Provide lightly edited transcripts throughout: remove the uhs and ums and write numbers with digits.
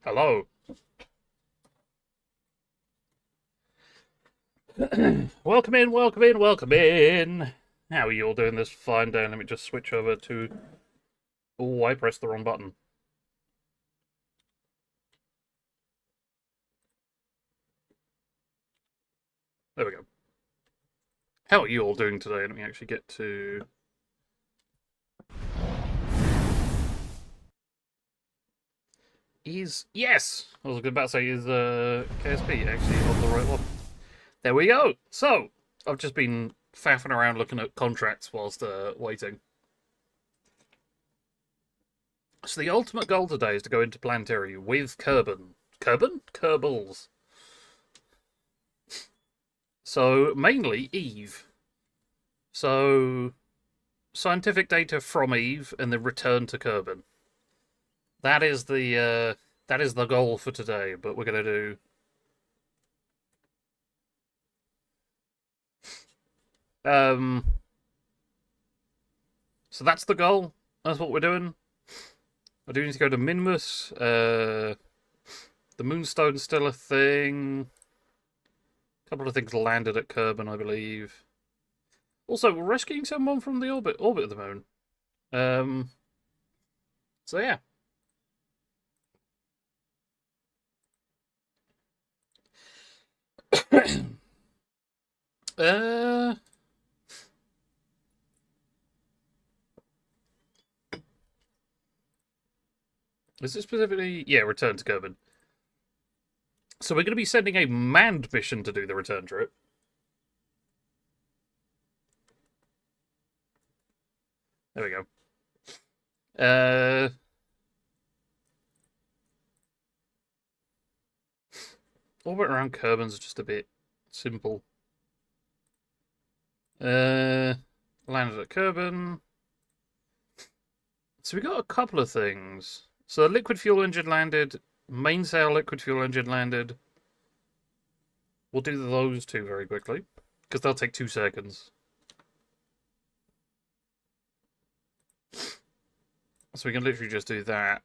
Hello. Welcome in, welcome in, welcome in. How are you all doing this fine day? Let me just switch over to... Oh, I pressed the wrong button. There we go. How are you all doing today? Let me actually get to... Yes! I was about to say, is KSP actually on the right one? There we go! So, I've just been faffing around looking at contracts whilst waiting. So the ultimate goal today is to go into Planetary with Kerbin. Kerbin? Kerbals. So, mainly Eve. So, scientific data from Eve and then return to Kerbin. That is the goal for today, but we're gonna do um so that's the goal. That's what we're doing. I do need to go to Minmus. The Moonstone's still a thing. A couple of things landed at Kerbin, I believe. Also, we're rescuing someone from the orbit of the moon. So yeah. uh Is it specifically return to Kerbin? So we're going to be sending a manned mission to do the return trip. There we go. Orbit around Kerbin's just a bit simple. Landed at Kerbin. So we got a couple of things. So the liquid fuel engine landed. Mainsail liquid fuel engine landed. We'll do those two very quickly, because they'll take 2 seconds. So we can literally just do that.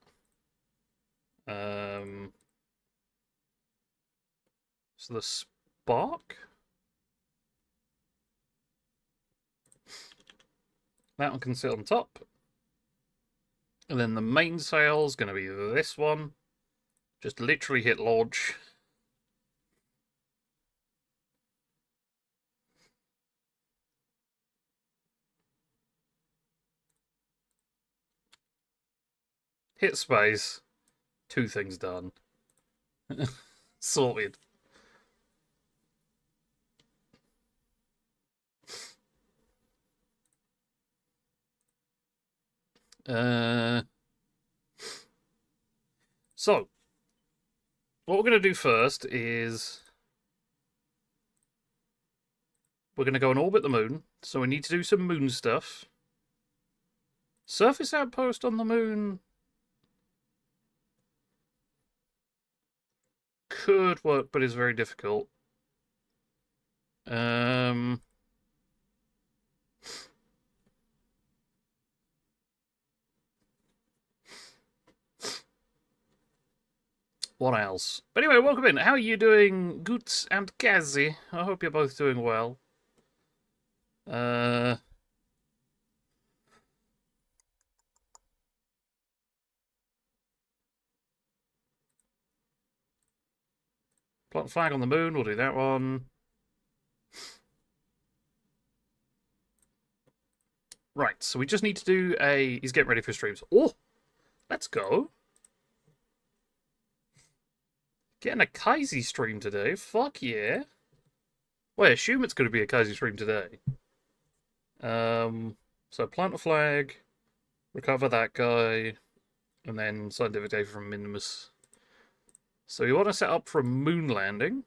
So the spark? That one can sit on top. And then the mainsail is going to be this one. Just literally hit launch. Hit space. 2 things done. Sorted. So, what we're going to do first is we're going to go and orbit the moon. So we need to do some moon stuff. Surface outpost on the moon could work, but is very difficult. What else? But anyway, welcome in. How are you doing, Goots and Kazi? I hope you're both doing well. Plant flag on the moon, we'll do that one. Right, so we just need to do a... He's getting ready for streams. Oh! Let's go. Getting a Kaisi stream today. Fuck yeah. Well, I assume it's going to be a Kaisi stream today. So plant a flag, recover that guy, and then scientific data from Minimus. So we want to set up for a moon landing.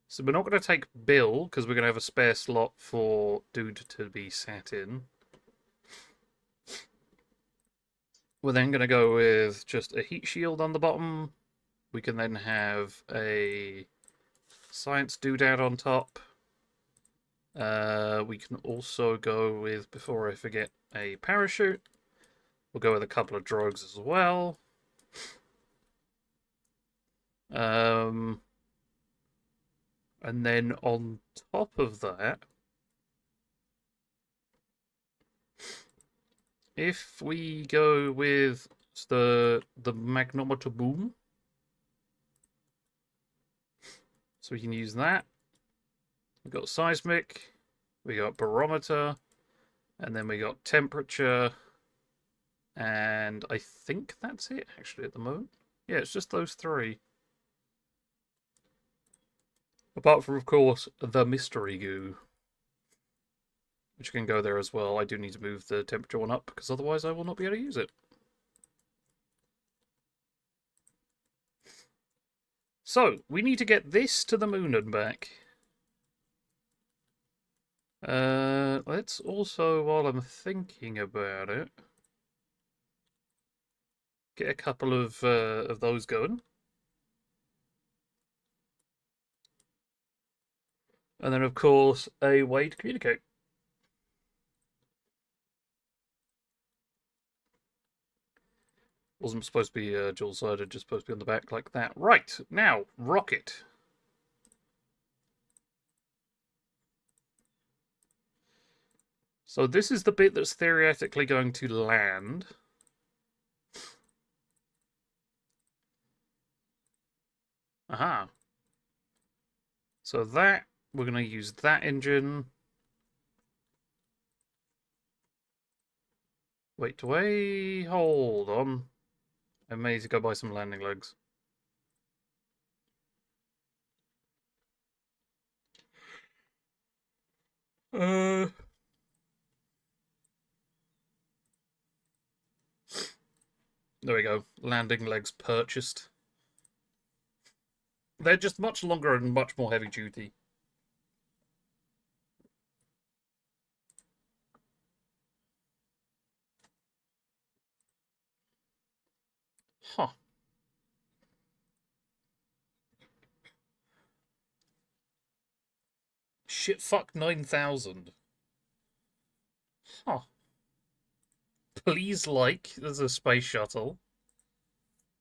So we're not going to take Bill, because we're going to have a spare slot for Dude to be sat in. We're then going to go with just a heat shield on the bottom. We can then have a science doodad on top. We can also go with, before I forget, a parachute. We'll go with a couple of drogues as well. And then on top of that, if we go with the magnometer boom, so we can use that. We've got seismic, we got barometer, and then we got temperature, and I think that's it actually at the moment. Yeah, it's just those three. Apart from, of course, the mystery goo, which can go there as well. I do need to move the temperature one up, because otherwise I will not be able to use it. So, we need to get this to the moon and back. Let's also, while I'm thinking about it, get a couple of those going. And then, of course, a way to communicate. Wasn't supposed to be dual-sided, just supposed to be on the back like that. Right, now, rocket. So this is the bit that's theoretically going to land. Aha. So that, we're going to use that engine. Wait, hold on. I may need to go buy some landing legs. There we go. Landing legs purchased. They're just much longer and much more heavy duty. Huh. Shit fuck 9,000. Huh. Please like, there's a space shuttle.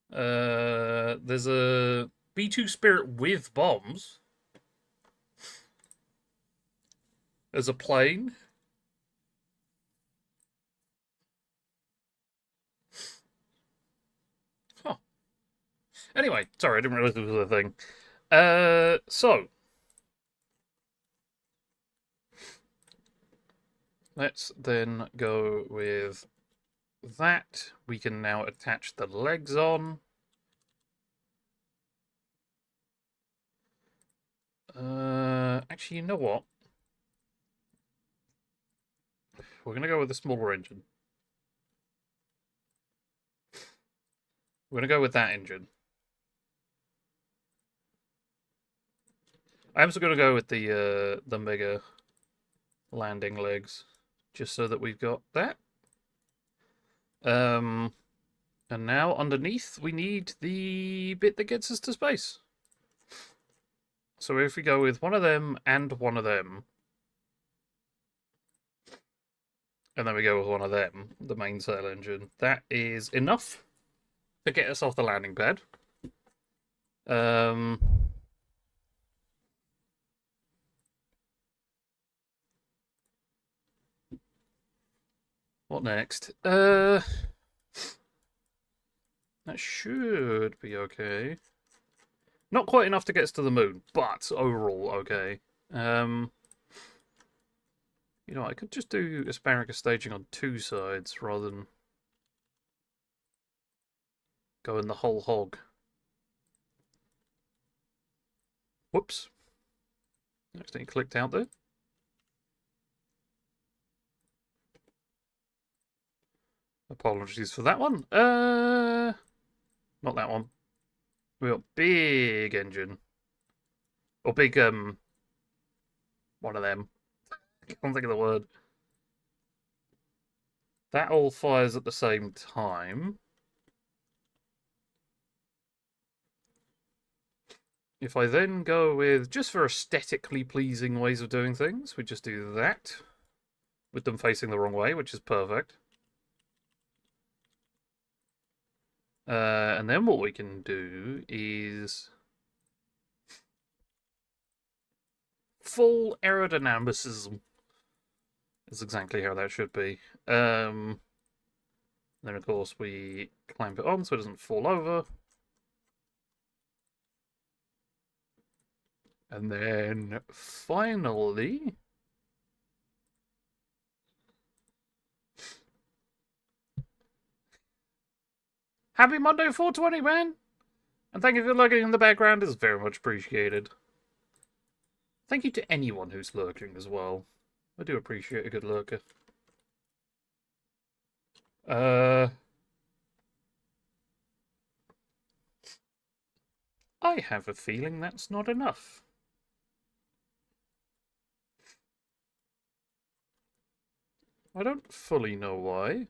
There's a B2 Spirit with bombs. There's a plane. Huh. Anyway, sorry, I didn't realize it was a thing. So let's then go with that. We can now attach the legs on. Actually, you know what? We're going to go with a smaller engine. We're going to go with that engine. I'm also going to go with the mega landing legs, just so that we've got that. And now underneath we need the bit that gets us to space. So if we go with one of them and one of them, and then we go with one of them, the main sail engine, that is enough to get us off the landing pad. What next? That should be okay. Not quite enough to get us to the moon, but overall okay. You know, I could just do asparagus staging on two sides rather than going the whole hog. Whoops. Accidentally clicked out there. Apologies for that one. Not that one. We got big engine. Or big, one of them. I can't think of the word. That all fires at the same time. If I then go with, just for aesthetically pleasing ways of doing things, we just do that. With them facing the wrong way, which is perfect. And then what we can do is Full aerodynamicism is exactly how that should be. Then, of course, we clamp it on so it doesn't fall over. And then, finally... Happy Monday 420, man! And thank you for lurking in the background, it's very much appreciated. Thank you to anyone who's lurking as well. I do appreciate a good lurker. I have a feeling that's not enough. I don't fully know why.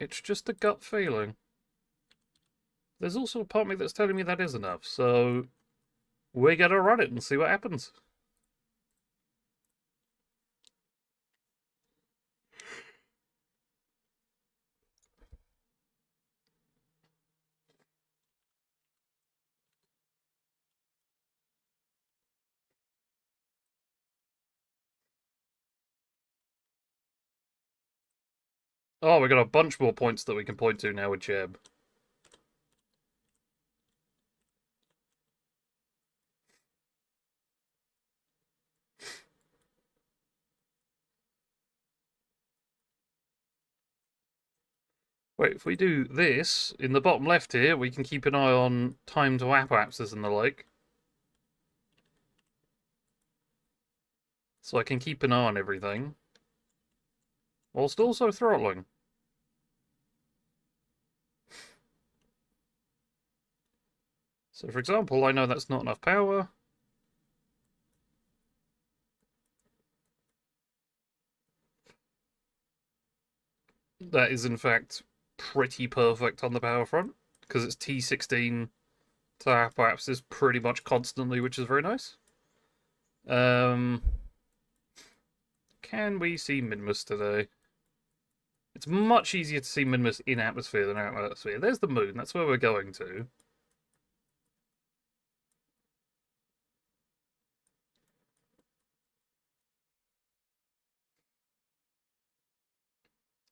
It's just a gut feeling. There's also a part of me that's telling me that is enough, so we're gonna run it and see what happens. Oh, we got a bunch more points that we can point to now with Jeb. Wait, if we do this, in the bottom left here, we can keep an eye on time to apoapsis and the like. So I can keep an eye on everything. Whilst also throttling. So for example, I know that's not enough power. That is in fact pretty perfect on the power front, because it's T16 to apoapsis pretty much constantly, which is very nice. Can we see Minmus today? It's much easier to see Minmus in atmosphere than out of atmosphere. There's the moon, that's where we're going to.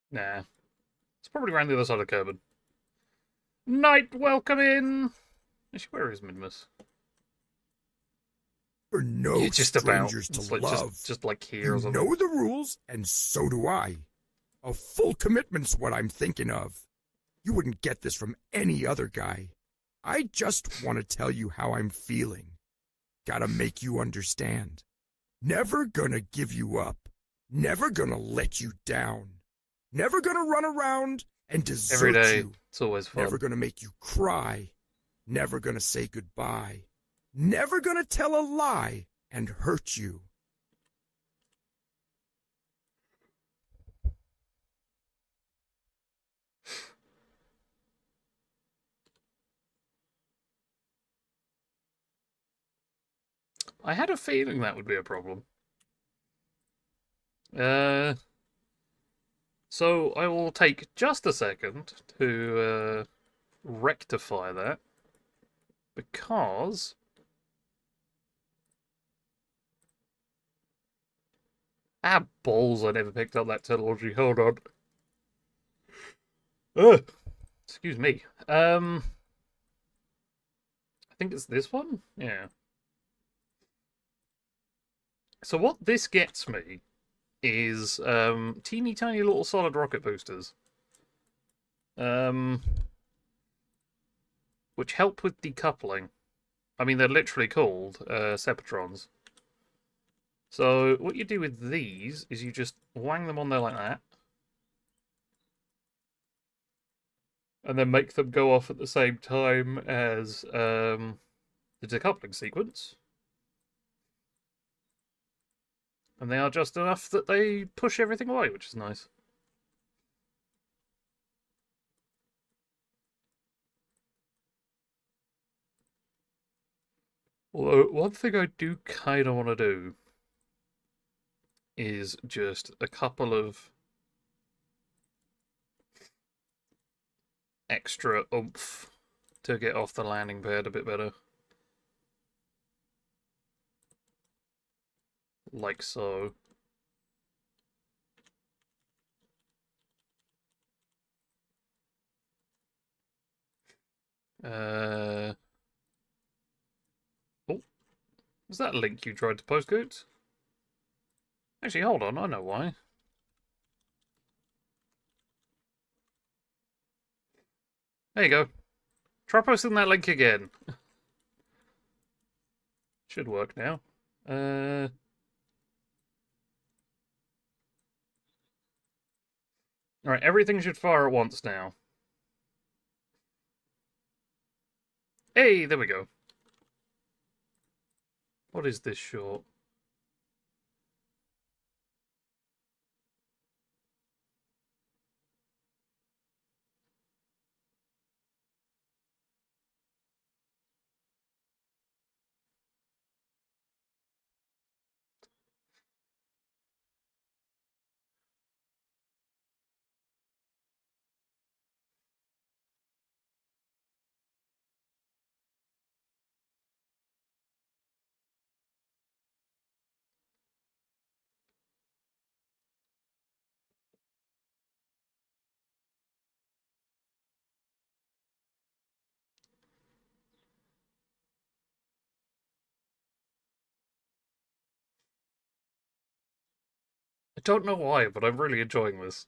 Nah. It's probably around the other side of Kerbin. Night, welcome in! Actually, where is Minmus? We're no just strangers about. to Like, love. just like here or You something. know the rules, and so do I. A full commitment's what I'm thinking of. You wouldn't get this from any other guy. I just want to tell you how I'm feeling. Gotta make you understand. Never gonna give you up. Never gonna let you down. Never gonna run around and desert Every day, you. it's always fun. Never gonna make you cry. Never gonna say goodbye. Never gonna tell a lie and hurt you. I had a feeling that would be a problem. So I will take just a second to rectify that, because balls, I never picked up that technology. Hold on. Ugh. Excuse me. I think it's this one? Yeah. So what this gets me is teeny tiny little solid rocket boosters. Which help with decoupling. I mean, they're literally called Sepatrons. So what you do with these is you just wang them on there like that, and then make them go off at the same time as the decoupling sequence. And they are just enough that they push everything away, which is nice. Although, one thing I do kind of want to do is just a couple of extra oomph to get off the landing pad a bit better. Like so. Oh, was that a link you tried to post, Goots? Actually, hold on, I know why. There you go. Try posting that link again. Should work now. Alright, everything should fire at once now. Hey, there we go. What is this short? I don't know why, but I'm really enjoying this.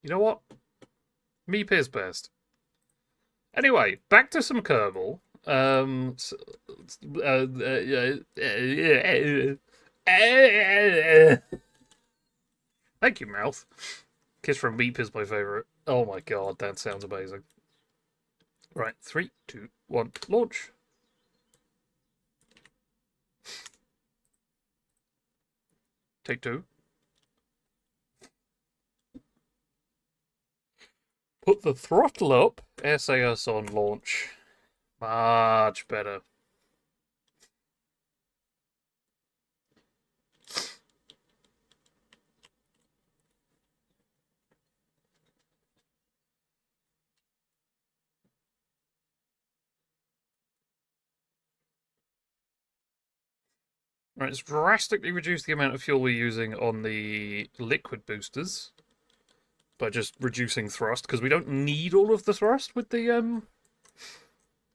You know what? Meep is best. Anyway, back to some Kerbal. Thank you, Mouth. Kiss from Meep is my favourite. Oh my god, that sounds amazing. Right, 3, 2, 1, launch. Take 2. Put the throttle up. SAS on launch. Much better. Right, it's drastically reduced the amount of fuel we're using on the liquid boosters by just reducing thrust, because we don't need all of the thrust with the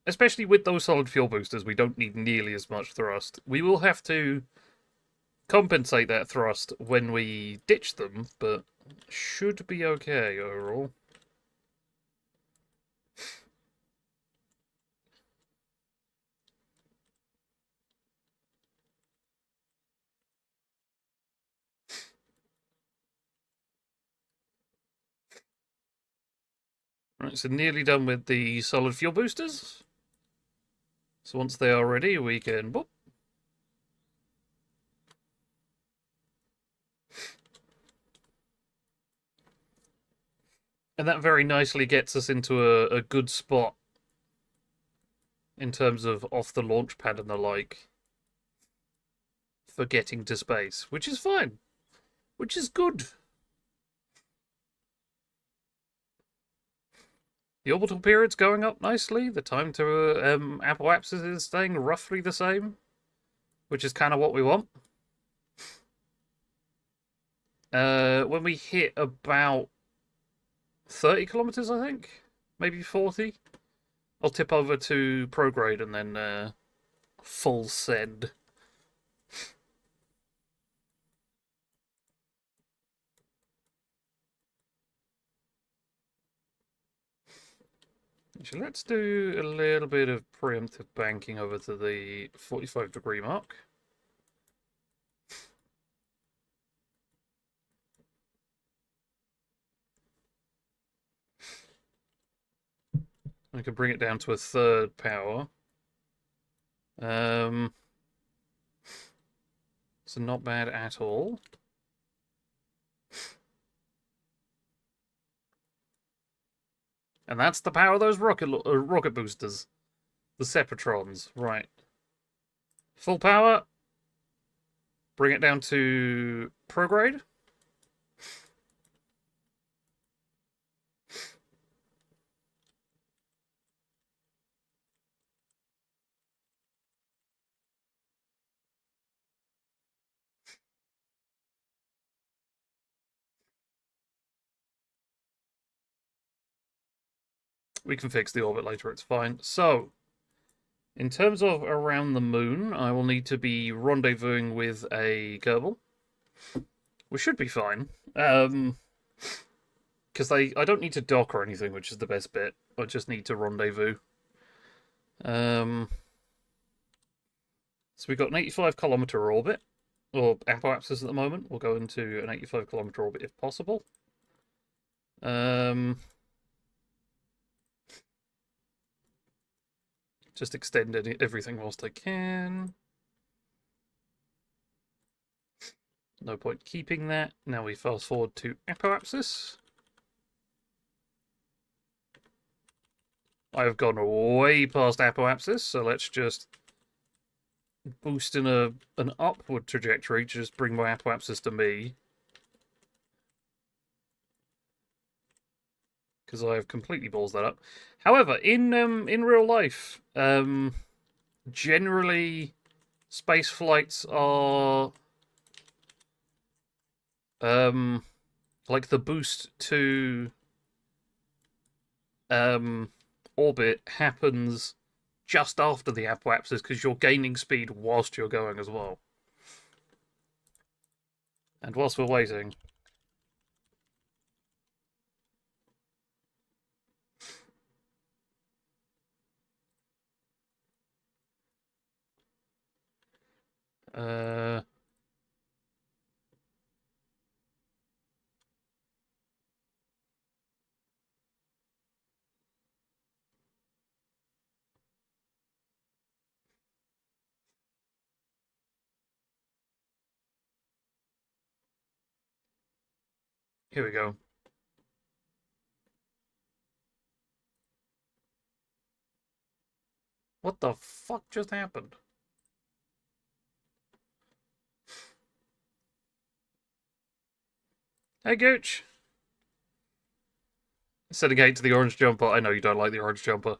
especially with those solid fuel boosters, we don't need nearly as much thrust. We will have to compensate that thrust when we ditch them, but should be okay overall. Right, so nearly done with the solid fuel boosters. So once they are ready, we can boop. And that very nicely gets us into a good spot in terms of off the launch pad and the like for getting to space, which is fine, which is good. The orbital period's going up nicely. The time to apoapsis is staying roughly the same, which is kind of what we want. When we hit about 30 kilometers, I think, maybe 40, I'll tip over to prograde and then full send. Actually, let's do a little bit of preemptive banking over to the 45-degree mark. I can bring it down to a third power. So not bad at all. And that's the power of those rocket boosters. The Sepatrons. Right. Full power. Bring it down to prograde. We can fix the orbit later, it's fine. So, in terms of around the moon, I will need to be rendezvousing with a Kerbal. We should be fine. Because I don't need to dock or anything, which is the best bit. I just need to rendezvous. So we've got an 85-kilometer orbit, or apoapsis at the moment. We'll go into an 85-kilometer orbit if possible. Just extend everything whilst I can. No point keeping that. Now we fast forward to apoapsis. I have gone way past apoapsis, so let's just boost in an upward trajectory to just bring my apoapsis to me. Because I have completely balls that up. However, in real life, generally space flights are like the boost to orbit happens just after the apoapsis because you're gaining speed whilst you're going as well. And whilst we're waiting, here we go. What the fuck just happened? Hey, Gooch. Setting hate to the orange jumper. I know you don't like the orange jumper.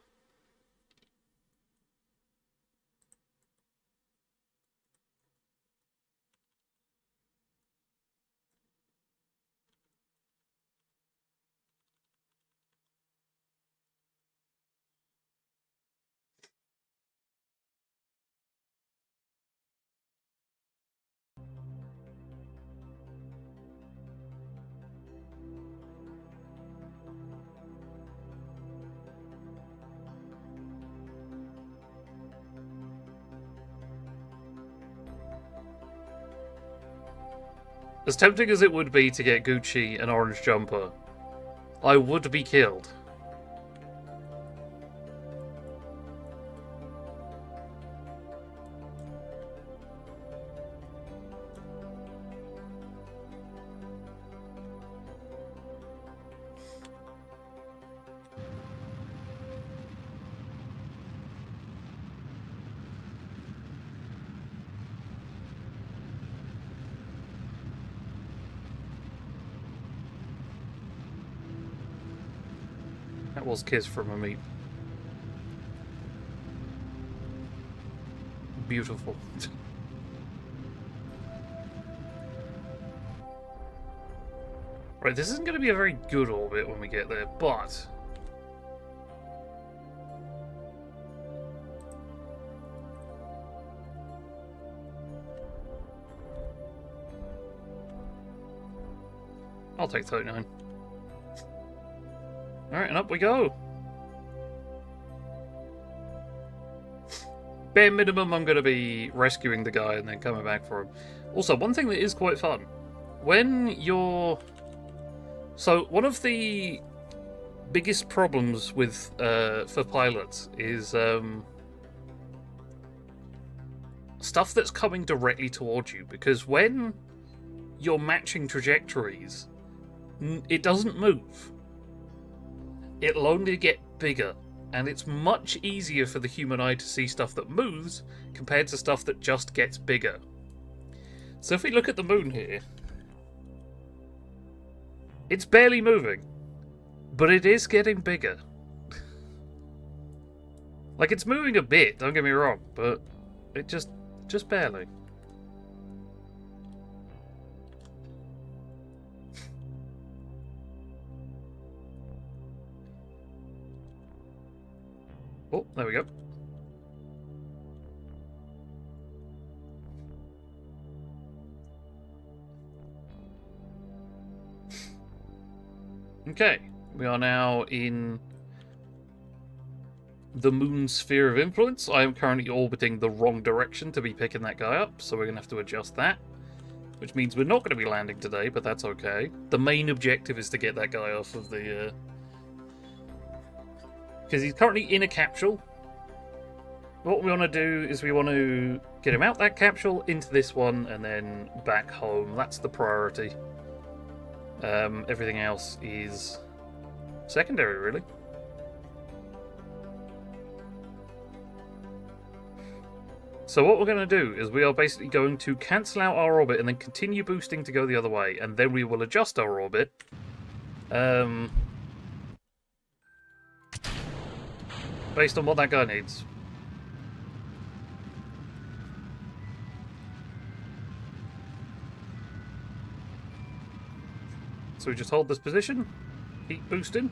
As tempting as it would be to get Gucci an orange jumper, I would be killed. That was Kiss from a Meat. Beautiful. Right, this isn't going to be a very good orbit when we get there, but I'll take 39. Alright, and up we go. Bare minimum, I'm going to be rescuing the guy and then coming back for him. Also, one thing that is quite fun. When you're... So, one of the biggest problems with for pilots is stuff that's coming directly towards you. Because when you're matching trajectories, it doesn't move. It'll only get bigger, and it's much easier for the human eye to see stuff that moves compared to stuff that just gets bigger. So if we look at the moon here, it's barely moving, but it is getting bigger. Like, it's moving a bit, don't get me wrong, but it just barely. There we go. Okay, we are now in the moon's sphere of influence. I am currently orbiting the wrong direction to be picking that guy up, so we're going to have to adjust that. Which means we're not going to be landing today, but that's okay. The main objective is to get that guy off of the... because he's currently in a capsule. What we want to do is we want to get him out that capsule, into this one, and then back home. That's the priority. Everything else is secondary, really. So what we're going to do is we are basically going to cancel out our orbit and then continue boosting to go the other way, and then we will adjust our orbit. Based on what that guy needs. So we just hold this position, keep boosting.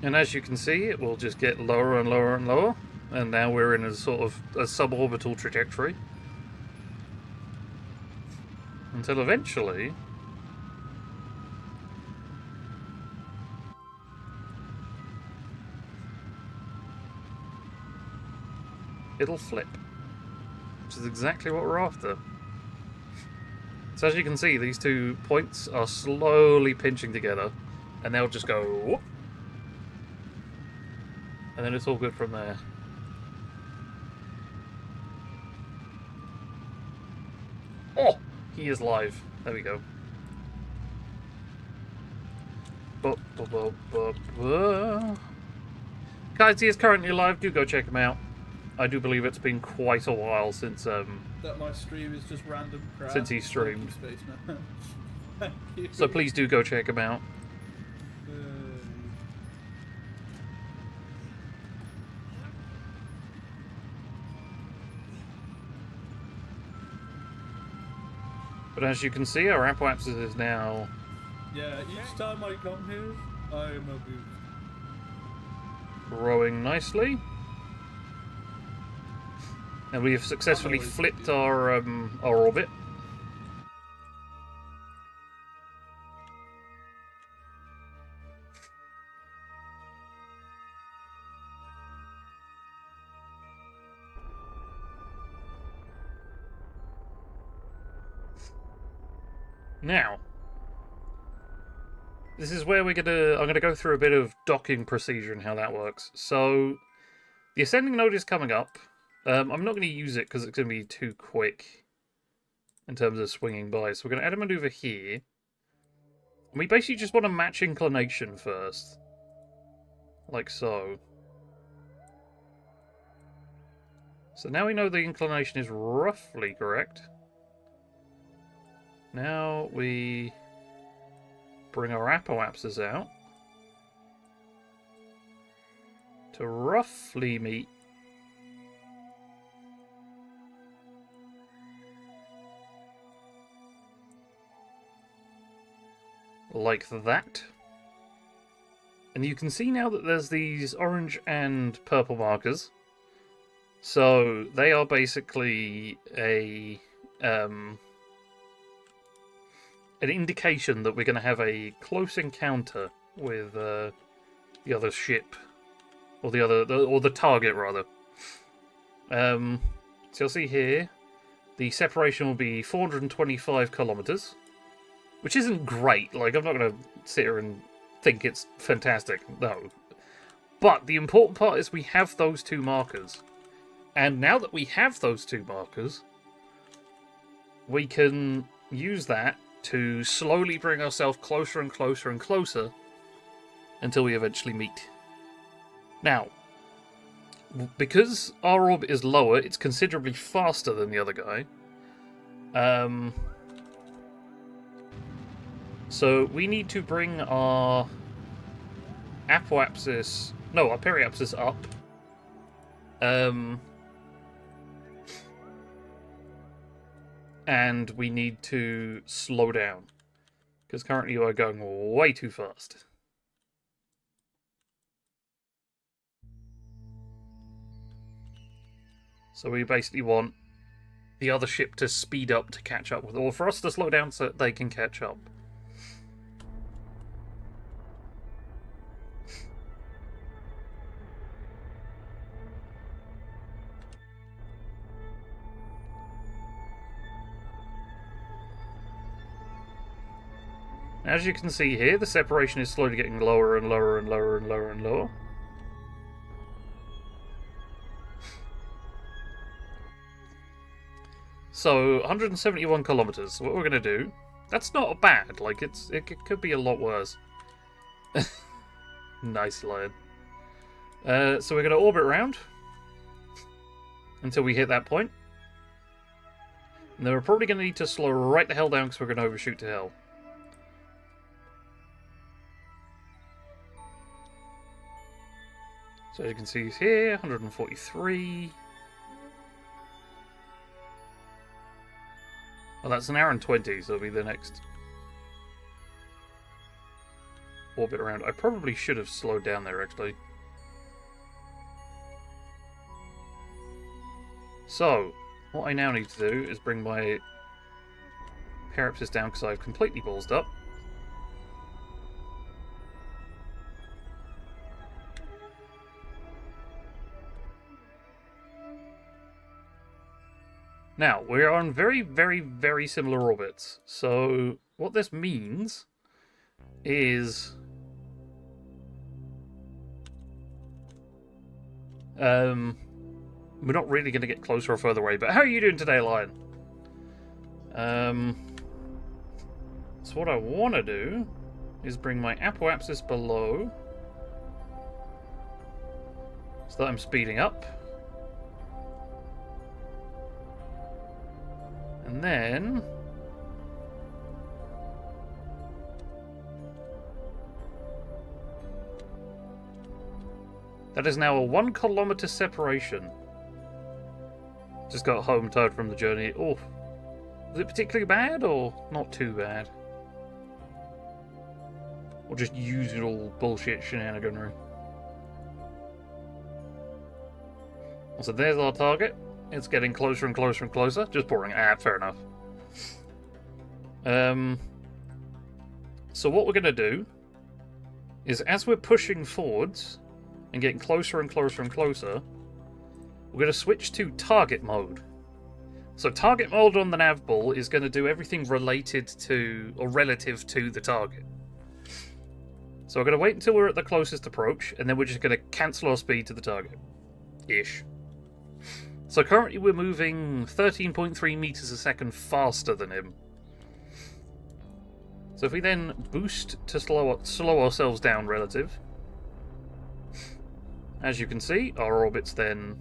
And as you can see, it will just get lower and lower and lower. And now we're in a sort of a suborbital trajectory. Until eventually... it'll flip. Which is exactly what we're after. So as you can see, these 2 points are slowly pinching together. And they'll just go... whoop. And then it's all good from there. Oh! He is live. There we go. Guys, he is currently live. Do go check him out. I do believe it's been quite a while since that my stream is just random crap. Since he streamed. Thank you. So please do go check him out. But as you can see, our apoapsis is now... yeah, each time I come here, I am abused. growing nicely. And we have successfully flipped our orbit. Now, this is where I'm gonna go through a bit of docking procedure and how that works. So, the ascending node is coming up. I'm not going to use it because it's going to be too quick in terms of swinging by. So we're going to add a maneuver here. And we basically just want to match inclination first. Like so. So now we know the inclination is roughly correct. Now we bring our apoapsis out to roughly meet like that. And you can see now that there's these orange and purple markers. So they are basically an indication that we're going to have a close encounter with the other ship, or the target rather. So you'll see here, the separation will be 425 kilometers, which isn't great. Like, I'm not going to sit here and think it's fantastic. No. But the important part is we have those two markers. And now that we have those two markers, we can use that to slowly bring ourselves closer and closer and closer until we eventually meet. Now, because our orbit is lower, it's considerably faster than the other guy. So we need to bring our periapsis up. And we need to slow down. Because currently you are going way too fast. So we basically want the other ship to speed up to catch up with, or for us to slow down so that they can catch up. As you can see here, the separation is slowly getting lower and lower and lower and lower and lower. So, 171 kilometers. What we're going to do... That's not bad. Like, it could be a lot worse. Nice line. So we're going to orbit around until we hit that point. And then we're probably going to need to slow right the hell down because we're going to overshoot to hell. So as you can see here, 143. Well, that's an hour and 20, so it'll be the next orbit around. I probably should have slowed down there, actually. So, what I now need to do is bring my parapsis down because I've completely ballsed up. Now, we're on very, very, very similar orbits. So, what this means is... we're not really going to get closer or further away, but how are you doing today, Lion? So what I want to do is bring my apoapsis below so that I'm speeding up. And then... that is now a 1 kilometer separation. Just got home tired from the journey. Oh, was it particularly bad or not too bad? Or just usual bullshit shenaniganry? So there's our target. It's getting closer and closer and closer. Just boring. Fair enough. So what we're going to do is, as we're pushing forwards and getting closer and closer and closer, we're going to switch to target mode. So target mode on the nav ball is going to do everything related to, or relative to, the target. So we're going to wait until we're at the closest approach, and then we're just going to cancel our speed to the target. Ish. So currently we're moving 13.3 meters a second faster than him. So if we then boost to slow ourselves down relative, as you can see, our orbits then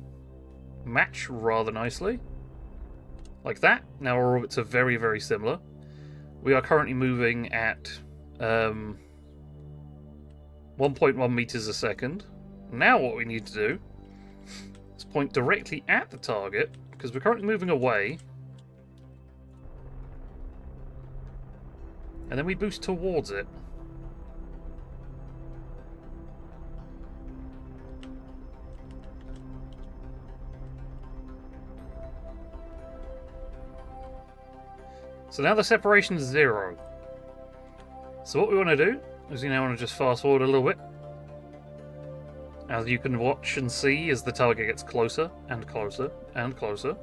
match rather nicely. Like that. Now our orbits are very, very similar. We are currently moving at 1.1 meters a second. Now what we need to do is point directly at the target, because we're currently moving away. And then we boost towards it. So now the separation is 0. So what we want to do is we now want to just fast forward a little bit. As you can watch and see as the target gets closer and closer and closer.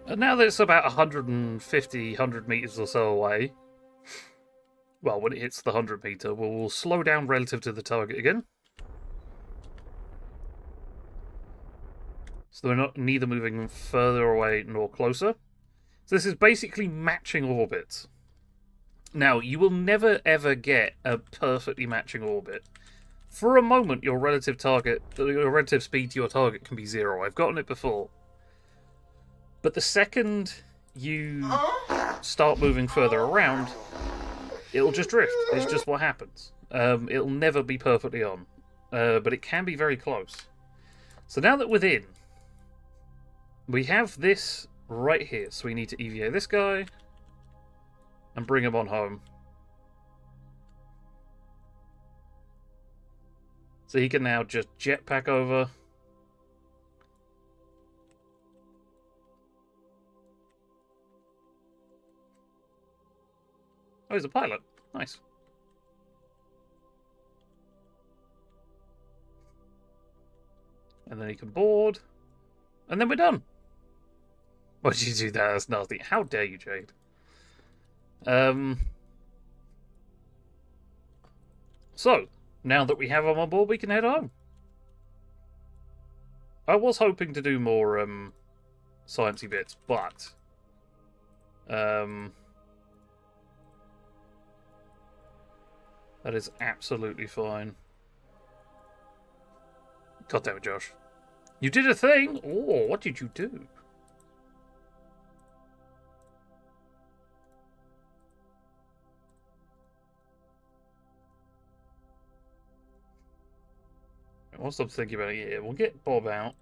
And now that it's about 100 meters or so away, well, when it hits the 100 meter, we'll slow down relative to the target again. So we're neither moving further away nor closer. So this is basically matching orbits. Now, you will never ever get a perfectly matching orbit. For a moment, your relative speed to your target can be 0. I've gotten it before. But the second you start moving further around, it'll just drift. It's just what happens. It'll never be perfectly on. But it can be very close. So now that we're in, we have this right here, so we need to EVA this guy and bring him on home. So he can now just jetpack over. Oh, he's a pilot. Nice. And then he can board. And then we're done. Why did you do that? That's nasty. How dare you, Jade? So, now that we have him on board, we can head home. I was hoping to do more, sciencey bits, but... that is absolutely fine. God damn it, Josh. You did a thing? Oh, what did you do? Whilst I'm thinking about it, yeah, we'll get Bob out.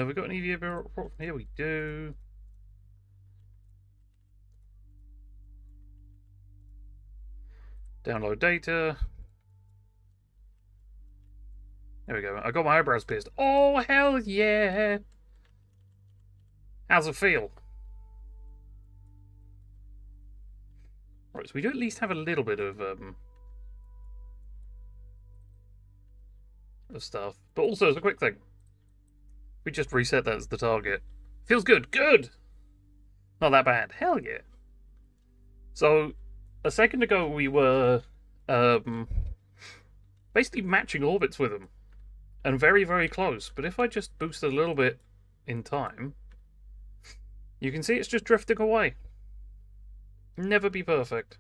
We got an EVA report from here? We do. Download data. There we go. I got my eyebrows pierced. Oh, hell yeah! How's it feel? Right, so we do at least have a little bit of stuff. But also, as a quick thing, we just reset that as the target. Feels good. Good! Not that bad. Hell yeah. So, a second ago we were basically matching orbits with them. And very, very close. But if I just boost a little bit in time, you can see it's just drifting away. Never be perfect.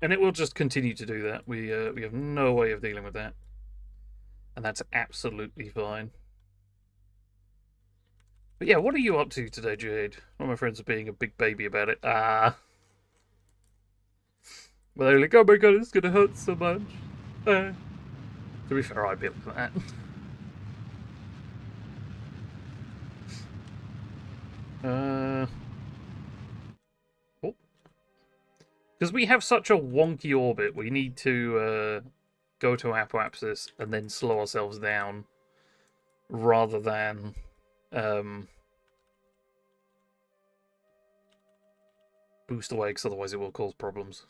And it will just continue to do that. We have no way of dealing with that. And that's absolutely fine. But yeah, what are you up to today, Jade? One of my friends are being a big baby about it. Well, they're like, oh my god, it's gonna hurt so much. To be fair, I'd be able to that. Because we have such a wonky orbit, we need to go to apoapsis and then slow ourselves down rather than boost away, because otherwise it will cause problems.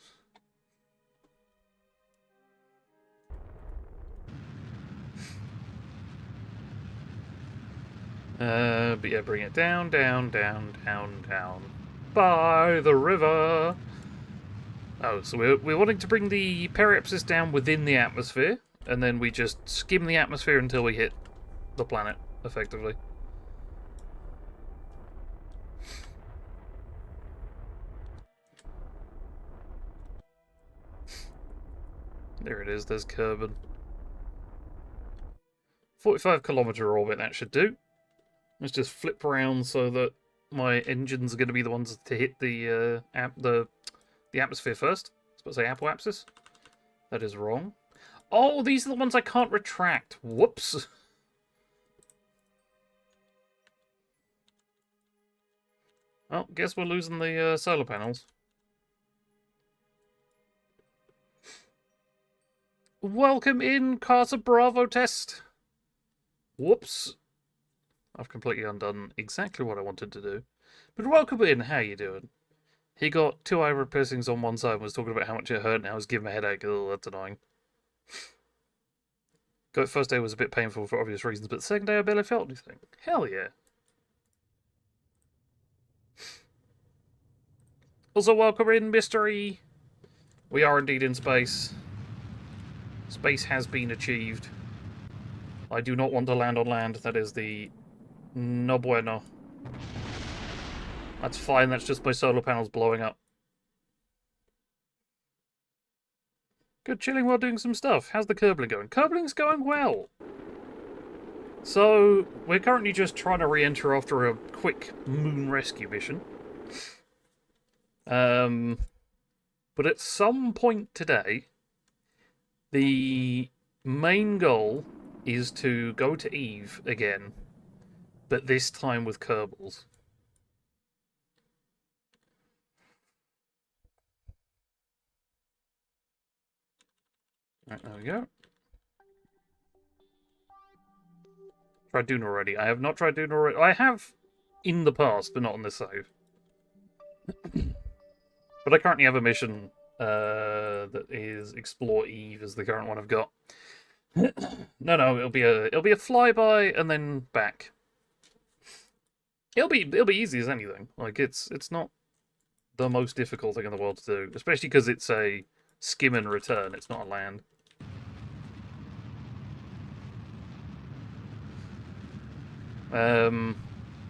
But yeah, bring it down, down, down, down, down. By the river. Oh, so we're wanting to bring the periapsis down within the atmosphere, and then we just skim the atmosphere until we hit the planet, effectively. There it is, there's Kerbin. 45-kilometer orbit, that should do. Let's just flip around so that my engines are going to be the ones to hit the atmosphere first. I was supposed to say apoapsis. That is wrong. Oh, these are the ones I can't retract. Whoops. Well, guess we're losing the solar panels. Welcome in, Carter Bravo test. Whoops. I've completely undone exactly what I wanted to do. But welcome in, how you doing? He got 2 eyebrow piercings on one side and was talking about how much it hurt and how it was giving him a headache. Oh, that's annoying. First day was a bit painful for obvious reasons, but the second day I barely felt anything. Hell yeah. Also, welcome in, Mystery. We are indeed in space. Space has been achieved. I do not want to land on land. That is the no bueno. That's fine, that's just my solar panels blowing up. Good, chilling while doing some stuff. How's the curbling going? Curbling's going well. So, we're currently just trying to re-enter after a quick moon rescue mission. But at some point today, the main goal is to go to Eve again, but this time with Kerbals. Right, there we go. Tried Dune already. I have not tried Dune already. I have in the past, but not on this save. But I currently have a mission that is Explore Eve as the current one I've got. No, it'll be a flyby and then back. It'll be easy as anything. Like it's not the most difficult thing in the world to do, especially because it's a skim and return. It's not a land.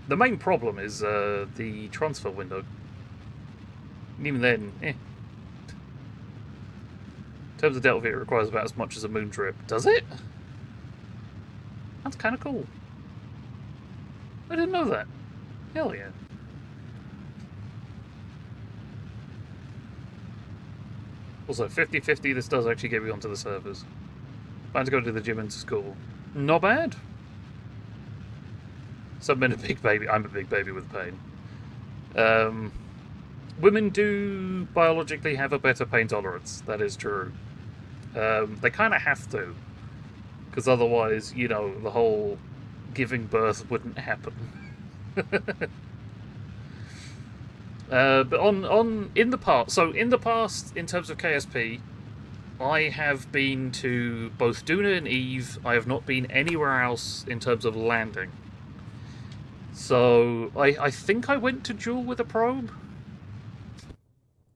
The main problem is the transfer window. And even then, In terms of Delta V, it requires about as much as a moon trip. Does it? That's kind of cool. I didn't know that. Hell yeah. Also, 50-50, this does actually get me onto the servers. Plan to go to the gym and to school. Not bad. Some men are big baby. I'm a big baby with pain. Women do biologically have a better pain tolerance. That is true. They kind of have to. Because otherwise, you know, the whole giving birth wouldn't happen. But in the past, in terms of KSP, I have been to both Duna and Eve. I have not been anywhere else in terms of landing. So I think I went to Jewel with a probe,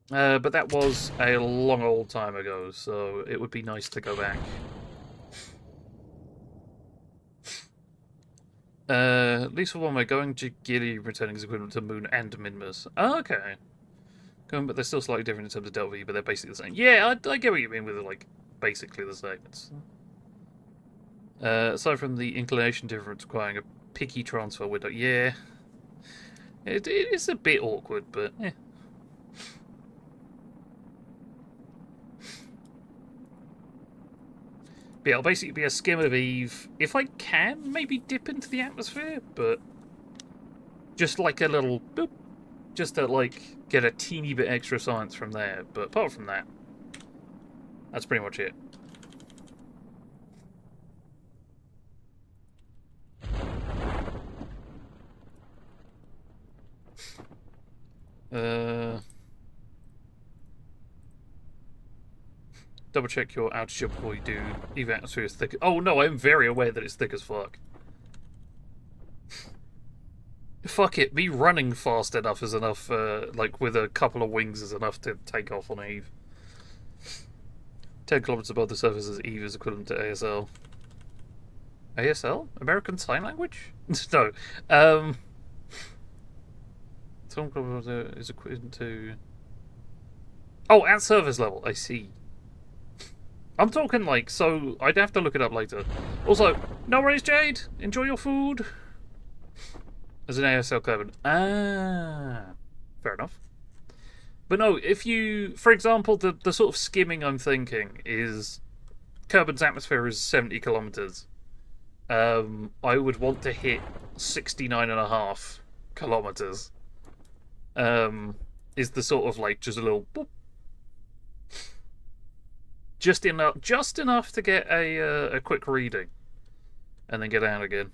but that was a long old time ago. So it would be nice to go back. At least for one way, going to Gilly returning is equivalent to Moon and Minmus. Oh, okay. But they're still slightly different in terms of Delta V, but they're basically the same. Yeah, I get what you mean with like basically the same. It's, aside from the inclination difference requiring a picky transfer window, yeah, it is a bit awkward, but yeah. But yeah, it'll basically be a skim of Eve. If I can, maybe dip into the atmosphere, but just like a little boop, just to like get a teeny bit extra science from there. But apart from that, that's pretty much it. Double check your altitude before you do. Eve atmosphere is thick. Oh no, I'm very aware that it's thick as fuck. Fuck it, me running fast enough is enough, like with a couple of wings is enough to take off on Eve. 10 kilometers above the surface as Eve is equivalent to ASL. ASL? American Sign Language? No. 10 kilometers is equivalent to... Oh, at surface level, I see. I'm talking like, so I'd have to look it up later. Also, no worries, Jade. Enjoy your food. As an ASL Kerbin. Ah, fair enough. But no, if you, for example, the sort of skimming I'm thinking is Kerbin's atmosphere is 70 kilometers. I would want to hit 69.5 kilometers. Is the sort of like just a little boop. Just enough to get a quick reading, and then get out again.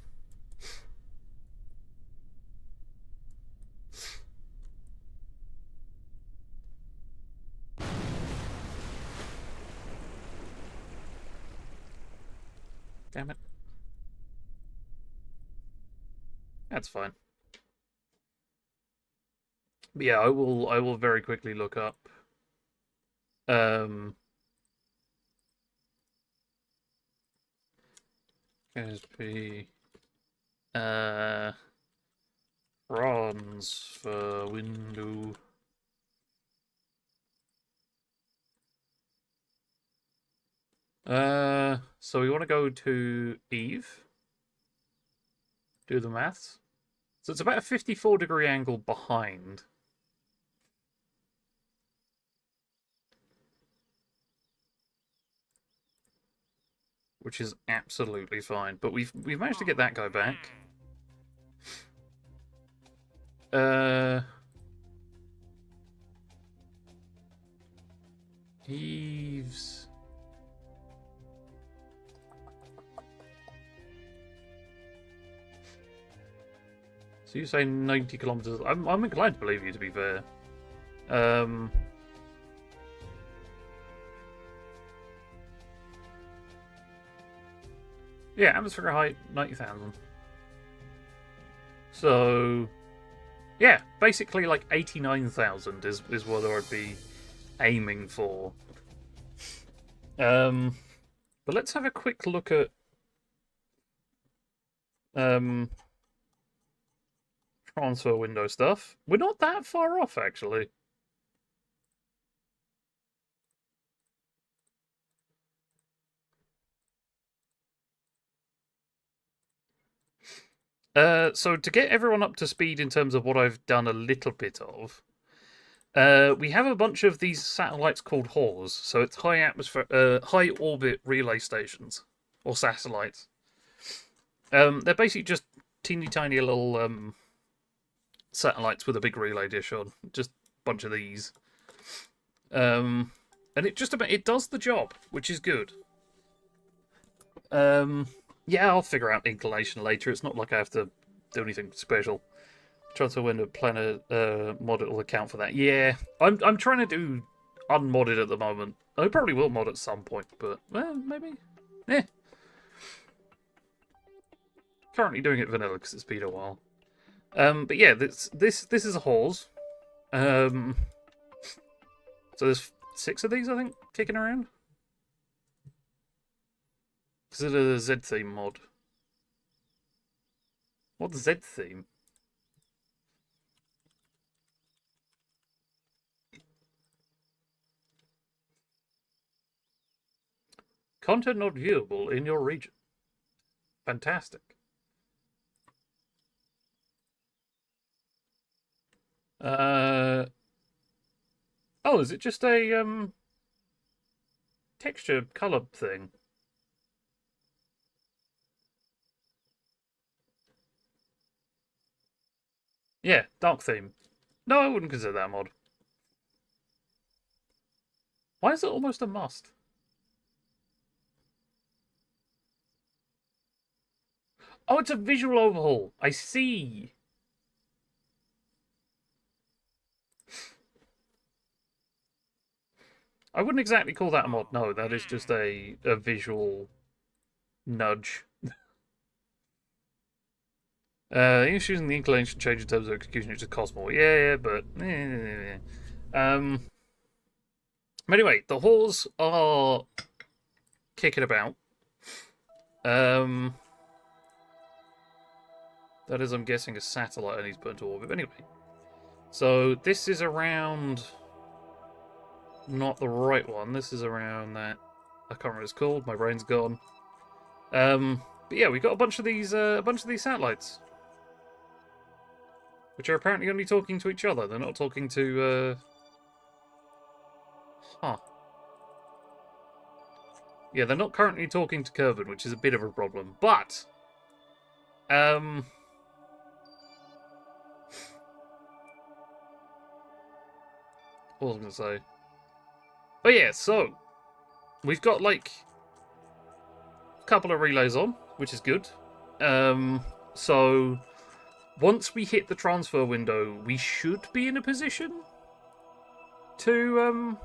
Damn it. That's fine. But yeah, I will very quickly look up. KSP transfer window. So we want to go to Eve. Do the maths. So it's about a 54-degree angle behind. Which is absolutely fine. But we've managed to get that guy back. Eve's. So you say 90 kilometers? I'm inclined to believe you, to be fair. Yeah, atmospheric height 90,000. So yeah, basically like 89,000 is what I'd be aiming for. But let's have a quick look at transfer window stuff. We're not that far off, actually. So to get everyone up to speed in terms of what I've done a little bit of, we have a bunch of these satellites called HORS. So it's high orbit relay stations or satellites. They're basically just teeny tiny little satellites with a big relay dish on. Just a bunch of these. And it does the job, which is good. Yeah, I'll figure out inclination later. It's not like I have to do anything special. Transfer window planet mod will account for that. Yeah, I'm trying to do unmodded at the moment. I probably will mod at some point, but maybe. Eh. Currently doing it vanilla because it's been a while. But yeah, this is a HORS. So there's 6 of these, I think, kicking around. Is it a Z theme mod? What's Z theme? Content not viewable in your region. Fantastic. Oh, is it just a texture color thing? Yeah, dark theme. No, I wouldn't consider that a mod. Why is it almost a must? Oh, it's a visual overhaul. I see. I wouldn't exactly call that a mod. No, that is just a visual nudge. Using the inclination change in terms of execution, it just costs more. Yeah, but. Anyway, the HORS are kicking about. That is, I'm guessing, a satellite I need to put into orbit. But anyway, so this is around. Not the right one. This is around that. I can't remember what it's called. My brain's gone. But yeah, we got a bunch of these satellites, which are apparently only talking to each other. They're not talking to. Huh. Yeah, they're not currently talking to Kerbin, which is a bit of a problem. But, what was I going to say? Oh yeah, so we've got like a couple of relays on, which is good. So once we hit the transfer window, we should be in a position to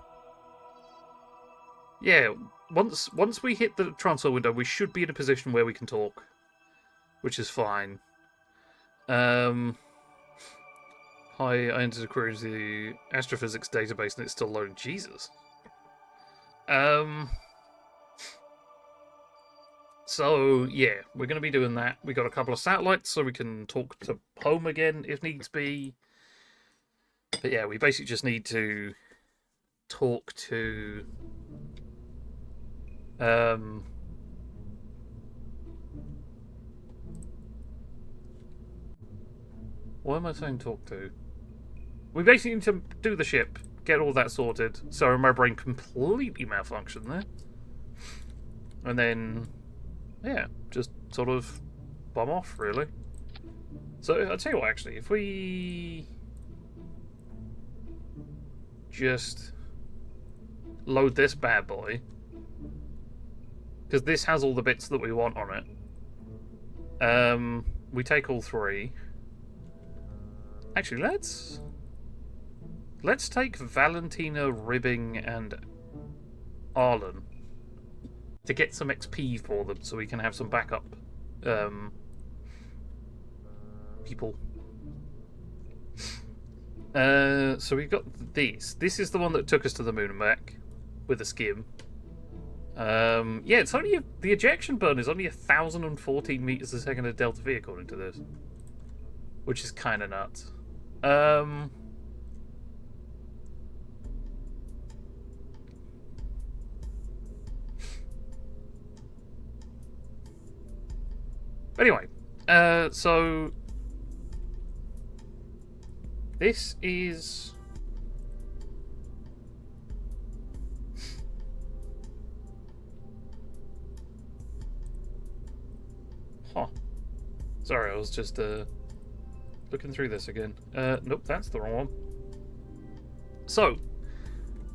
yeah, once we hit the transfer window, we should be in a position where we can talk, which is fine. Hi, I entered a query into the astrophysics database and it's still loading. Jesus. So yeah, we're going to be doing that. We got a couple of satellites, so we can talk to home again if needs be. But yeah, we basically just need to talk to Um, what am I saying talk to? We basically need to do the ship, get all that sorted. Sorry, my brain completely malfunctioned there. And then, yeah, just sort of bomb off, really. So, I'll tell you what, actually, if we just load this bad boy, because this has all the bits that we want on it. We take all three. Actually, let's take Valentina, Ribbing, and Arlen to get some XP for them, so we can have some backup people. So we've got these. This is the one that took us to the moon and back with a skim. Yeah, it's only the ejection burn is only 1,014 meters a second of Delta V according to this, which is kind of nuts. Anyway, so this is Sorry, I was just looking through this again. Nope, that's the wrong one. So,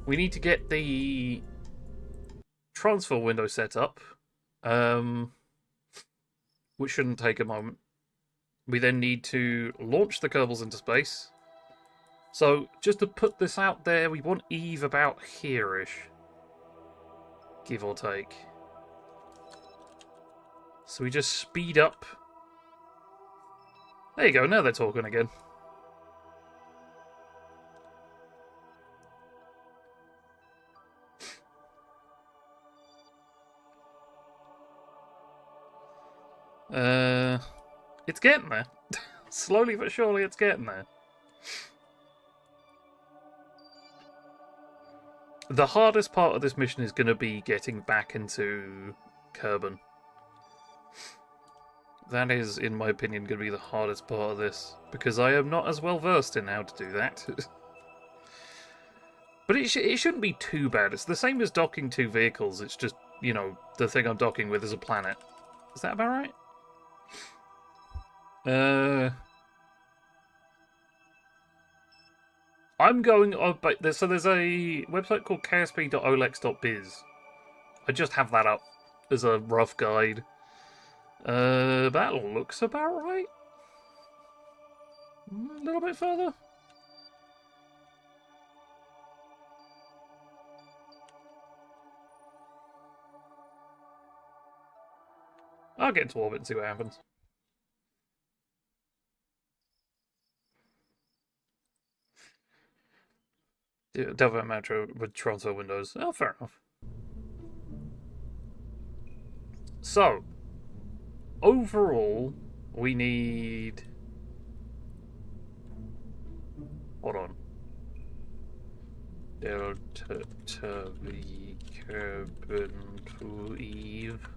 we need to get the transfer window set up, which shouldn't take a moment. We then need to launch the Kerbals into space. So, just to put this out there, we want Eve about here-ish, give or take. So we just speed up. There you go, now they're talking again. It's getting there. Slowly but surely it's getting there. The hardest part of this mission is going to be getting back into Kerbin. That is, in my opinion, going to be the hardest part of this, because I am not as well versed in how to do that. But it shouldn't be too bad. It's the same as docking two vehicles. It's just, you know, the thing I'm docking with is a planet. Is that about right? I'm going on, so there's a website called ksp.olex.biz. I just have that up as a rough guide. That looks about right. A little bit further. I'll get into orbit and see what happens. Delta Metro with transfer windows. Oh, fair enough. So, overall, we need... Hold on. Delta V Kerbin to Eve.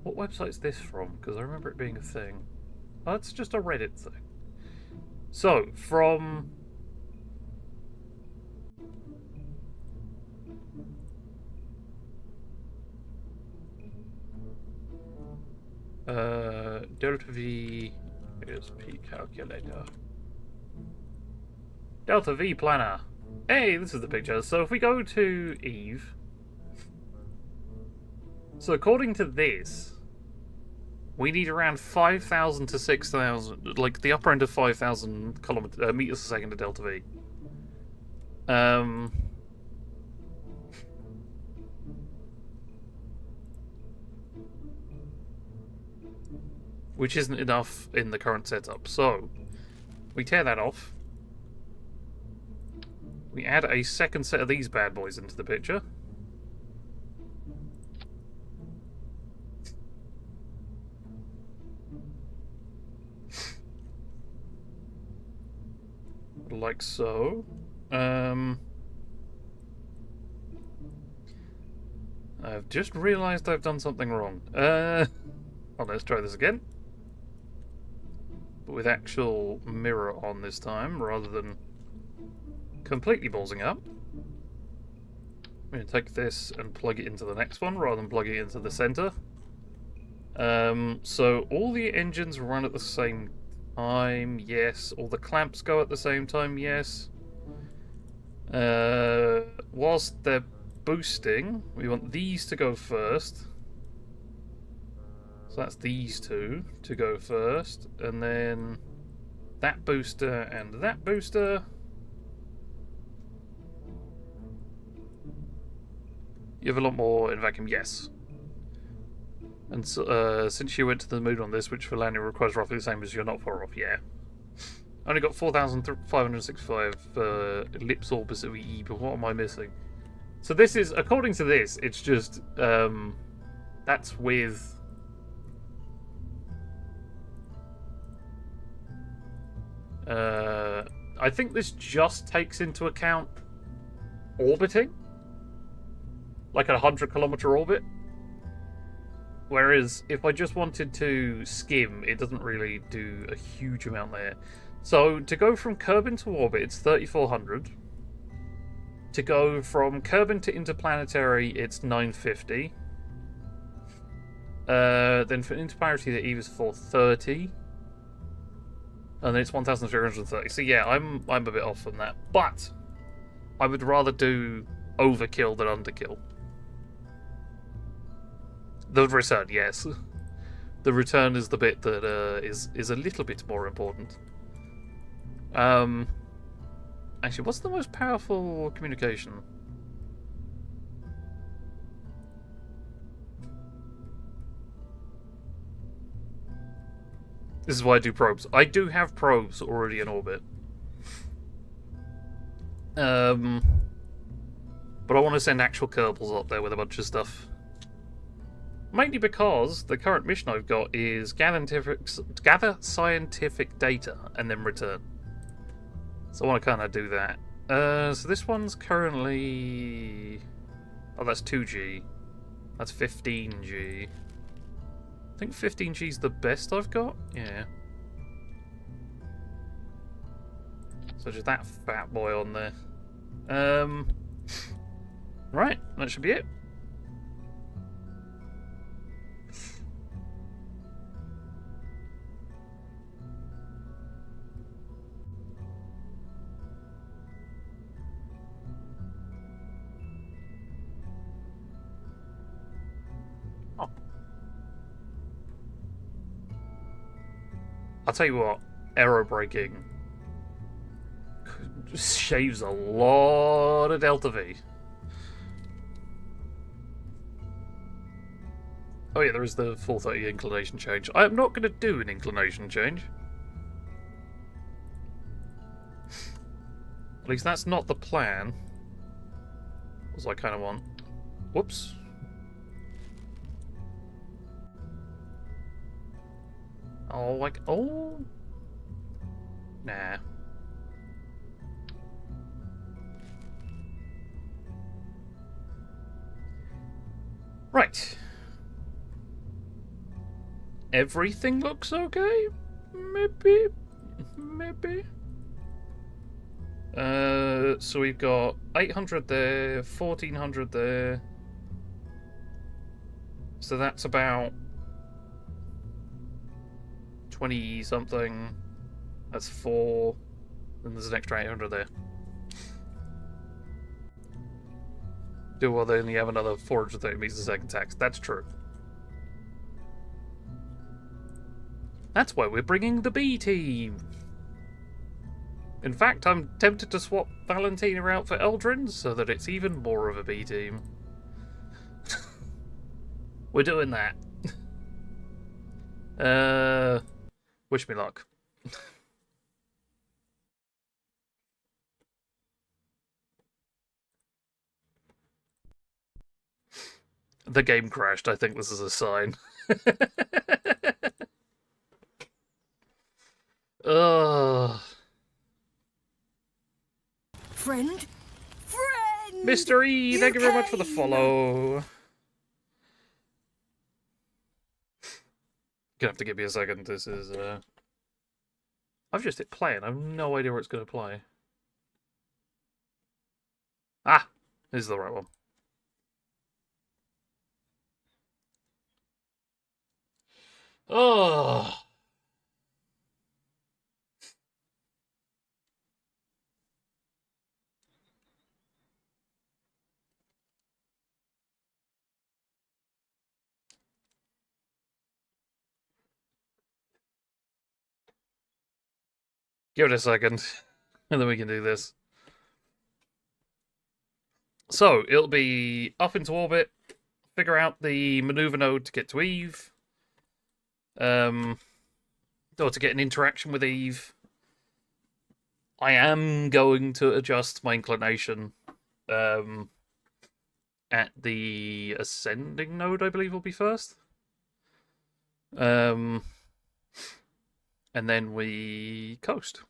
What website's this from? Because I remember it being a thing. Oh, it's just a Reddit thing. So, from... Delta V ASP calculator. Delta V planner. Hey, this is the picture. So if we go to Eve... So according to this, we need around 5,000 to 6,000, like the upper end of 5,000 meters a second of Delta V. Which isn't enough in the current setup. So, we tear that off. We add a second set of these bad boys into the picture. Like so. I've just realised I've done something wrong. Well, let's try this again. But with actual mirror on this time, rather than completely ballsing up. I'm going to take this and plug it into the next one, rather than plugging it into the centre. So all the engines run at the same time, yes. All the clamps go at the same time, yes. Whilst they're boosting, we want these to go first. So that's these two to go first, and then that booster and that booster. You have a lot more in vacuum, yes. And so, since you went to the moon on this, which for landing requires roughly the same as you're not far off, yeah. Only got 4,565 ellipse orbits of EE, but what am I missing? So this is, according to this, it's just, that's with... I think this just takes into account orbiting. Like a 100-kilometer orbit. Whereas if I just wanted to skim, it doesn't really do a huge amount there. So to go from Kerbin to orbit, it's 3,400. To go from Kerbin to Interplanetary, it's 950. Then for Interplanetary, the Eve is 430. And then it's 1,330. So yeah, I'm a bit off from that. But I would rather do overkill than underkill. The return, yes. The return is the bit that is a little bit more important. Actually, what's the most powerful communication? This is why I do probes. I do have probes already in orbit. But I want to send actual Kerbals up there with a bunch of stuff. Mainly because the current mission I've got is gather scientific data and then return. So I want to kind of do that. So this one's currently... Oh, that's 2G. That's 15G. I think 15G is the best I've got. Yeah. So just that fat boy on there. Right, that should be it. I'll tell you what, aero braking shaves a lot of delta V. Oh yeah, there is the 430 inclination change. I am not going to do an inclination change. At least that's not the plan. As I kind of want. Whoops. Oh, like, oh. Nah. Right. Everything looks okay? Maybe. Maybe. So we've got 800 there, 1400 there. So that's about 20 something. That's 4. Then there's an extra 800 there. Do well, they only have another 430 meters a second tax. That's true. That's why we're bringing the B team. In fact, I'm tempted to swap Valentina out for Eldrin so that it's even more of a B team. We're doing that. Wish me luck. The game crashed. I think this is a sign. Ugh. Friend? Friend! Mr. E, thank you very much for the came! follow. Gonna have to give me a second. This is I've just hit play and I have no idea where it's gonna play. Ah, this is the right one. Oh. Give it a second, and then we can do this. So, it'll be up into orbit, figure out the maneuver node to get to Eve, or to get an interaction with Eve. I am going to adjust my inclination at the ascending node, I believe will be first. And then we coast.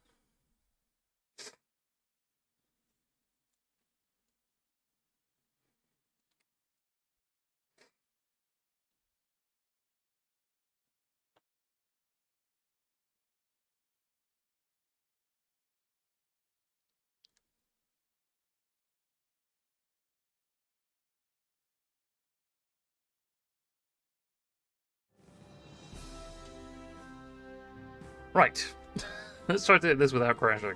Right. Let's try to do this without crashing.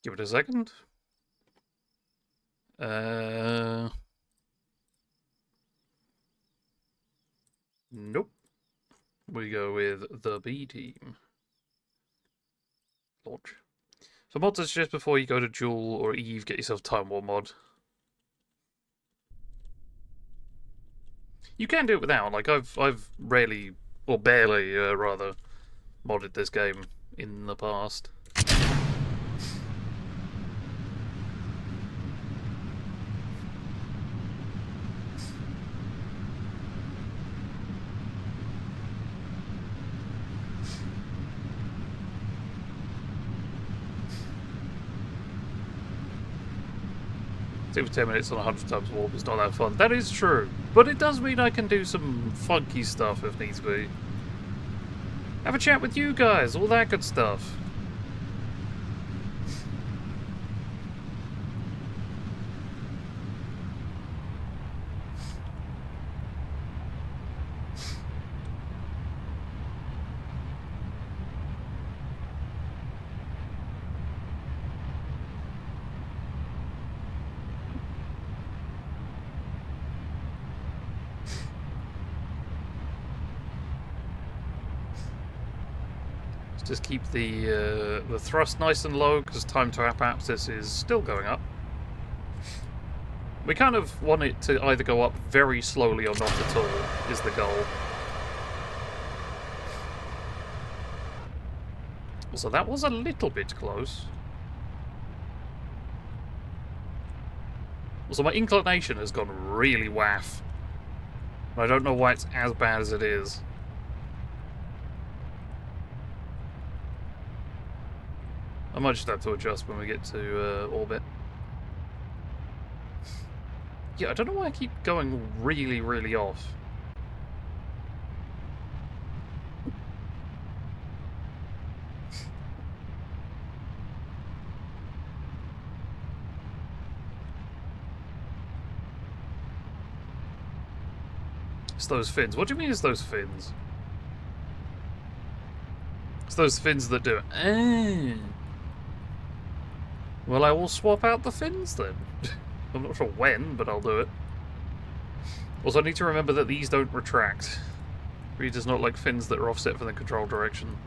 Give it a second. Nope. We go with the B team. Launch. So mods is just before you go to Jewel or Eve, get yourself Time War mod. You can do it without. Like I've rarely or barely rather modded this game in the past. Over 10 minutes on 100 times warp is not that fun. That is true. But it does mean I can do some funky stuff if needs be. Have a chat with you guys, all that good stuff. Just keep the thrust nice and low because time to apoapsis is still going up. We kind of want it to either go up very slowly or not at all, is the goal. So that was a little bit close. So my inclination has gone really waff. I don't know why it's as bad as it is. I might just have to adjust when we get to orbit. Yeah, I don't know why I keep going really, really off. It's those fins. What do you mean it's those fins? It's those fins that do it. Well, I will swap out the fins then. I'm not sure when, but I'll do it. Also, I need to remember that these don't retract. Reed does not like fins that are offset from the control direction.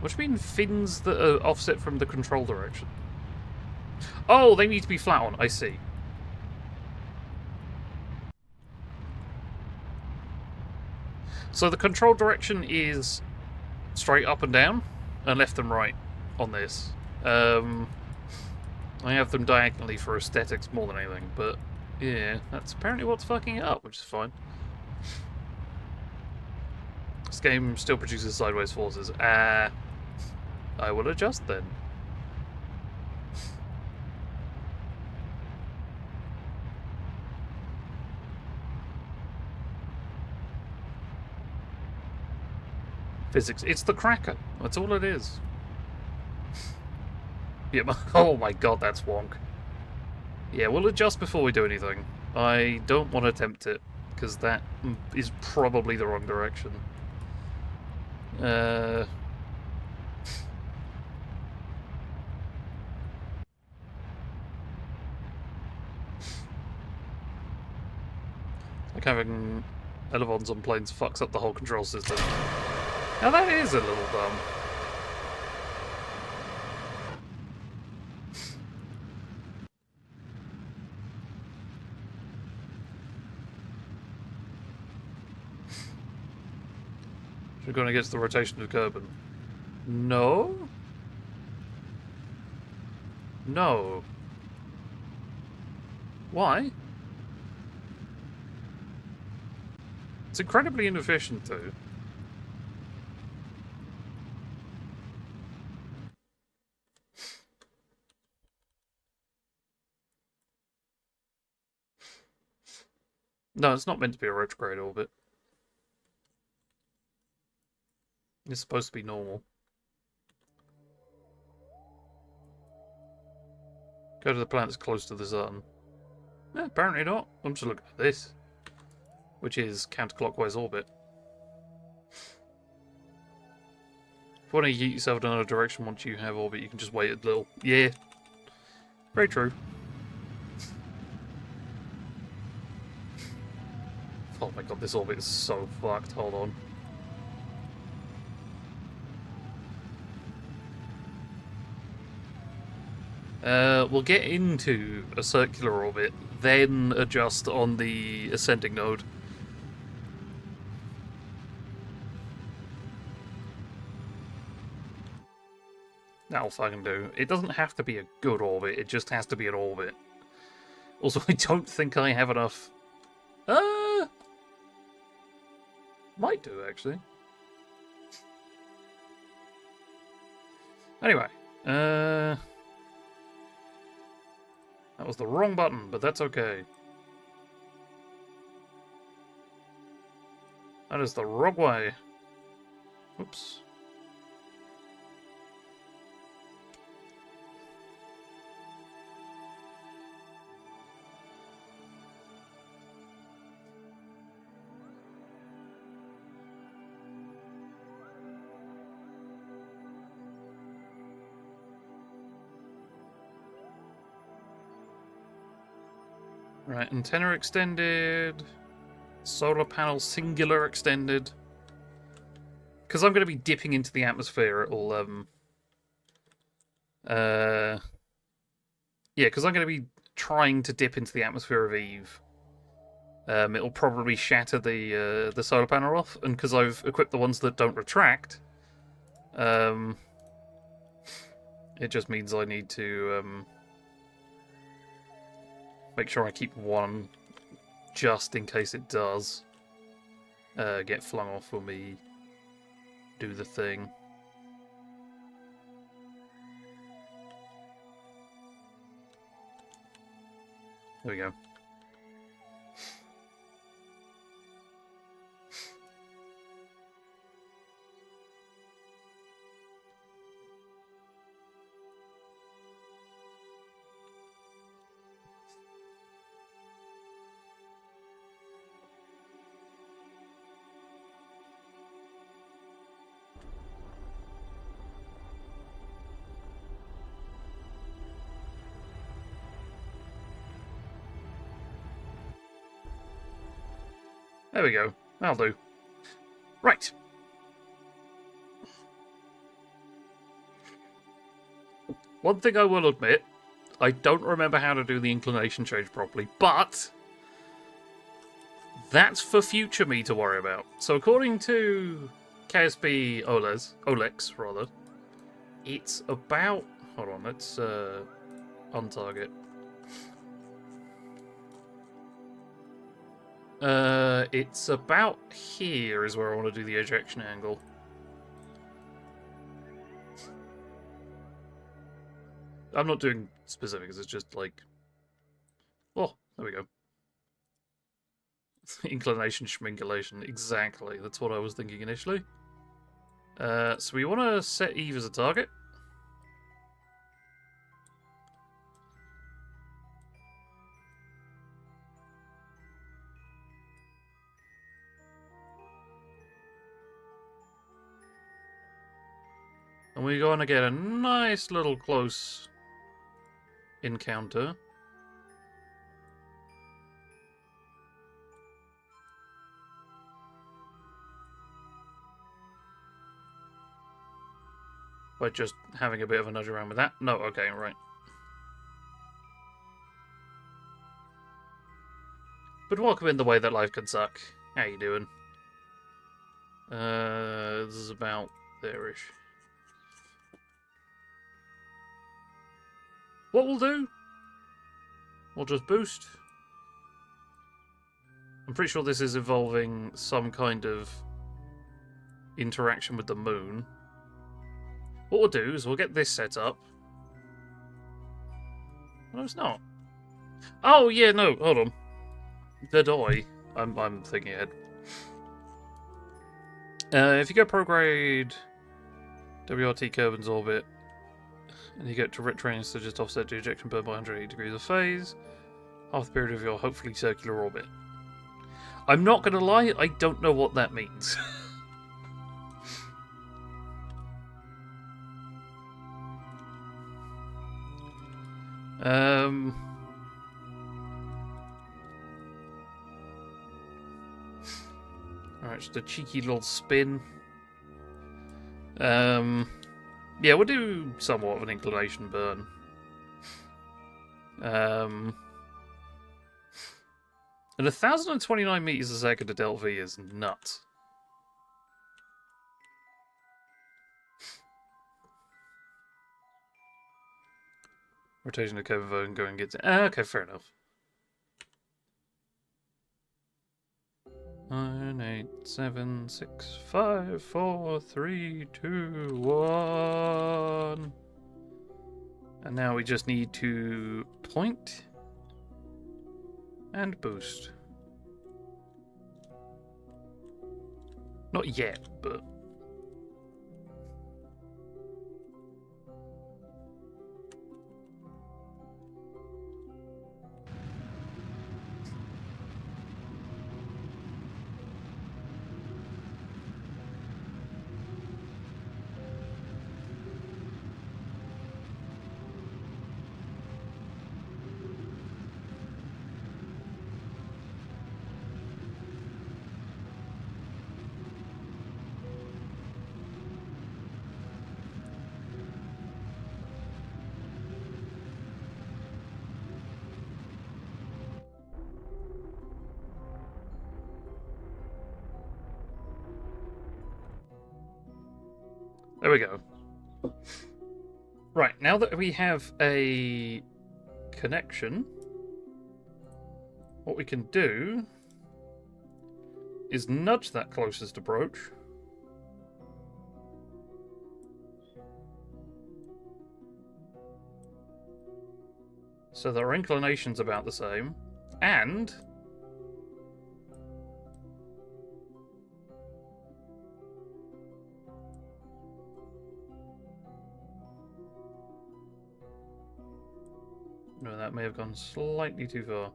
What do you mean fins that are offset from the control direction? Oh, they need to be flat on. I see. So the control direction is straight up and down, and left and right on this. I have them diagonally for aesthetics more than anything, but yeah, that's apparently what's fucking it up, which is fine. This game still produces sideways forces. I will adjust then. Physics. It's the cracker. That's all it is. Yeah, oh my god, that's wonk. Yeah, we'll adjust before we do anything. I don't want to attempt it, because that is probably the wrong direction. Like having elevons on planes fucks up the whole control system. Now that is a little dumb. We're going against the rotation of Kerbin. No? No. Why? It's incredibly inefficient, too. No, it's not meant to be a retrograde orbit. It's supposed to be normal. Go to the planet that's close to the sun. Apparently not. I'm just looking at this, which is counterclockwise orbit. If you want to yeet yourself in another direction once you have orbit, you can just wait a little. Yeah. Very true. Oh my god, this orbit is so fucked. Hold on. We'll get into a circular orbit, then adjust on the ascending node. That'll fucking do. It doesn't have to be a good orbit, it just has to be an orbit. Also, I don't think I have enough... Might do, actually. Anyway, that was the wrong button, but that's okay. That is the wrong way. Oops. Right, antenna extended. Solar panel singular extended. Because I'm going to be dipping into the atmosphere, it'll, yeah, because I'm going to be trying to dip into the atmosphere of Eve. It'll probably shatter the solar panel off, and because I've equipped the ones that don't retract, it just means I need to, make sure I keep one just in case it does get flung off when we do the thing. There we go. There we go. That'll do. Right. One thing I will admit, I don't remember how to do the inclination change properly, but that's for future me to worry about. So according to KSB Olex, rather, it's about... Hold on, let's untarget. It's about here is where I want to do the ejection angle. I'm not doing specifics, it's just like... Oh, there we go. Inclination schmingulation, exactly. That's what I was thinking initially. So we want to set Eve as a target. And we're going to get a nice little close encounter. By just having a bit of a nudge around with that. No, okay, right. But welcome in the way that life can suck. How you doing? This is about there-ish. What we'll do? We'll just boost. I'm pretty sure this is involving some kind of interaction with the moon. What we'll do is we'll get this set up. No, it's not. Oh, yeah, no, hold on. Did I? I'm thinking ahead. If you go prograde WRT Kerbin's orbit, and you get direct trains to just offset the ejection burn by 180 degrees of phase, half the period of your hopefully circular orbit. I'm not going to lie, I don't know what that means. Alright, just a cheeky little spin. Yeah, we'll do somewhat of an inclination burn. And 1,029 meters a second to Delta V is nuts. Rotation of cover vote and going gets it. Okay, fair enough. 9, 8, 7, 6, 5, 4, 3, 2, 1. And now we just need to point and boost. Not yet, but... There we go. Right, now that we have a connection, what we can do is nudge that closest approach. So their inclination's about the same, and no, that may have gone slightly too far.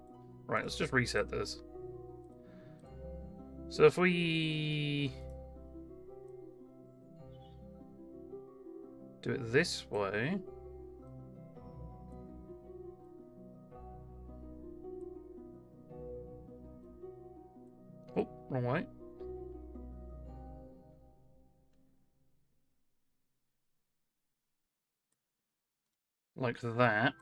Right, let's just reset this. So if we do it this way, oh, wrong way. Like that.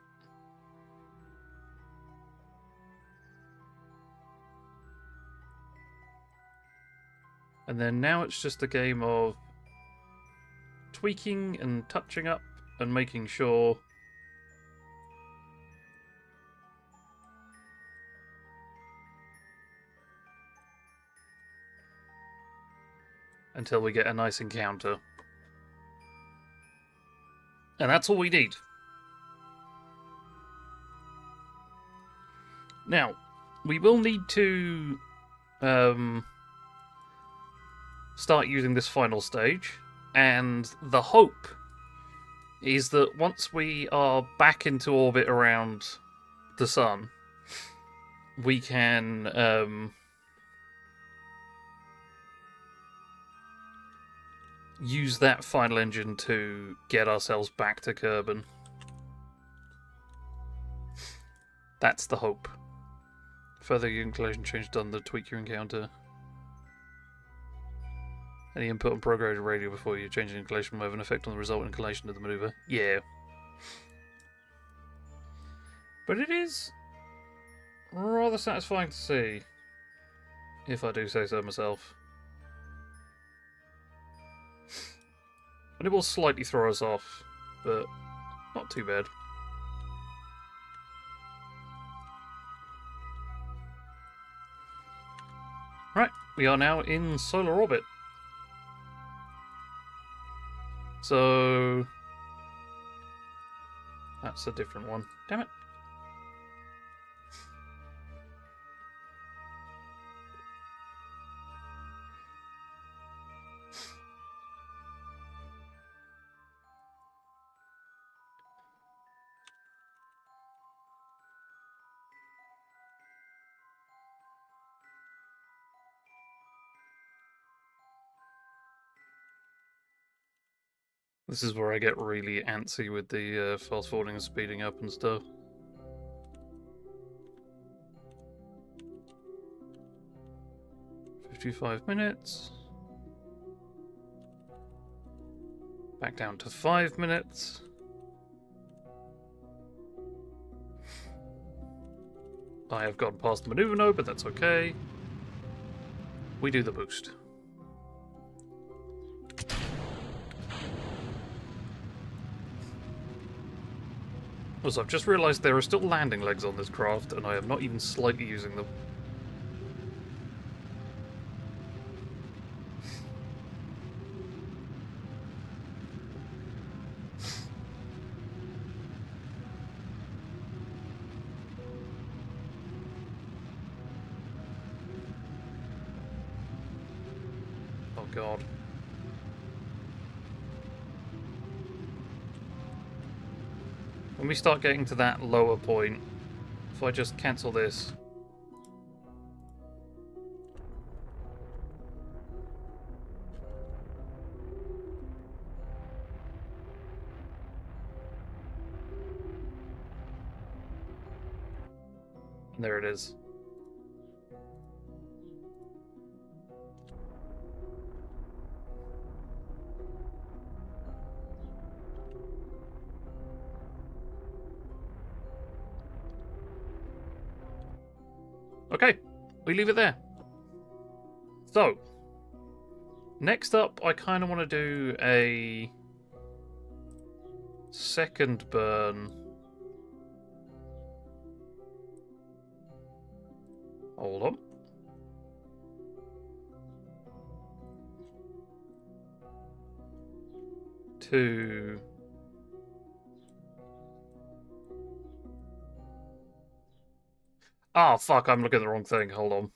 And then now it's just a game of tweaking and touching up and making sure until we get a nice encounter. And that's all we need. Now, we will need to start using this final stage. And the hope is that once we are back into orbit around the sun, we can use that final engine to get ourselves back to Kerbin. That's the hope. Further inclination change done to tweak your encounter. Any input on programmed radio before you change the inclination will have an effect on the resultant inclination of the maneuver. Yeah. But it is rather satisfying to see, if I do say so myself. And it will slightly throw us off, but not too bad. Right, we are now in solar orbit. So that's a different one. Damn it. This is where I get really antsy with the fast forwarding and speeding up and stuff. "55 minutes. Back down to 5 minutes. I have gone past the maneuver node, but that's okay. We do the boost. Also, I've just realised there are still landing legs on this craft, and I am not even slightly using them. Oh god. When we start getting to that lower point, if I just cancel this. And there it is. Okay, we leave it there. So, next up, I kind of want to do a second burn. Hold on. To oh, fuck, I'm looking at the wrong thing. Hold on.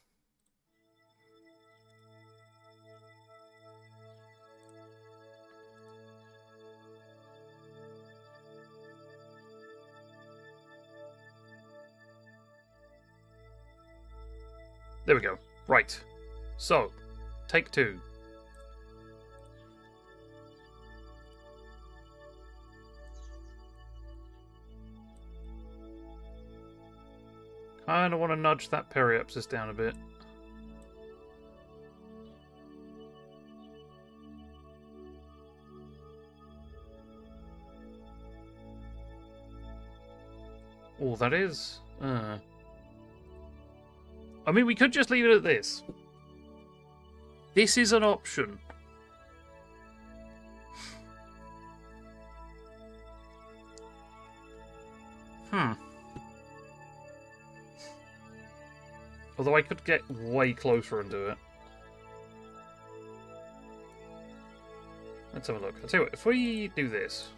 There we go. Right. So, take two. Kinda want to nudge that periapsis down a bit. Oh, that is... I mean, we could just leave it at this. This is an option. Although I could get way closer and do it. Let's have a look. I'll tell you what, if we do this...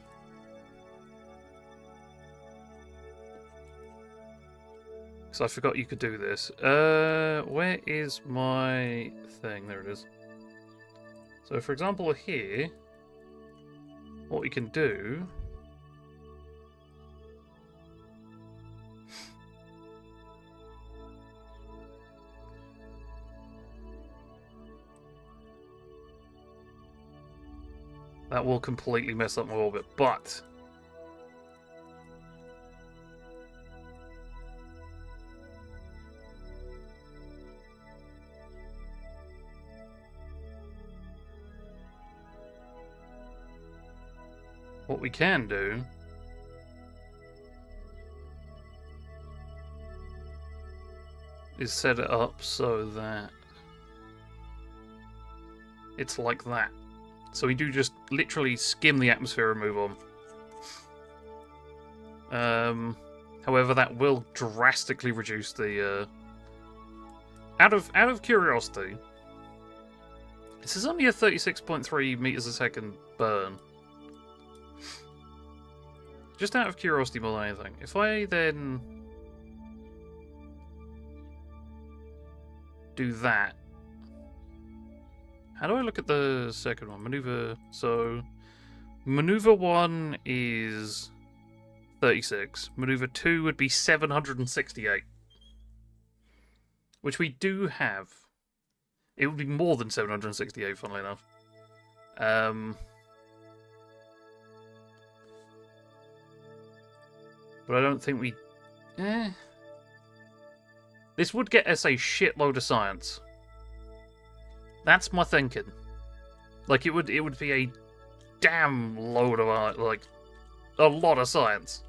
So I forgot you could do this. Where is my thing? There it is. So for example here, what we can do... That will completely mess up my orbit, but... What we can do is set it up so that it's like that. So we do just literally skim the atmosphere and move on. However, that will drastically reduce the... Out of curiosity, this is only a 36.3 meters a second burn. Just out of curiosity more than anything. If I then do that, how do I look at the second one? Maneuver. So, maneuver 1 is 36. Maneuver 2 would be 768. Which we do have. It would be more than 768, funnily enough. But I don't think we... This would get us a shitload of science. That's my thinking. Like, it would be a damn load of, like, a lot of science.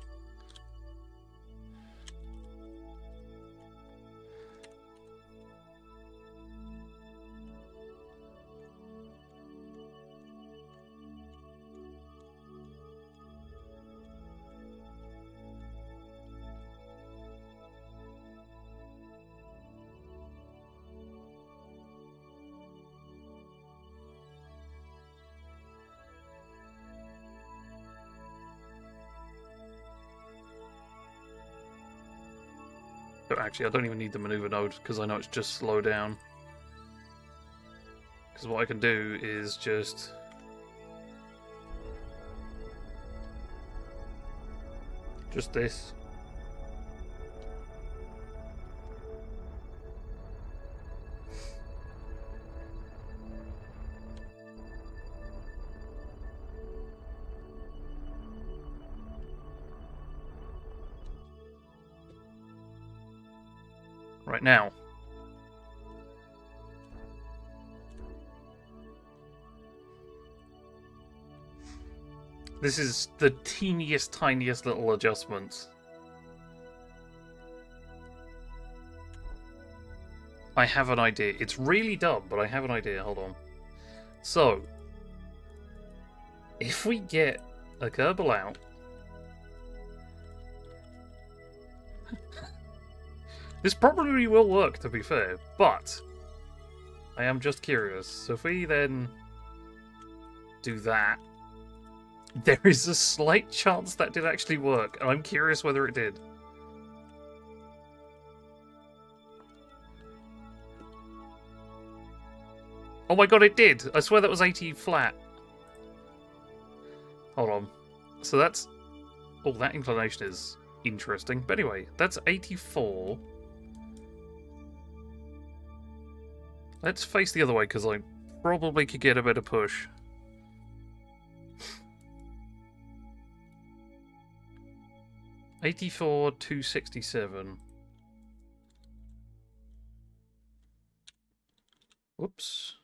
So actually, I don't even need the maneuver node, because I know it's just slow down. Because what I can do is just... Just this. Right now. This is the teeniest, tiniest little adjustments. I have an idea. It's really dumb, but I have an idea. Hold on. So, if we get a Kerbal out, this probably will work, to be fair, but I am just curious. So if we then do that, there is a slight chance that did actually work, and I'm curious whether it did. Oh my god, it did! I swear that was 80 flat. Hold on. So that's... Oh, that inclination is interesting. But anyway, that's 84. Let's face the other way, because I probably could get a better push. $84, $267. Whoops.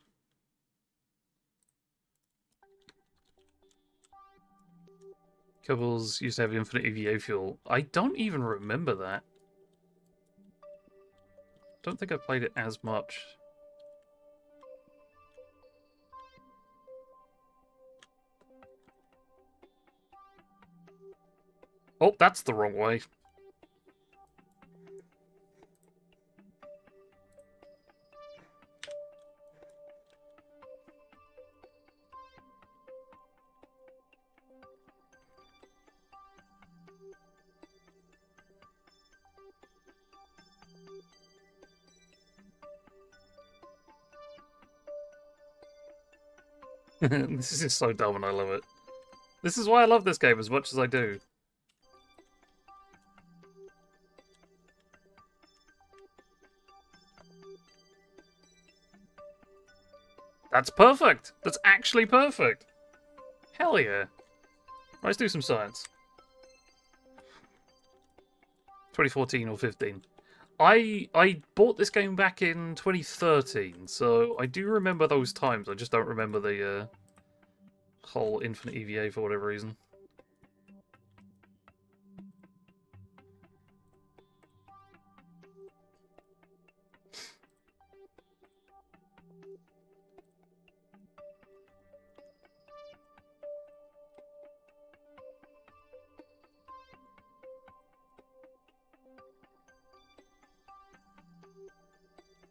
Kerbals used to have infinite EVA fuel. I don't even remember that. Don't think I played it as much. Oh, that's the wrong way. This is so dumb and I love it. This is why I love this game as much as I do. That's perfect! That's actually perfect! Hell yeah. Let's do some science. 2014 or 15. I bought this game back in 2013, so I do remember those times. I just don't remember the whole infinite EVA for whatever reason.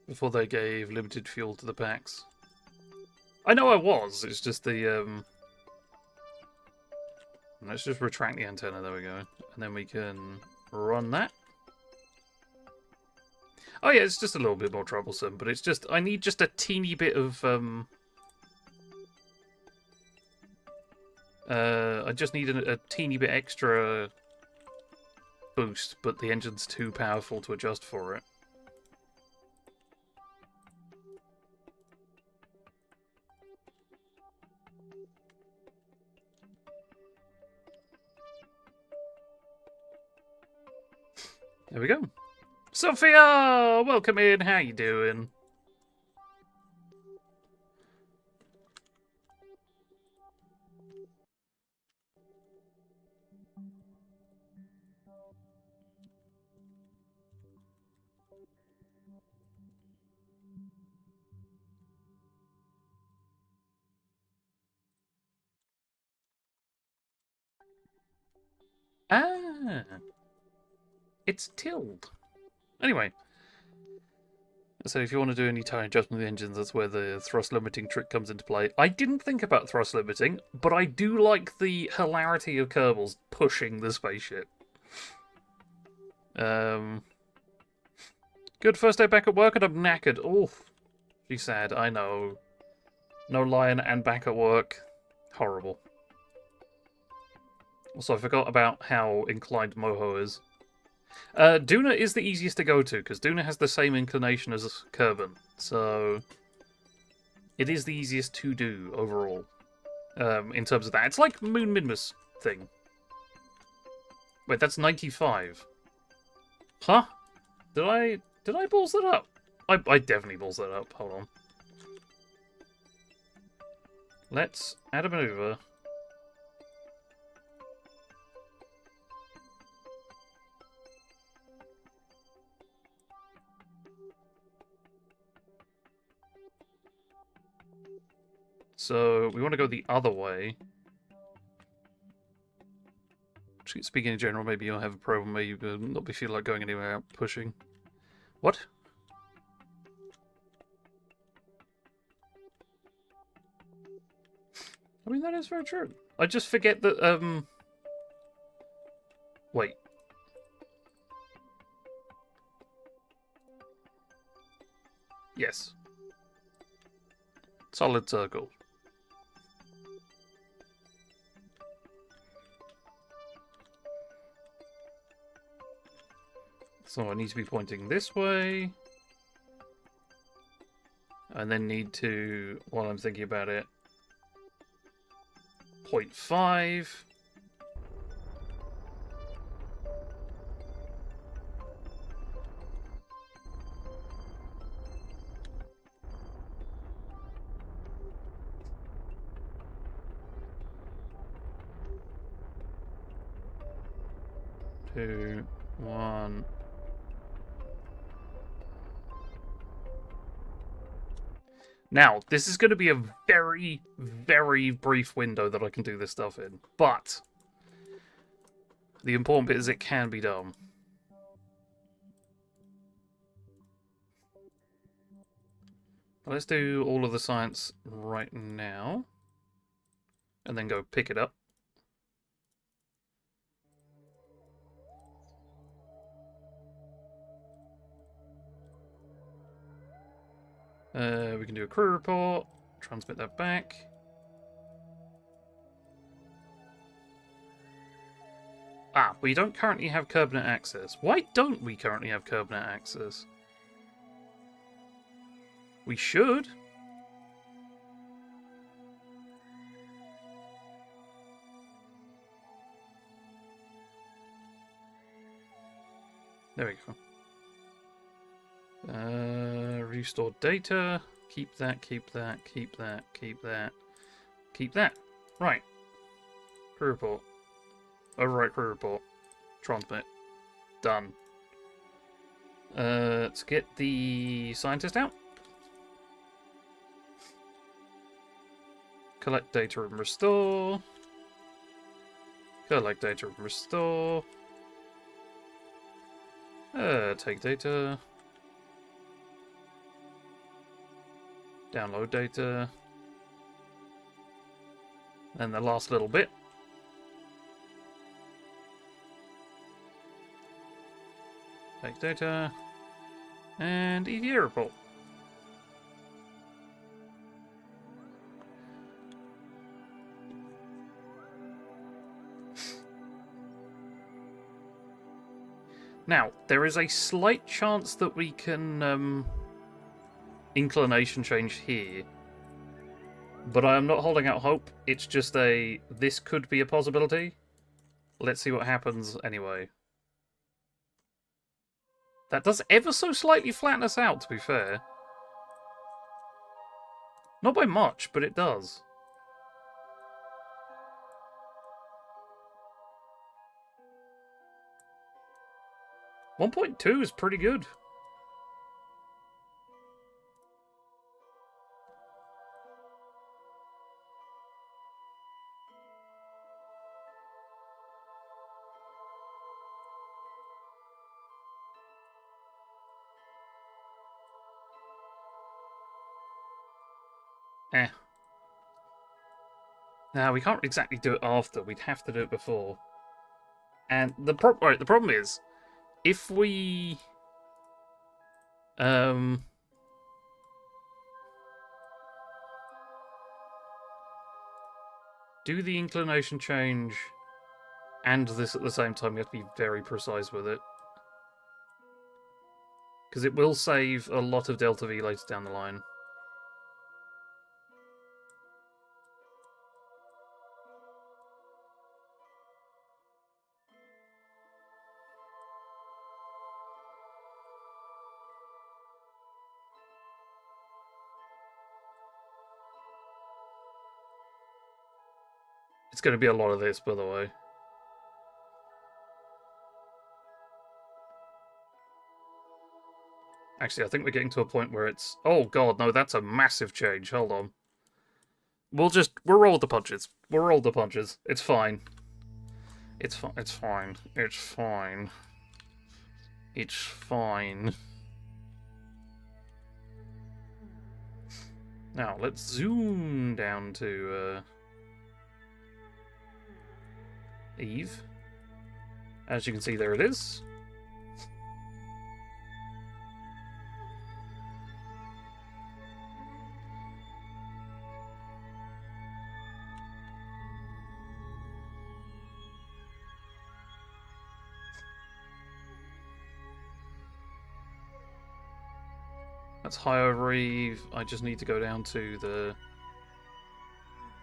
Before they gave limited fuel to the packs. I know I was, it's just the, let's just retract the antenna, there we go. And then we can run that. Oh yeah, it's just a little bit more troublesome, but it's just, I need just a teeny bit of, I just need a teeny bit extra boost, but the engine's too powerful to adjust for it. There we go. Sophia! Welcome in, how you doing? Ah! It's tilled. Anyway. So if you want to do any tire adjustment of the engines, that's where the thrust limiting trick comes into play. I didn't think about thrust limiting, but I do like the hilarity of Kerbals pushing the spaceship. Good first day back at work and I'm knackered. Oh, she's sad, I know. No lion and back at work. Horrible. Also, I forgot about how inclined Moho is. Duna is the easiest to go to, because Duna has the same inclination as Kerbin, so it is the easiest to do overall, in terms of that. It's like Moon Minmus thing. Wait, that's 95. Huh? Did I balls that up? I definitely balls that up. Hold on. Let's add a maneuver. So, we want to go the other way. Speaking in general, maybe you'll have a problem where you not be feel like going anywhere out pushing. What? I mean, that is very true. I just forget that, wait. Yes. Solid circle. So I need to be pointing this way. And then need to, while I'm thinking about it, 0.5. Two, one. Now, this is going to be a very, very brief window that I can do this stuff in. But the important bit is it can be done. Let's do all of the science right now. And then go pick it up. We can do a crew report, transmit that back. Ah, we don't currently have Kerbinet access. Why don't we currently have Kerbinet access? We should. There we go. Restore data. Keep that, keep that, keep that, keep that. Keep that. Right. Crew report. Overwrite crew report. Transmit. Done. Let's get the scientist out. Collect data and restore. Collect data and restore. Take data. Download data. And the last little bit. Take data. And EVA report. Now, there is a slight chance that we can inclination change here. But I am not holding out hope. It's just this could be a possibility. Let's see what happens anyway. That does ever so slightly flatten us out, to be fair. Not by much, but it does. .2 is pretty good. Now, we can't exactly do it after. We'd have to do it before. And the problem is, if we do the inclination change and this at the same time, we have to be very precise with it. Because it will save a lot of delta V later down the line. It's going to be a lot of this, by the way. Actually, I think we're getting to a point where it's... Oh, God, no, that's a massive change. Hold on. We'll roll the punches. We'll roll the punches. It's fine. It's fine. It's fine. It's fine. It's fine. Now, let's zoom down to Eve. As you can see, there it is. That's high over Eve. I just need to go down to the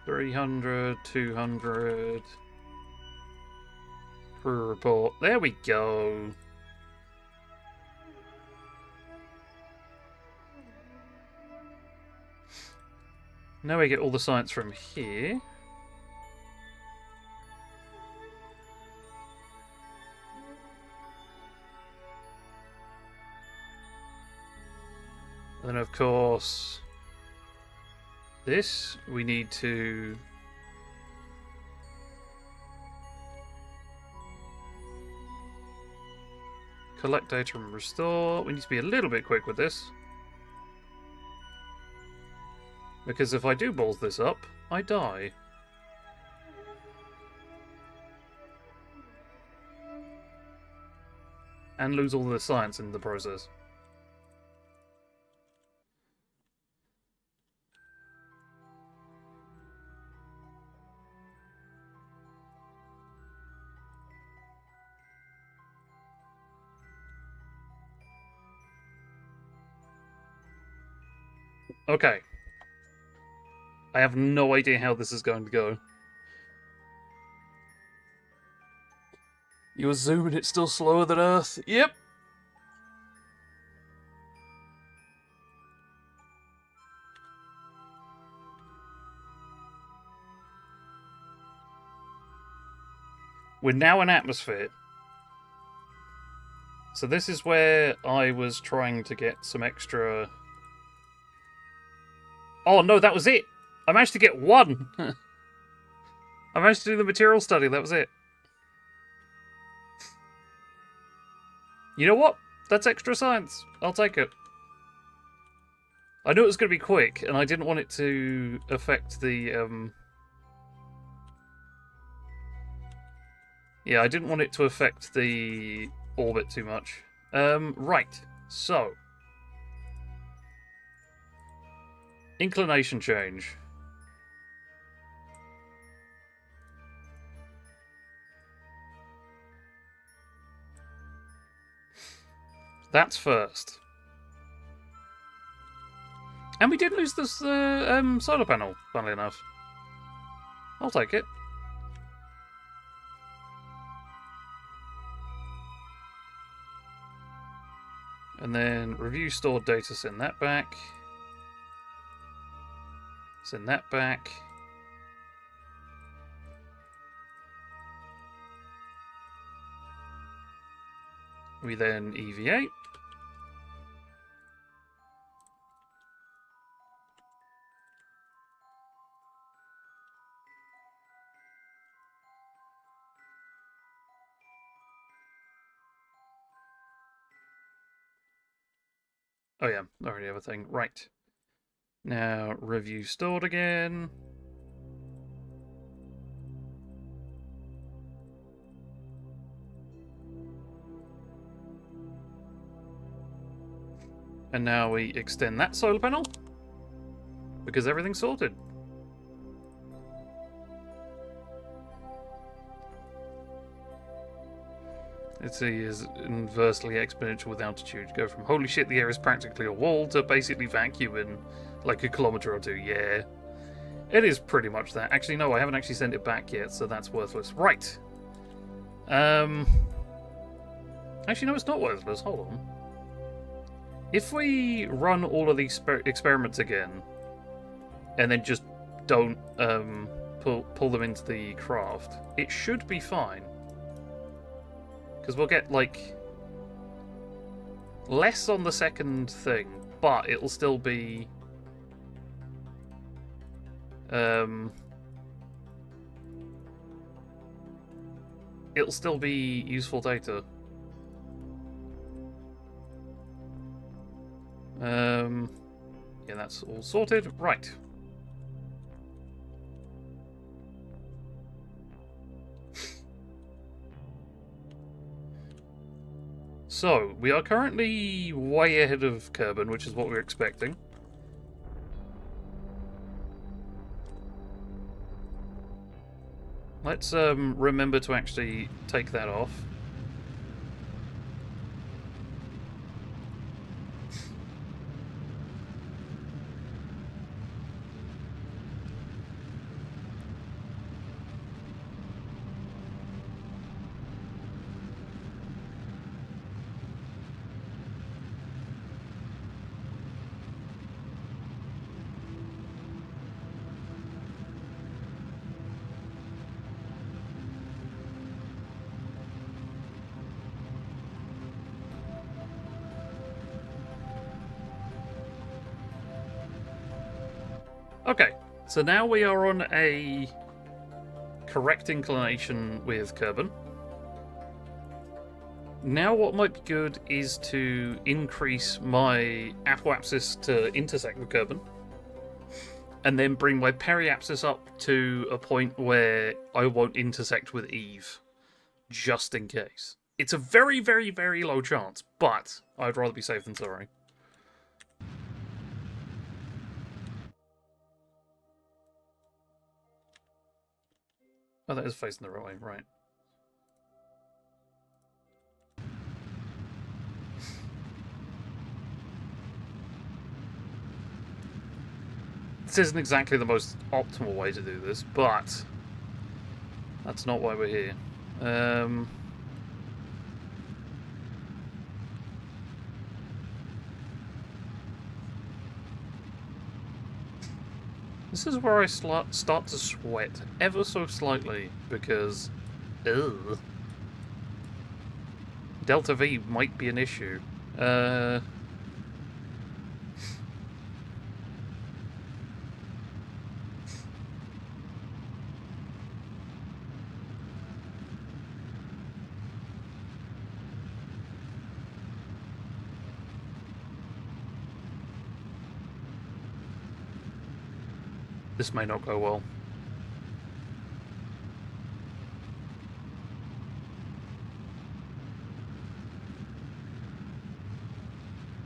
300, 200. Crew report. There we go. Now we get all the science from here. And then, of course, this we need to collect data and restore. We need to be a little bit quick with this. Because if I do balls this up, I die. And lose all the science in the process. Okay. I have no idea how this is going to go. You assume it's still slower than Earth? Yep. We're now in atmosphere. So this is where I was trying to get some extra... Oh no, that was it! I managed to get one! I managed to do the material study, that was it. You know what? That's extra science. I'll take it. I knew it was going to be quick, and I didn't want it to affect the... Yeah, I didn't want it to affect the orbit too much. Right. So. Inclination change. That's first. And we did lose this solar panel, funnily enough. I'll take it. And then review stored data, send that back. Send that back. We then EVA. Oh yeah, already have a thing. Right. Now, review stored again. And now we extend that solar panel. Because everything's sorted. Let's see, is inversely exponential with altitude. Go from holy shit, the air is practically a wall to basically vacuum in like a kilometre or two. Yeah. It is pretty much that. Actually, no, I haven't actually sent it back yet, so that's worthless. Right. Actually, no, it's not worthless. Hold on. If we run all of these experiments again, and then just don't pull them into the craft, it should be fine. Because we'll get, like, less on the second thing, but it'll still be... it'll still be useful data. Yeah, that's all sorted. Right. So, we are currently way ahead of Kerbin, which is what we're expecting. Let's remember to actually take that off. Okay, so now we are on a correct inclination with Kerbin. Now what might be good is to increase my apoapsis to intersect with Kerbin, and then bring my periapsis up to a point where I won't intersect with Eve, just in case. It's a very, very, very low chance, but I'd rather be safe than sorry. Oh, that is facing the right way, right. this isn't exactly the most optimal way to do this, but that's not why we're here. This is where I start to sweat ever so slightly because, ugh, Delta V might be an issue. This may not go well.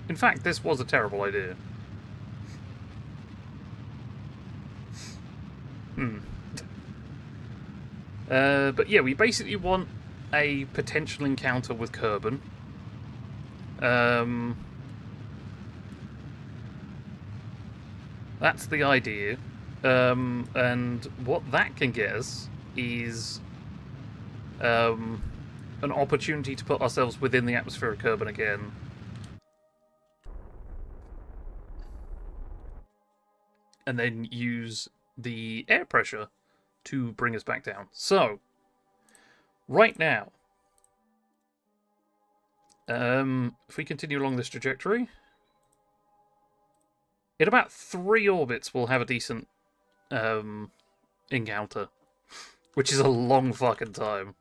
In fact, this was a terrible idea. But yeah, we basically want a potential encounter with Kerbin. That's the idea. And what that can get us is an opportunity to put ourselves within the atmosphere of Kerbin again. And then use the air pressure to bring us back down. So, right now, if we continue along this trajectory, in about 3 orbits we'll have a decent encounter, which is a long fucking time.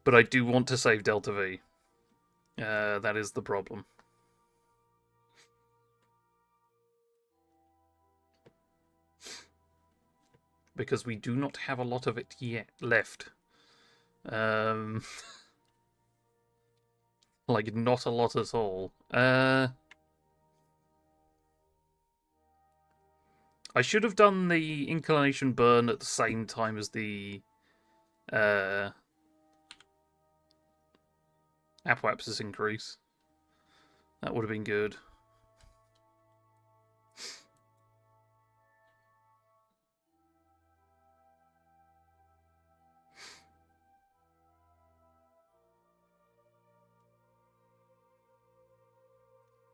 But I do want to save Delta V. That is the problem. Because we do not have a lot of it yet left. Like, not a lot at all. I should have done the inclination burn at the same time as the apoapsis increase. That would have been good.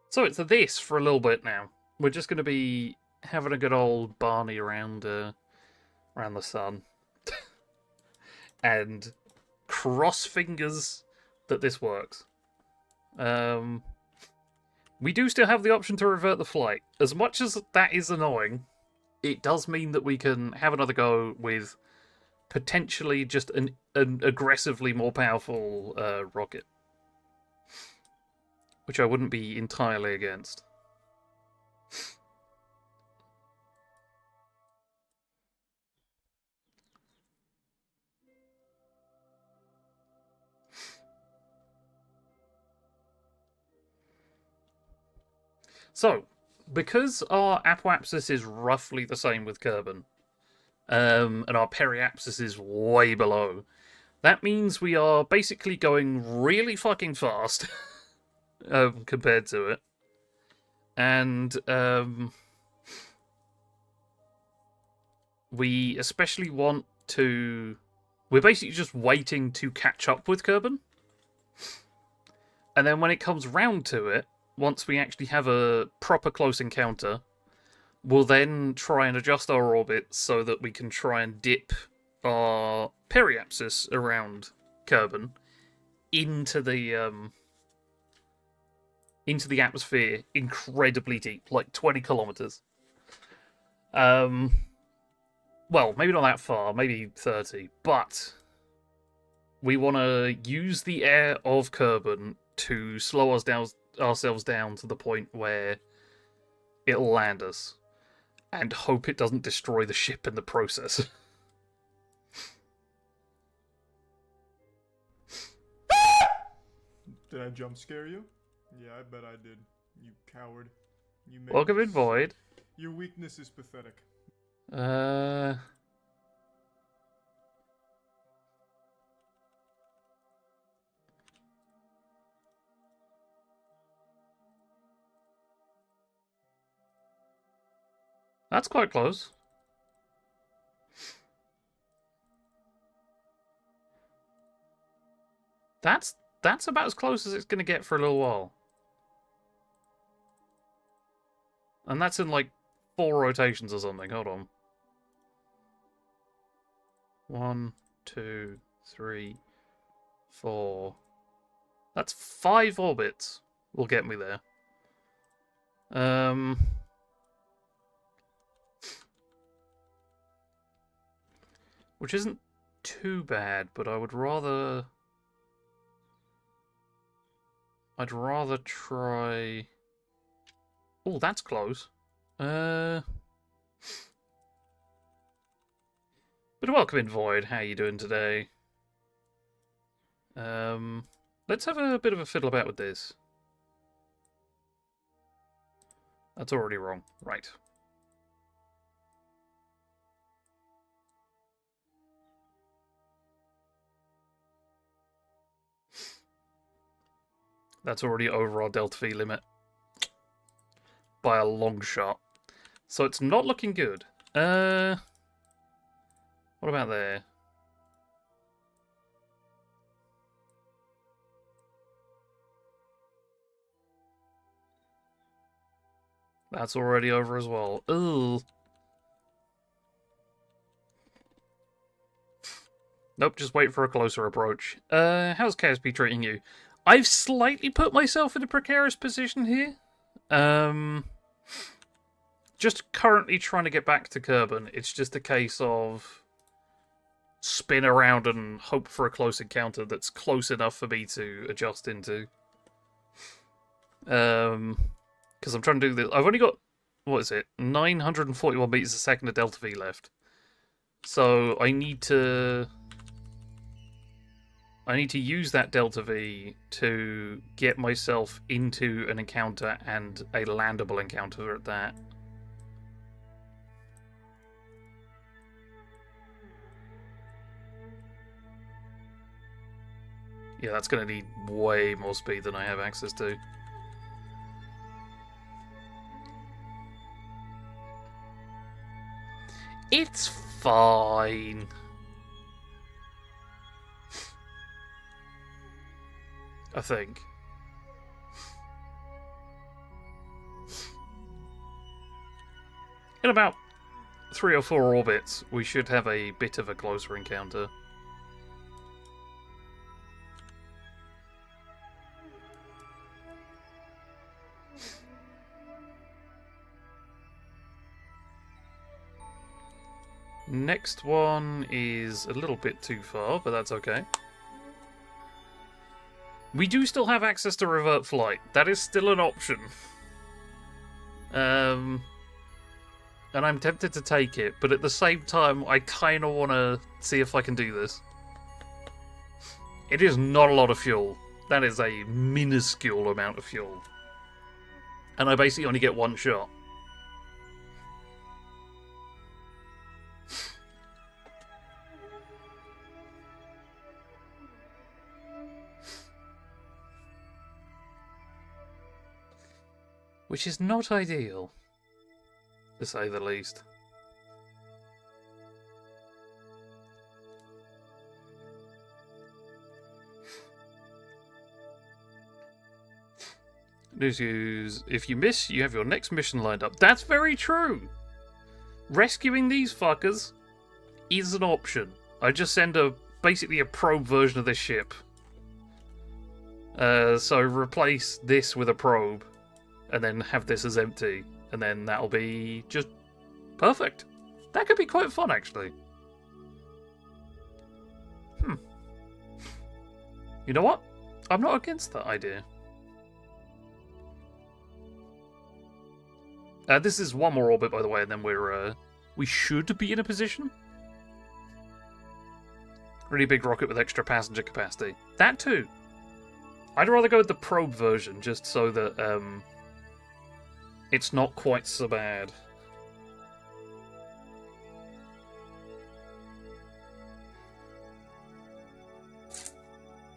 So it's this for a little bit now. We're just going to be having a good old Barney around the sun. And cross fingers that this works. We do still have the option to revert the flight. As much as that is annoying, it does mean that we can have another go with potentially just an aggressively more powerful rocket. Which I wouldn't be entirely against. So, because our apoapsis is roughly the same with Kerbin, and our periapsis is way below, that means we are basically going really fucking fast compared to it. And we especially want to... We're basically just waiting to catch up with Kerbin. And then when it comes round to it, once we actually have a proper close encounter, we'll then try and adjust our orbit so that we can try and dip our periapsis around Kerbin into the atmosphere incredibly deep, like 20 kilometers. Well, maybe not that far, maybe 30, but we want to use the air of Kerbin to slow ourselves down to the point where it'll land us, and hope it doesn't destroy the ship in the process. Did I jump scare you? Yeah, I bet I did. You coward. You made Welcome in, Void. Your weakness is pathetic. That's quite close. That's about as close as it's going to get for a little while. And that's in like 4 rotations or something. Hold on. 1, 2, 3, 4. That's 5 orbits will get me there. Which isn't too bad, but I'd rather try. Oh, that's close. But welcome in, Void. How you doing today? Let's have a bit of a fiddle about with this. That's already wrong. Right. That's already over our delta V limit. By a long shot. So it's not looking good. What about there? That's already over as well. Ooh. Nope, just wait for a closer approach. How's KSP treating you? I've slightly put myself in a precarious position here. Just currently trying to get back to Kerbin. It's just a case of spin around and hope for a close encounter that's close enough for me to adjust into. Because I'm trying to do this. I've only got, what is it, 941 meters a second of delta V left. So I need to use that delta V to get myself into an encounter, and a landable encounter at that. Yeah, that's going to need way more speed than I have access to. It's fine. I think. In about 3 or 4 orbits, we should have a bit of a closer encounter. Next one is a little bit too far, but that's okay. We do still have access to revert flight. That is still an option. And I'm tempted to take it, but at the same time, I kind of want to see if I can do this. It is not a lot of fuel. That is a minuscule amount of fuel. And I basically only get 1 shot. Which is not ideal, to say the least. News, if you miss, you have your next mission lined up. That's very true! Rescuing these fuckers is an option. I just send basically a probe version of this ship. So replace this with a probe, and then have this as empty, and then that'll be just perfect. That could be quite fun, actually. You know what? I'm not against that idea. This is 1 more orbit, by the way, and then we should be in a position. Really big rocket with extra passenger capacity. That too. I'd rather go with the probe version, just so that it's not quite so bad.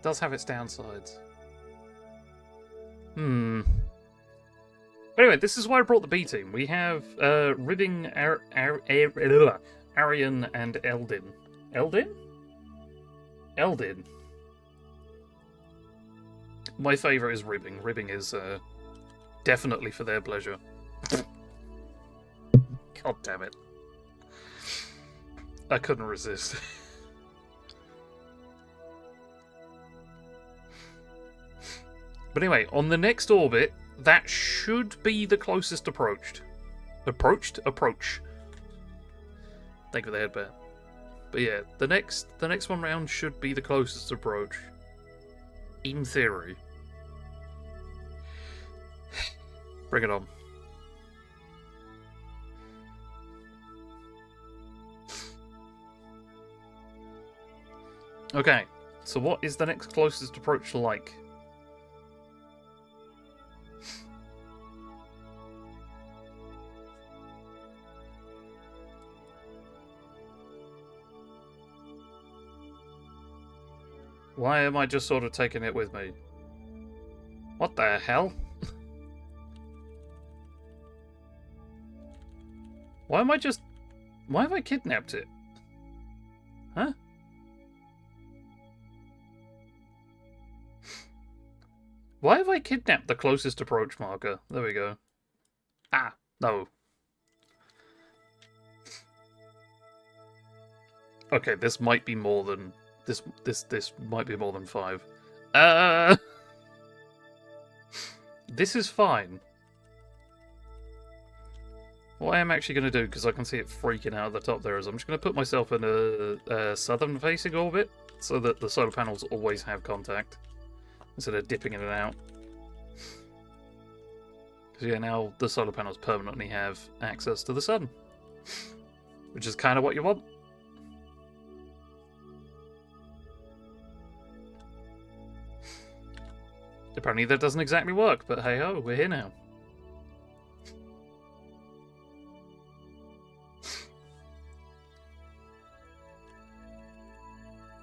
Does have its downsides. Anyway, this is why I brought the B team. We have Ribbing, Arian, and Eldin. Eldin? Eldin. My favourite is Ribbing. Ribbing is definitely for their pleasure. God damn it. I couldn't resist. But anyway, on the next orbit, that should be the closest approached. Approach. Thank you for the headband. But yeah, the next one round should be the closest approach. In theory. Bring it on. Okay, so what is the next closest approach like? Why am I just sort of taking it with me? What the hell? Why have I kidnapped it? Huh? Why have I kidnapped the closest approach marker? There we go. Ah, no. Okay, this might be more than... This might be more than 5. This is fine. What I am actually going to do, because I can see it freaking out at the top there, is I'm just going to put myself in a southern-facing orbit, so that the solar panels always have contact, instead of dipping in and out. Because yeah, now the solar panels permanently have access to the sun, which is kind of what you want. Apparently that doesn't exactly work, but hey ho, we're here now.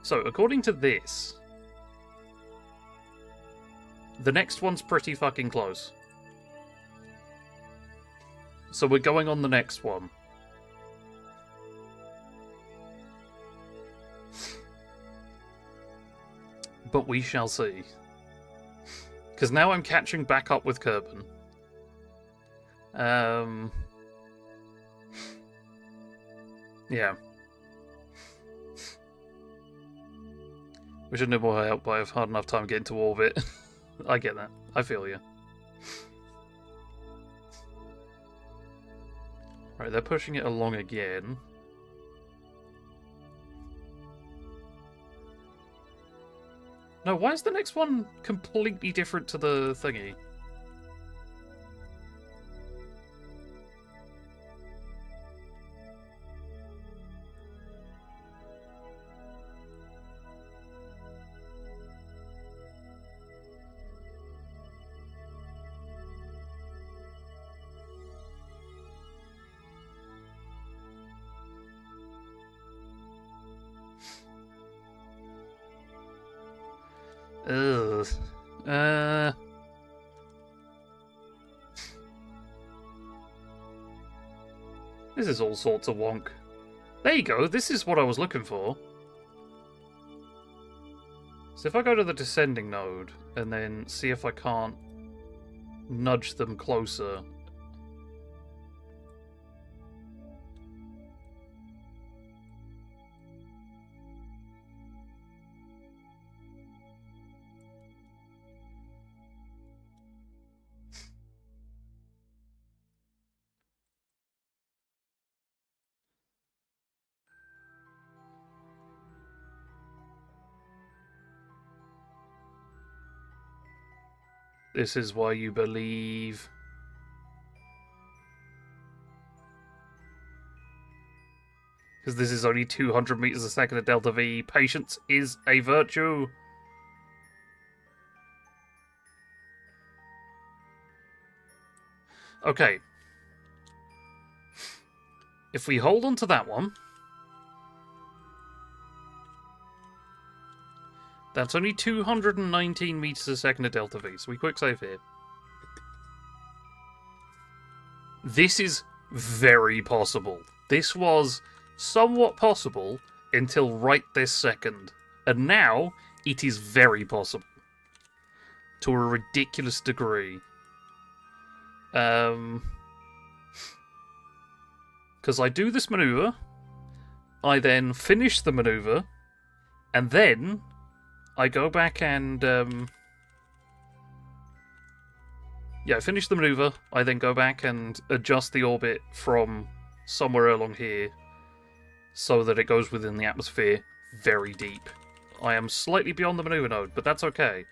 So, according to this, the next one's pretty fucking close. So we're going on the next one. But we shall see. Because now I'm catching back up with Kerbin. Yeah. Wish I knew more help, but I have hard enough time getting to orbit. I get that. I feel you. Right, they're pushing it along again. No, why is the next one completely different to the thingy? Ugh. This is all sorts of wonk. There you go, this is what I was looking for. So if I go to the descending node, and then see if I can't nudge them closer. This is why you believe. Because this is only 200 meters a second at delta V. Patience is a virtue. Okay. If we hold on to that one, that's only 219 meters a second at delta V, so we quick save here. This is very possible. This was somewhat possible until right this second. And now, it is very possible. To a ridiculous degree. Because I do this maneuver, I then finish the maneuver, and then I go back and... I finish the maneuver, I then go back and adjust the orbit from somewhere along here so that it goes within the atmosphere very deep. I am slightly beyond the maneuver node, but that's okay.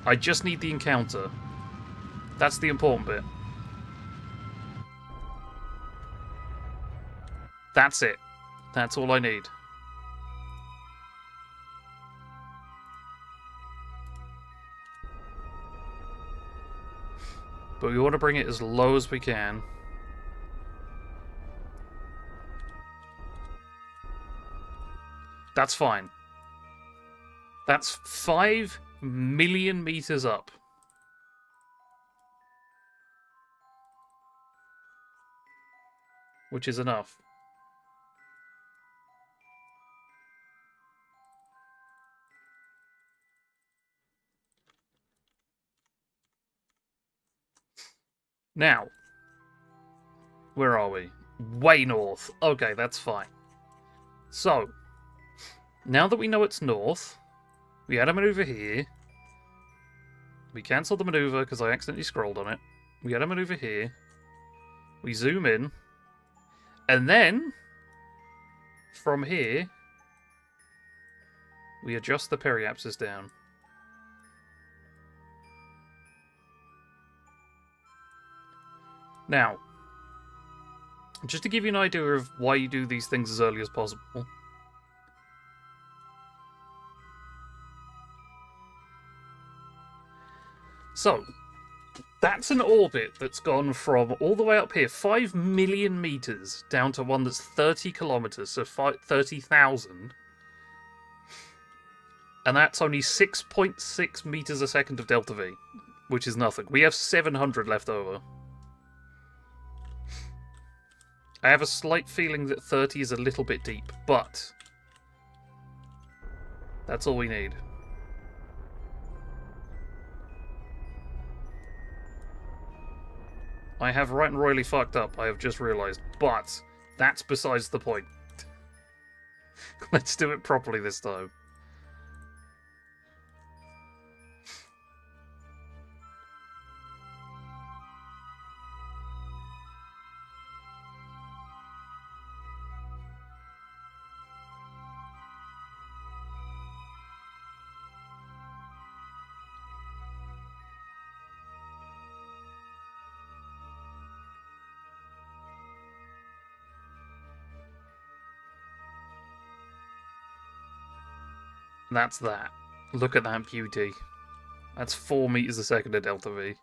I just need the encounter. That's the important bit. That's it. That's all I need. But we want to bring it as low as we can. That's fine. That's 5 million meters up. Which is enough. Now, where are we? Way north. Okay, that's fine. So, now that we know it's north, we had a maneuver here. We cancelled the maneuver because I accidentally scrolled on it. We had a maneuver here. We zoom in. And then, from here, we adjust the periapsis down. Now, just to give you an idea of why you do these things as early as possible. So, that's an orbit that's gone from all the way up here, 5 million meters, down to one that's 30 kilometers, so 30,000. And that's only 6.6 meters a second of delta V, which is nothing. We have 700 left over. I have a slight feeling that 30 is a little bit deep, but that's all we need. I have right and royally fucked up, I have just realised, but that's besides the point. Let's do it properly this time. That's that. Look at that beauty. That's 4 meters a second of delta V.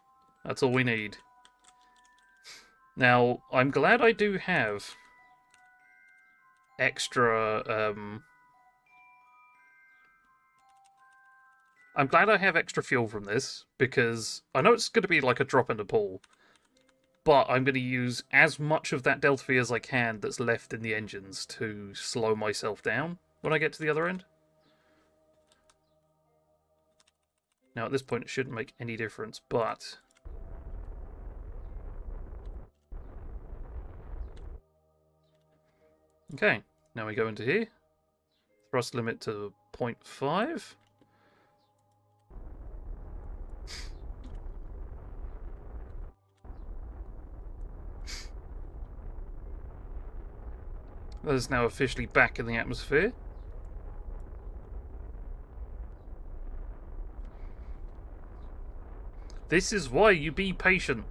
That's all we need. Now, I'm glad I do have extra, I'm glad I have extra fuel from this, because I know it's going to be like a drop in the pool, but I'm going to use as much of that delta V as I can that's left in the engines to slow myself down when I get to the other end. Now, at this point, it shouldn't make any difference, but... Okay, now we go into here. Thrust limit to 0.5. That is now officially back in the atmosphere. This is why you be patient.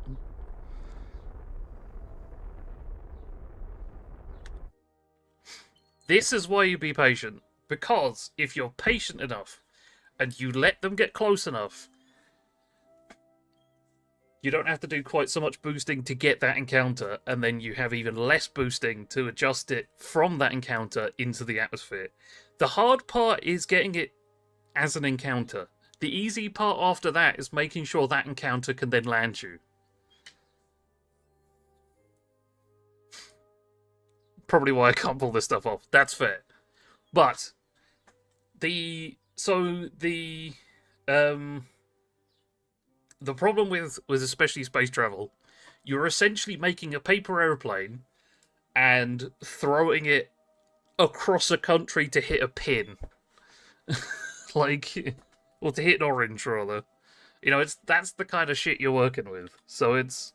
This is why you be patient. Because if you're patient enough and you let them get close enough, you don't have to do quite so much boosting to get that encounter, and then you have even less boosting to adjust it from that encounter into the atmosphere. The hard part is getting it as an encounter. The easy part after that is making sure that encounter can then land you. Probably why I can't pull this stuff off. That's fair. But the problem with especially space travel, you're essentially making a paper airplane and throwing it across a country to hit a pin. Like, or to hit an orange, rather. You know, that's the kind of shit you're working with. So it's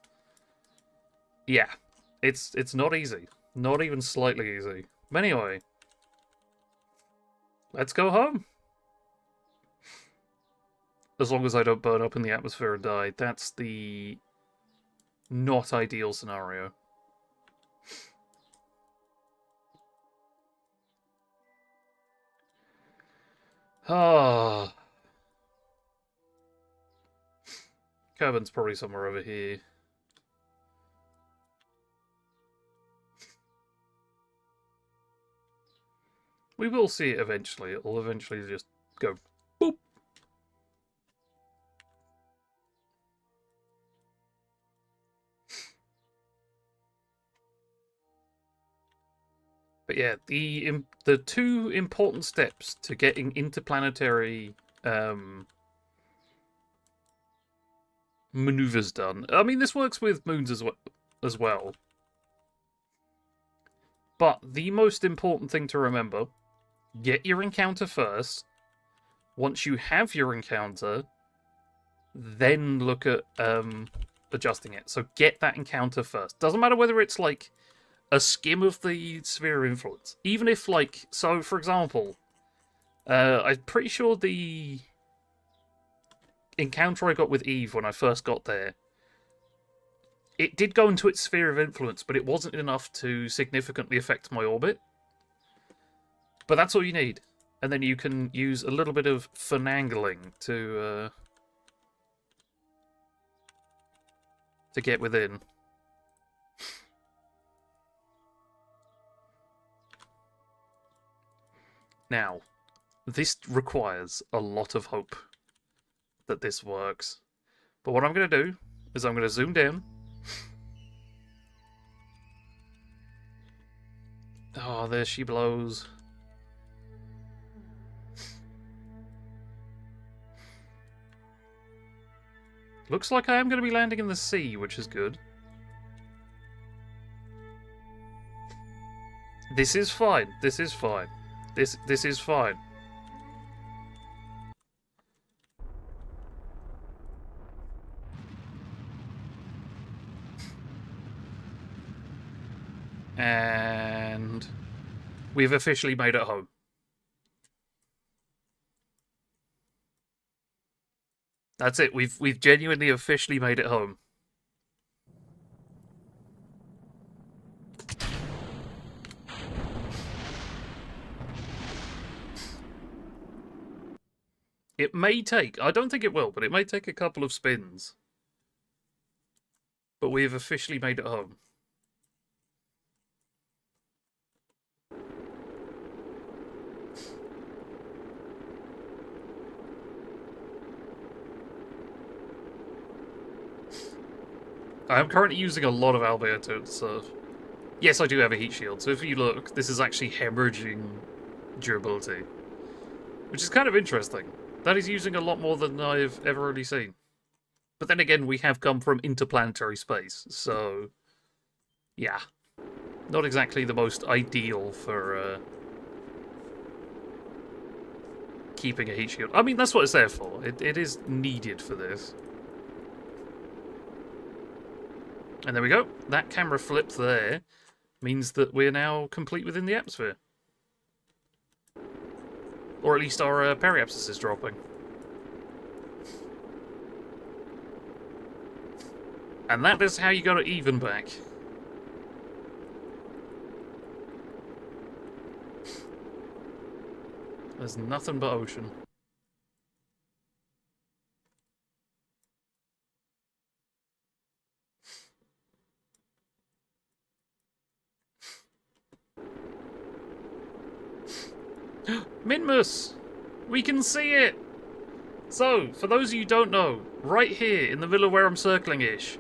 not easy. Not even slightly easy. But anyway, let's go home. As long as I don't burn up in the atmosphere and die. That's the not ideal scenario. Ah. Cabin's probably somewhere over here. We will see it eventually. It'll eventually just go boop. But yeah, the two important steps to getting interplanetary maneuvers done. I mean, this works with moons as well. But the most important thing to remember, get your encounter first. Once you have your encounter, then look at adjusting it. So get that encounter first. Doesn't matter whether it's like a skim of the sphere of influence. Even if, like, so for example, I'm pretty sure the encounter I got with Eve when I first got there, it did go into its sphere of influence, but it wasn't enough to significantly affect my orbit. But that's all you need. And then you can use a little bit of finagling to get within. Now, this requires a lot of hope that this works. But what I'm going to do is I'm going to zoom down. Oh, there she blows. Looks like I am going to be landing in the sea, which is good. This is fine. This is fine. This is fine. And we've officially made it home. That's it. We've genuinely officially made it home. It may take, I don't think it will, but it may take a couple of spins. But we have officially made it home. I am currently using a lot of Alberto, so... Yes, I do have a heat shield, so if you look, this is actually hemorrhaging durability. Which is kind of interesting. That is using a lot more than I've ever really seen. But then again, we have come from interplanetary space, so... Yeah. Not exactly the most ideal for, keeping a heat shield. I mean, that's what it's there for. It is needed for this. And there we go. That camera flip there means that we're now complete within the atmosphere. Or at least our periapsis is dropping. And that is how you got it even back. There's nothing but ocean. Minmus! We can see it! So, for those of you who don't know, right here in the middle of where I'm circling-ish,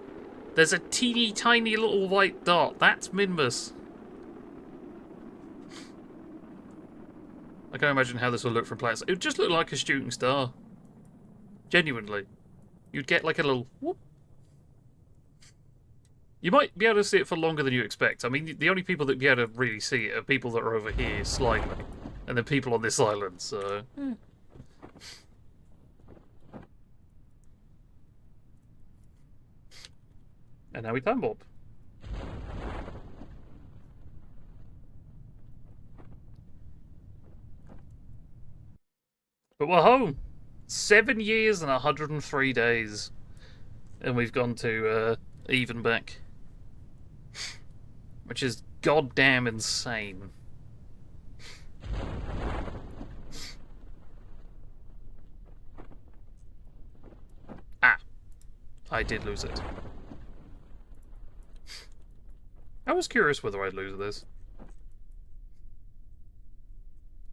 there's a teeny tiny little white dot. That's Minmus. I can't imagine how this will look from planet. It would just look like a shooting star. Genuinely. You'd get like a little whoop. You might be able to see it for longer than you expect. I mean, the only people that be able to really see it are people that are over here slightly, and then people on this island, so... And now we time warp. But we're home. 7 years and 103 days. And we've gone to even back. Which is goddamn insane. Ah. I did lose it. I was curious whether I'd lose this.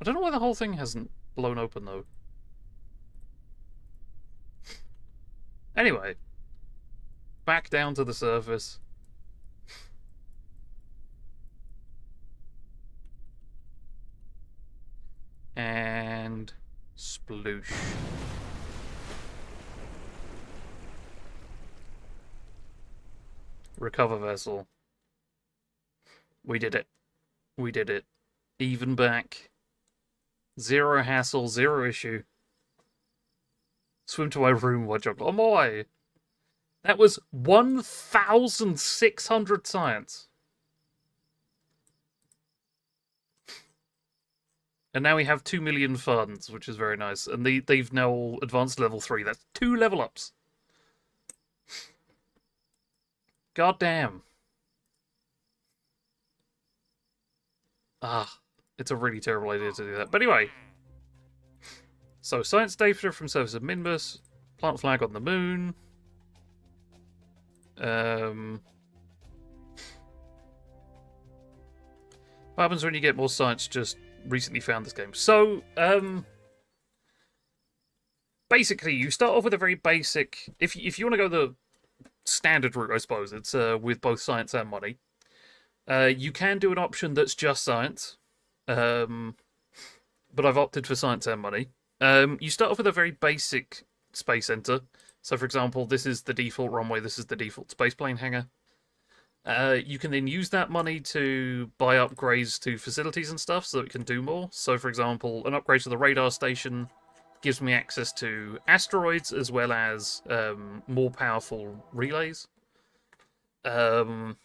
I don't know why the whole thing hasn't blown open, though. Anyway. Back down to the surface. And... sploosh. Recover vessel. We did it. We did it. Even back. Zero hassle, zero issue. Swim to my room, watch up. Oh my! That was 1,600 science. And now we have 2 million funds, which is very nice. And they've now all advanced level 3. That's 2 level ups. God damn. Ah, it's a really terrible idea to do that. But anyway. So, science data from surface of Minmus. Plant flag on the moon. What happens when you get more science? Just recently found this game. So, basically, you start off with a very basic... If you want to go the standard route, I suppose, it's with both science and money. You can do an option that's just science, but I've opted for science and money. You start off with a very basic space center. So, for example, this is the default runway, this is the default spaceplane hangar. You can then use that money to buy upgrades to facilities and stuff so that it can do more. So, for example, an upgrade to the radar station gives me access to asteroids as well as more powerful relays. And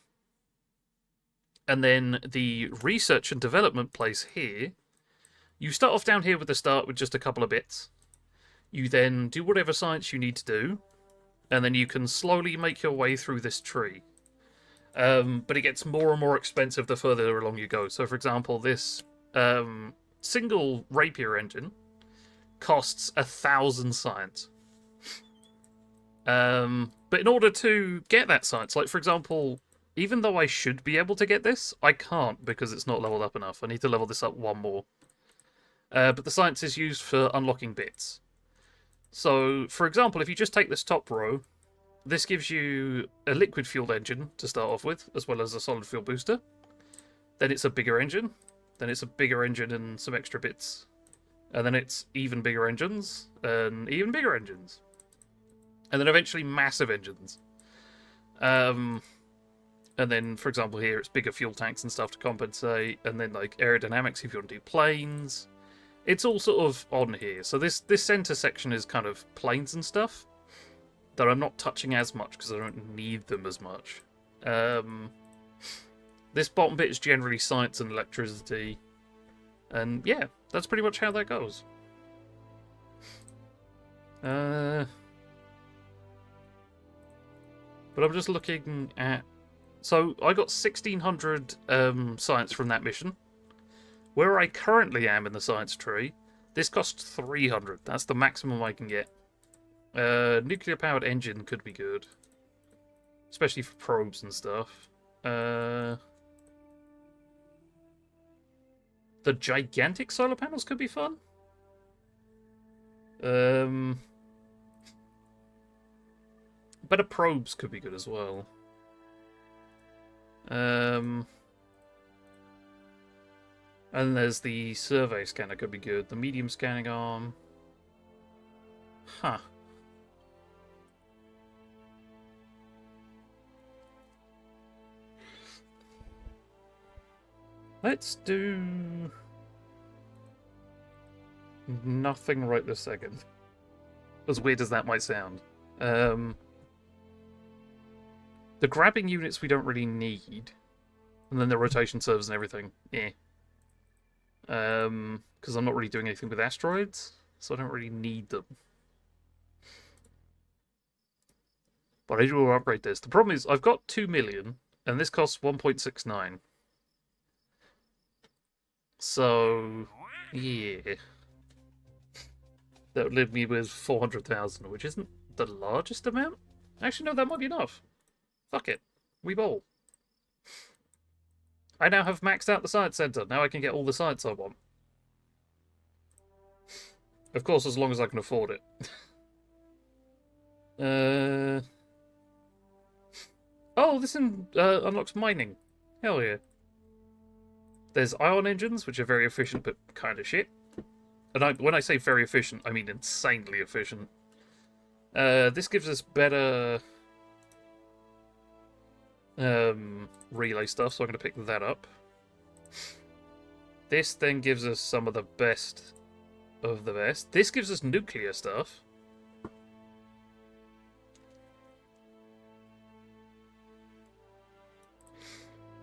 then the research and development place here, you start off down here with just a couple of bits. You then do whatever science you need to do, and then you can slowly make your way through this tree. But it gets more and more expensive the further along you go. So, for example, this single rapier engine costs 1,000 science. But in order to get that science, like, for example... Even though I should be able to get this, I can't because it's not leveled up enough. I need to level this up one more. But the science is used for unlocking bits. So, for example, if you just take this top row, this gives you a liquid-fueled engine to start off with, as well as a solid fuel booster. Then it's a bigger engine. Then it's a bigger engine and some extra bits. And then it's even bigger engines, and even bigger engines. And then eventually massive engines. And then, for example, here it's bigger fuel tanks and stuff to compensate. And then, like, aerodynamics if you want to do planes. It's all sort of on here. So this center section is kind of planes and stuff that I'm not touching as much because I don't need them as much. This bottom bit is generally science and electricity. And, yeah, that's pretty much how that goes. But I'm just looking at... So, I got 1,600 science from that mission. Where I currently am in the science tree, this costs 300. That's the maximum I can get. Nuclear-powered engine could be good. Especially for probes and stuff. The gigantic solar panels could be fun. Better probes could be good as well. And there's the survey scanner could be good. The medium scanning arm. Huh. Let's do nothing right this second. As weird as that might sound. The grabbing units we don't really need. And then the rotation servers and everything. Yeah. Because I'm not really doing anything with asteroids, so I don't really need them. But I do want to upgrade this. The problem is I've got 2 million, and this costs 1.69. So, yeah. That would leave me with 400,000, which isn't the largest amount. Actually, no, that might be enough. Fuck it. We bowl. I now have maxed out the science centre. Now I can get all the science I want. Of course, as long as I can afford it. Oh, this unlocks mining. Hell yeah. There's ion engines, which are very efficient, but kind of shit. And when I say very efficient, I mean insanely efficient. This gives us better relay stuff, so I'm going to pick that up. This then gives us some of the best of the best. This gives us nuclear stuff.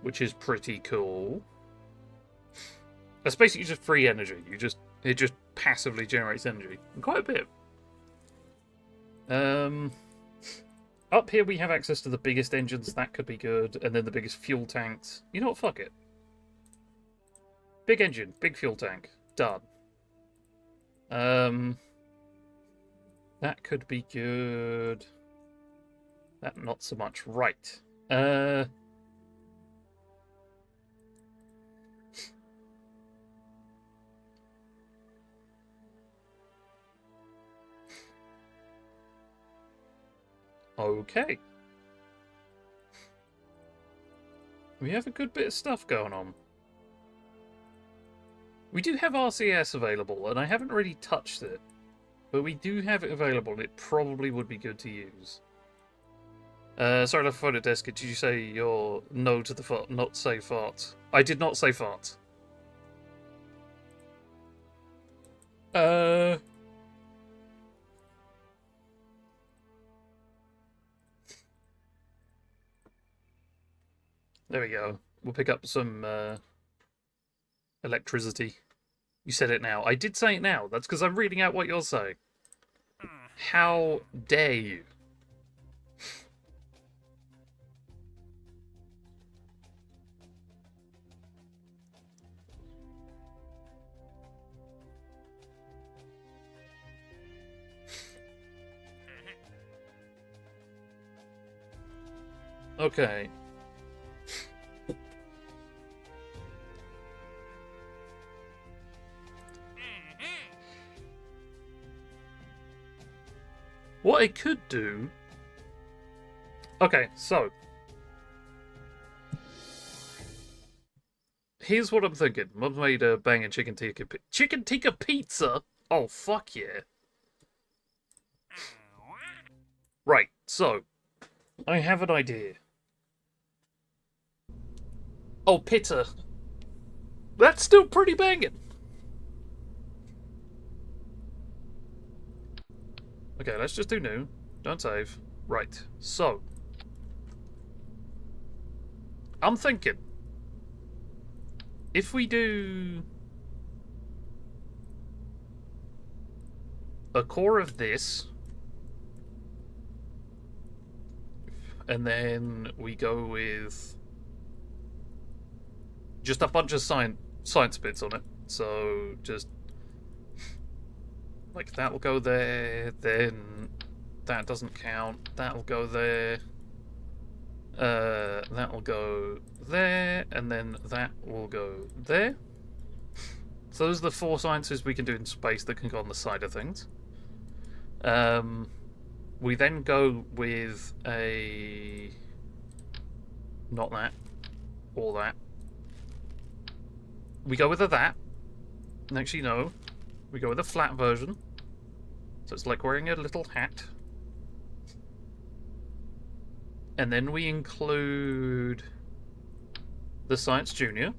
Which is pretty cool. That's basically just free energy. It just passively generates energy. And quite a bit. Up here we have access to the biggest engines. That could be good. And then the biggest fuel tanks. You know what? Fuck it. Big engine. Big fuel tank. Done. That could be good. That not so much. Right. Okay. We have a good bit of stuff going on. We do have RCS available, and I haven't really touched it. But we do have it available, and it probably would be good to use. Sorry, left phone at desk. Did you say your no to the fart, not say fart? I did not say fart. There we go. We'll pick up some electricity. You said it now. I did say it now. That's because I'm reading out what you're saying. How dare you? Okay. What I could do... Okay, so... Here's what I'm thinking. Mum's made a banging chicken tikka pizza? Oh, fuck yeah. Right, so... I have an idea. Oh, pitta. That's still pretty banging. Okay, let's just do new. Don't save. Right, so. I'm thinking. If we do a core of this, and then we go with just a bunch of science bits on it. So just like that will go there, then that doesn't count. That'll go there. That will go there, and then that will go there. So those are the 4 sciences we can do in space that can go on the side of things. We then go with a... Not that. Or that. We go with a that. Actually, no. We go with a flat version. So it's like wearing a little hat. And then we include the Science Junior.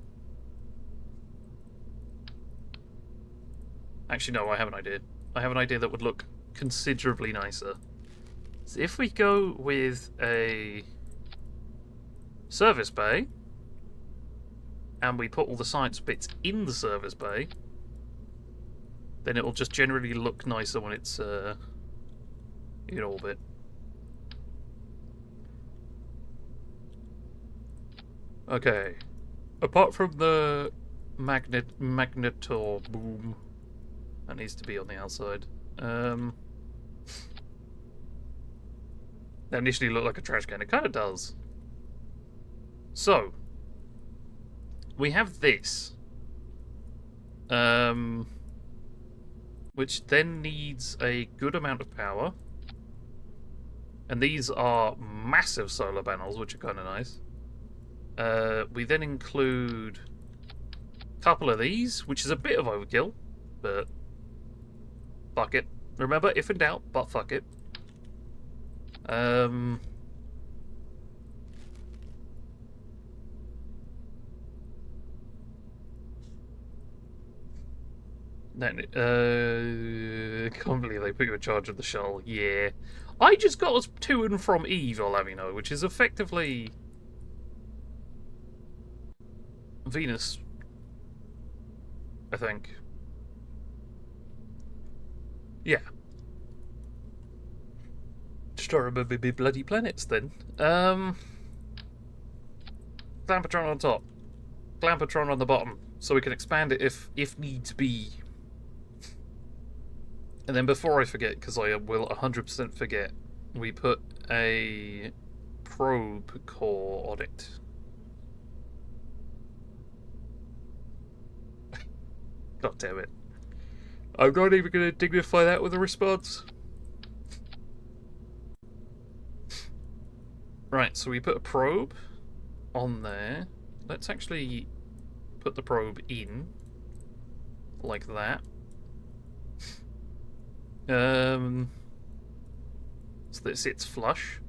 Actually, no, I have an idea. I have an idea that would look considerably nicer. So if we go with a service bay, and we put all the science bits in the service bay, then it will just generally look nicer when it's in orbit. Okay. Apart from the magnetor boom, that needs to be on the outside. That initially looked like a trash can. It kind of does. So, we have this. Which then needs a good amount of power. And these are massive solar panels, which are kind of nice. We then include a couple of these, which is a bit of overkill, but fuck it. Remember, if in doubt, but fuck it. I can't believe they put you in charge of the shuttle. Yeah. I just got us to and from Eve, I'll have you know, which is effectively Venus, I think. Yeah. Just trying to remember my bloody planets then. Glampatron on top. Glampatron on the bottom. So we can expand it if needs be. And then before I forget, because I will 100% forget, we put a probe core on it. God damn it. I'm not even going to dignify that with a response. Right, so we put a probe on there. Let's actually put the probe in. Like that. So that it sits flush.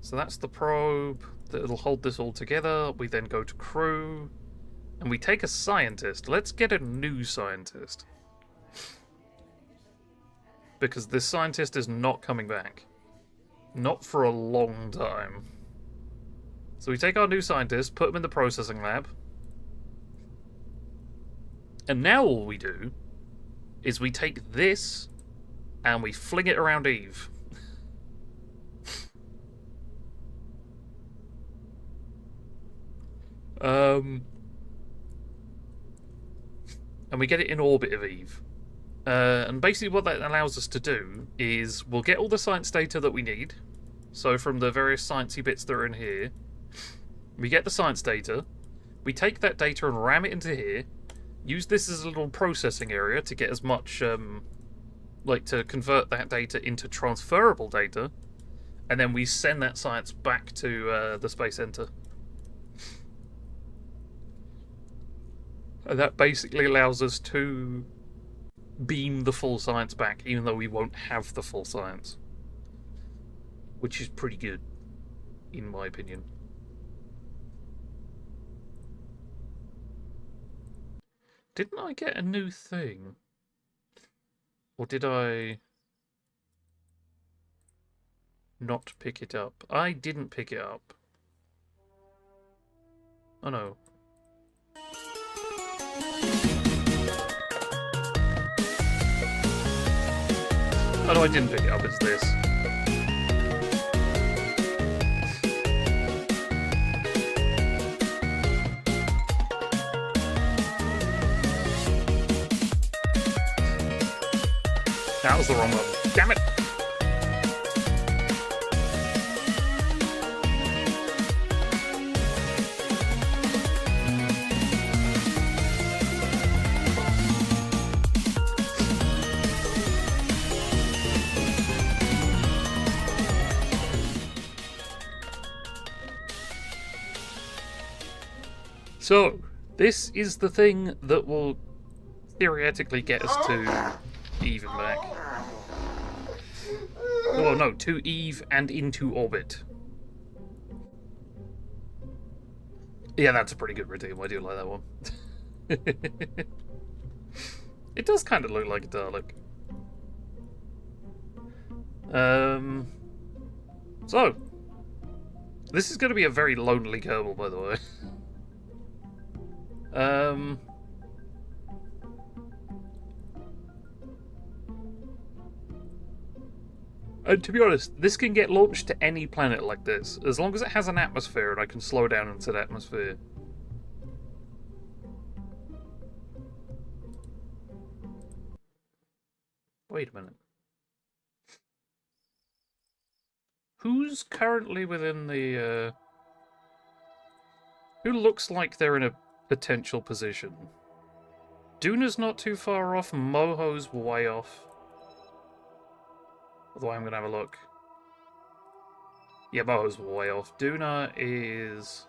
So that's the probe. That'll hold this all together. We then go to crew. And we take a scientist. Let's get a new scientist. Because this scientist is not coming back. Not for a long time. So we take our new scientist, put him in the processing lab. And now all we do is we take this and we fling it around Eve. And we get it in orbit of Eve. And basically what that allows us to do is we'll get all the science data that we need. So from the various sciencey bits that are in here, we get the science data. We take that data and ram it into here. Use this as a little processing area to get as much, like to convert that data into transferable data. And then we send that science back to the Space Center. And that basically allows us to beam the full science back, even though we won't have the full science. Which is pretty good, in my opinion. Didn't I get a new thing? Or did I not pick it up? I didn't pick it up. Oh no. Oh no, I didn't pick it up, it's this. That was the wrong one. Damn it! So, this is the thing that will theoretically get us to Eve and back. Well, no, to Eve and into orbit. Yeah, that's a pretty good redeem. I do like that one. It does kind of look like a Dalek. So, this is going to be a very lonely Kerbal, by the way. And to be honest, this can get launched to any planet like this, as long as it has an atmosphere and I can slow down into the atmosphere. Wait a minute. Who's currently within the, who looks like they're in a potential position? Duna's not too far off, Moho's way off. Although I'm going to have a look. Yeah, Moho's way off. Duna is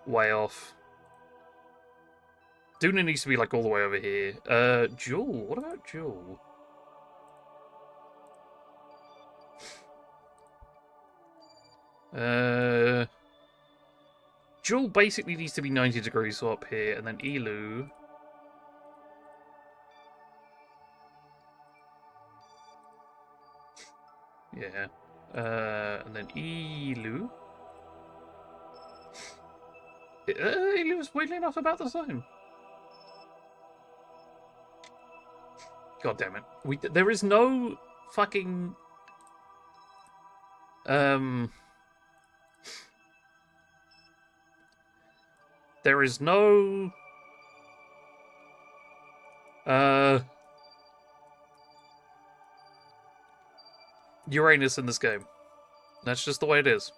way off. Duna needs to be like all the way over here. Jewel. What about Jewel? Jewel basically needs to be 90 degrees so up here, and then Elu. Yeah. And then Elu. Elu's weirdly enough about the same. God damn it. There is no fucking... There is no... Uranus in this game. That's just the way it is.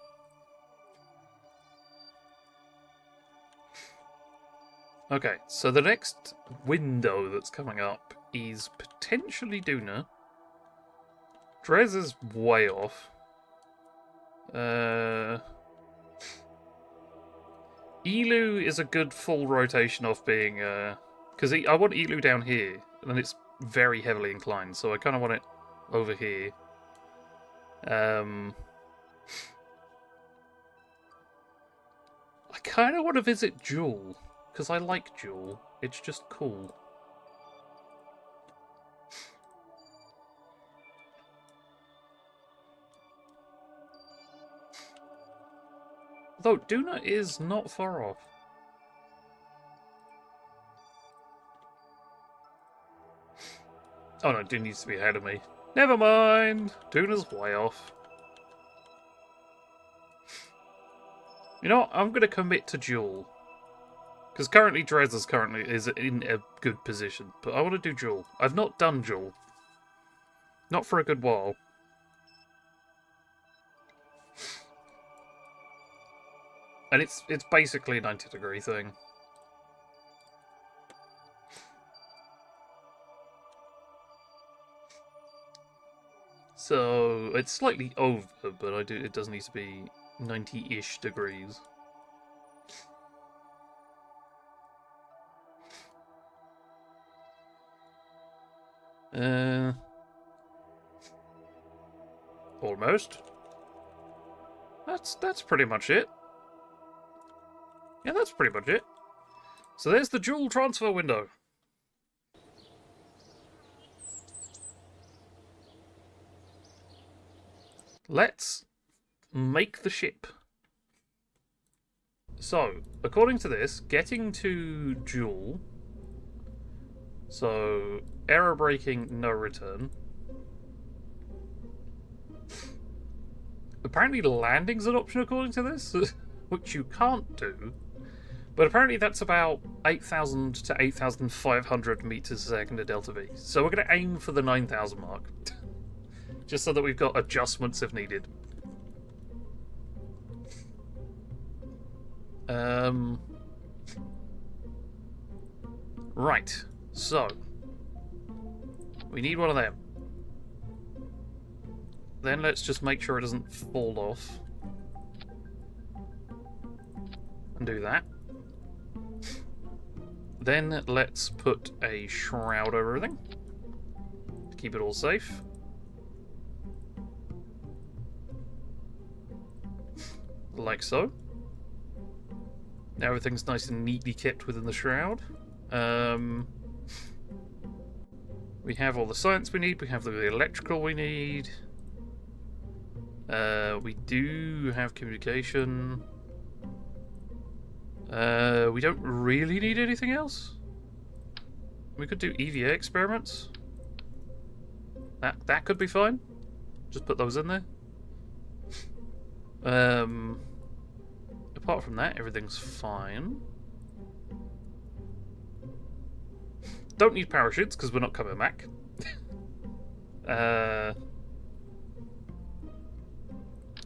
Okay, so the next window that's coming up is potentially Duna. Drez is way off. Elu is a good full rotation off being... Because I want Elu down here, and it's very heavily inclined, so I kind of want it over here. I kind of want to visit Jewel, because I like Jewel. It's just cool. Though Duna is not far off. Oh no, Duna needs to be ahead of me. Never mind! Duna's way off. You know what? I'm going to commit to Jewel. Because currently Drez is in a good position. But I want to do Jewel. I've not done Jewel. Not for a good while. And it's basically a 90-degree thing. So it's slightly over, but it does need to be 90-ish degrees. Almost. That's pretty much it. Yeah, that's pretty much it. So there's the Jewel transfer window. Let's make the ship. So, according to this, getting to Jewel... So, error braking, no return. Apparently landing's an option according to this, which you can't do. But apparently that's about 8,000 to 8,500 meters a second at Delta V. So we're going to aim for the 9,000 mark. Just so that we've got adjustments if needed. Right. So. We need one of them. Then let's just make sure it doesn't fall off. And do that. Then let's put a shroud over everything to keep it all safe. Like so. Now everything's nice and neatly kept within the shroud. We have all the science we need. We have the electrical we need. We do have communication. We don't really need anything else. We could do EVA experiments. That could be fine. Just put those in there. Apart from that, everything's fine. Don't need parachutes because we're not coming back. Yeah,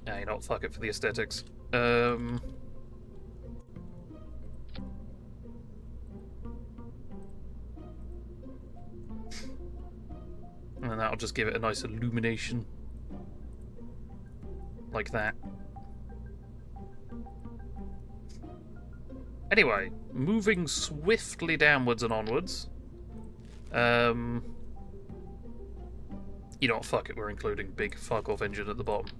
you know what? Fuck it for the aesthetics. And that'll just give it a nice illumination. Like that. Anyway, moving swiftly downwards and onwards. You know what, fuck it, we're including big fuck-off engine at the bottom.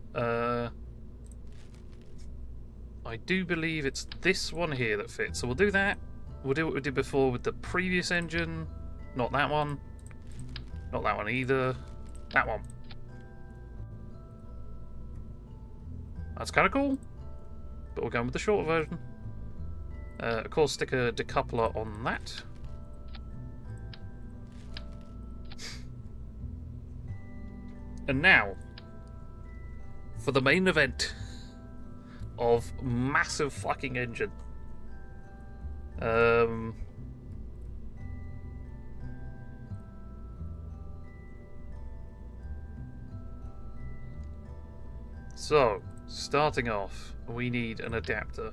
I do believe it's this one here that fits, so we'll do that. We'll do what we did before with the previous engine. Not that one. Not that one either. That one. That's kind of cool, but we're going with the shorter version. Of course, stick a decoupler on that. And now, for the main event of massive fucking engine. So, starting off, we need an adapter.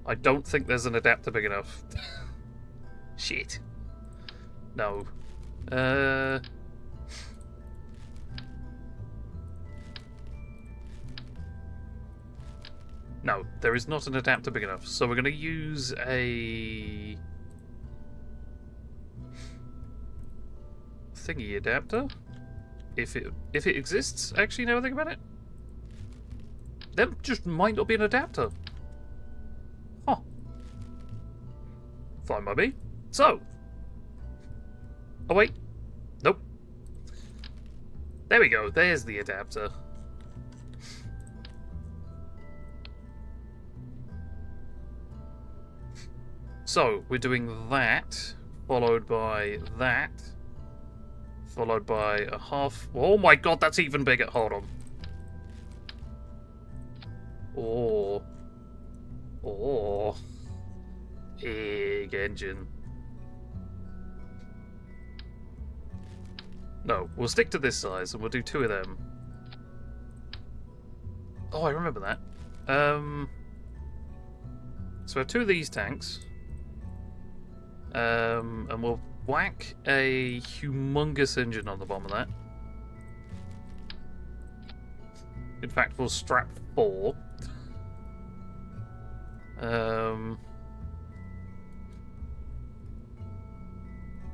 I don't think there's an adapter big enough. Shit. No. No, there is not an adapter big enough. So we're going to use a thingy adapter. If it exists, actually, now I think about it. There just might not be an adapter. Huh. Fine by me. So. Oh wait. Nope. There we go. There's the adapter. So, we're doing that, followed by that, followed by a half... Oh my god, that's even bigger. Hold on. Oh. Big engine. No, we'll stick to this size and we'll do 2 of them. Oh, I remember that. So we have 2 of these tanks. And we'll whack a humongous engine on the bottom of that. In fact, we'll strap 4. And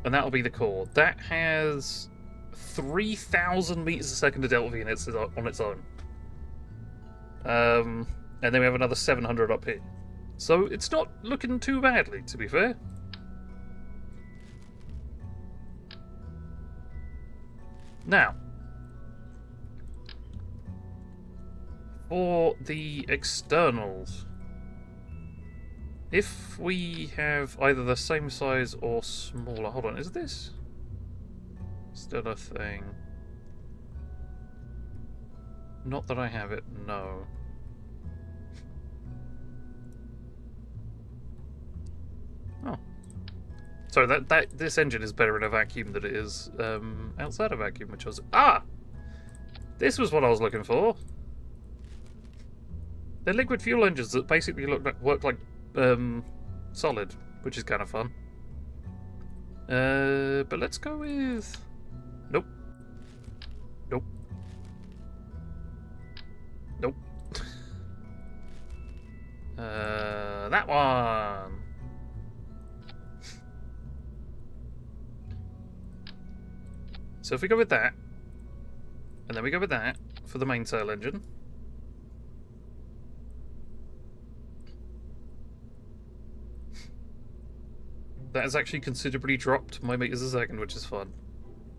that'll be the core. That has 3,000 meters a second of delta V on its own. And then we have another 700 up here. So it's not looking too badly, to be fair. Now, for the externals, if we have either the same size or smaller... Hold on, is this still a thing? Not that I have it, no. Oh. So this engine is better in a vacuum than it is outside a vacuum, which was... Ah! This was what I was looking for. They're liquid fuel engines that basically work like solid, which is kind of fun. But let's go with... Nope. Nope. Nope. That one. So if we go with that, and then we go with that for the mainsail engine. That has actually considerably dropped my meters a second, which is fun.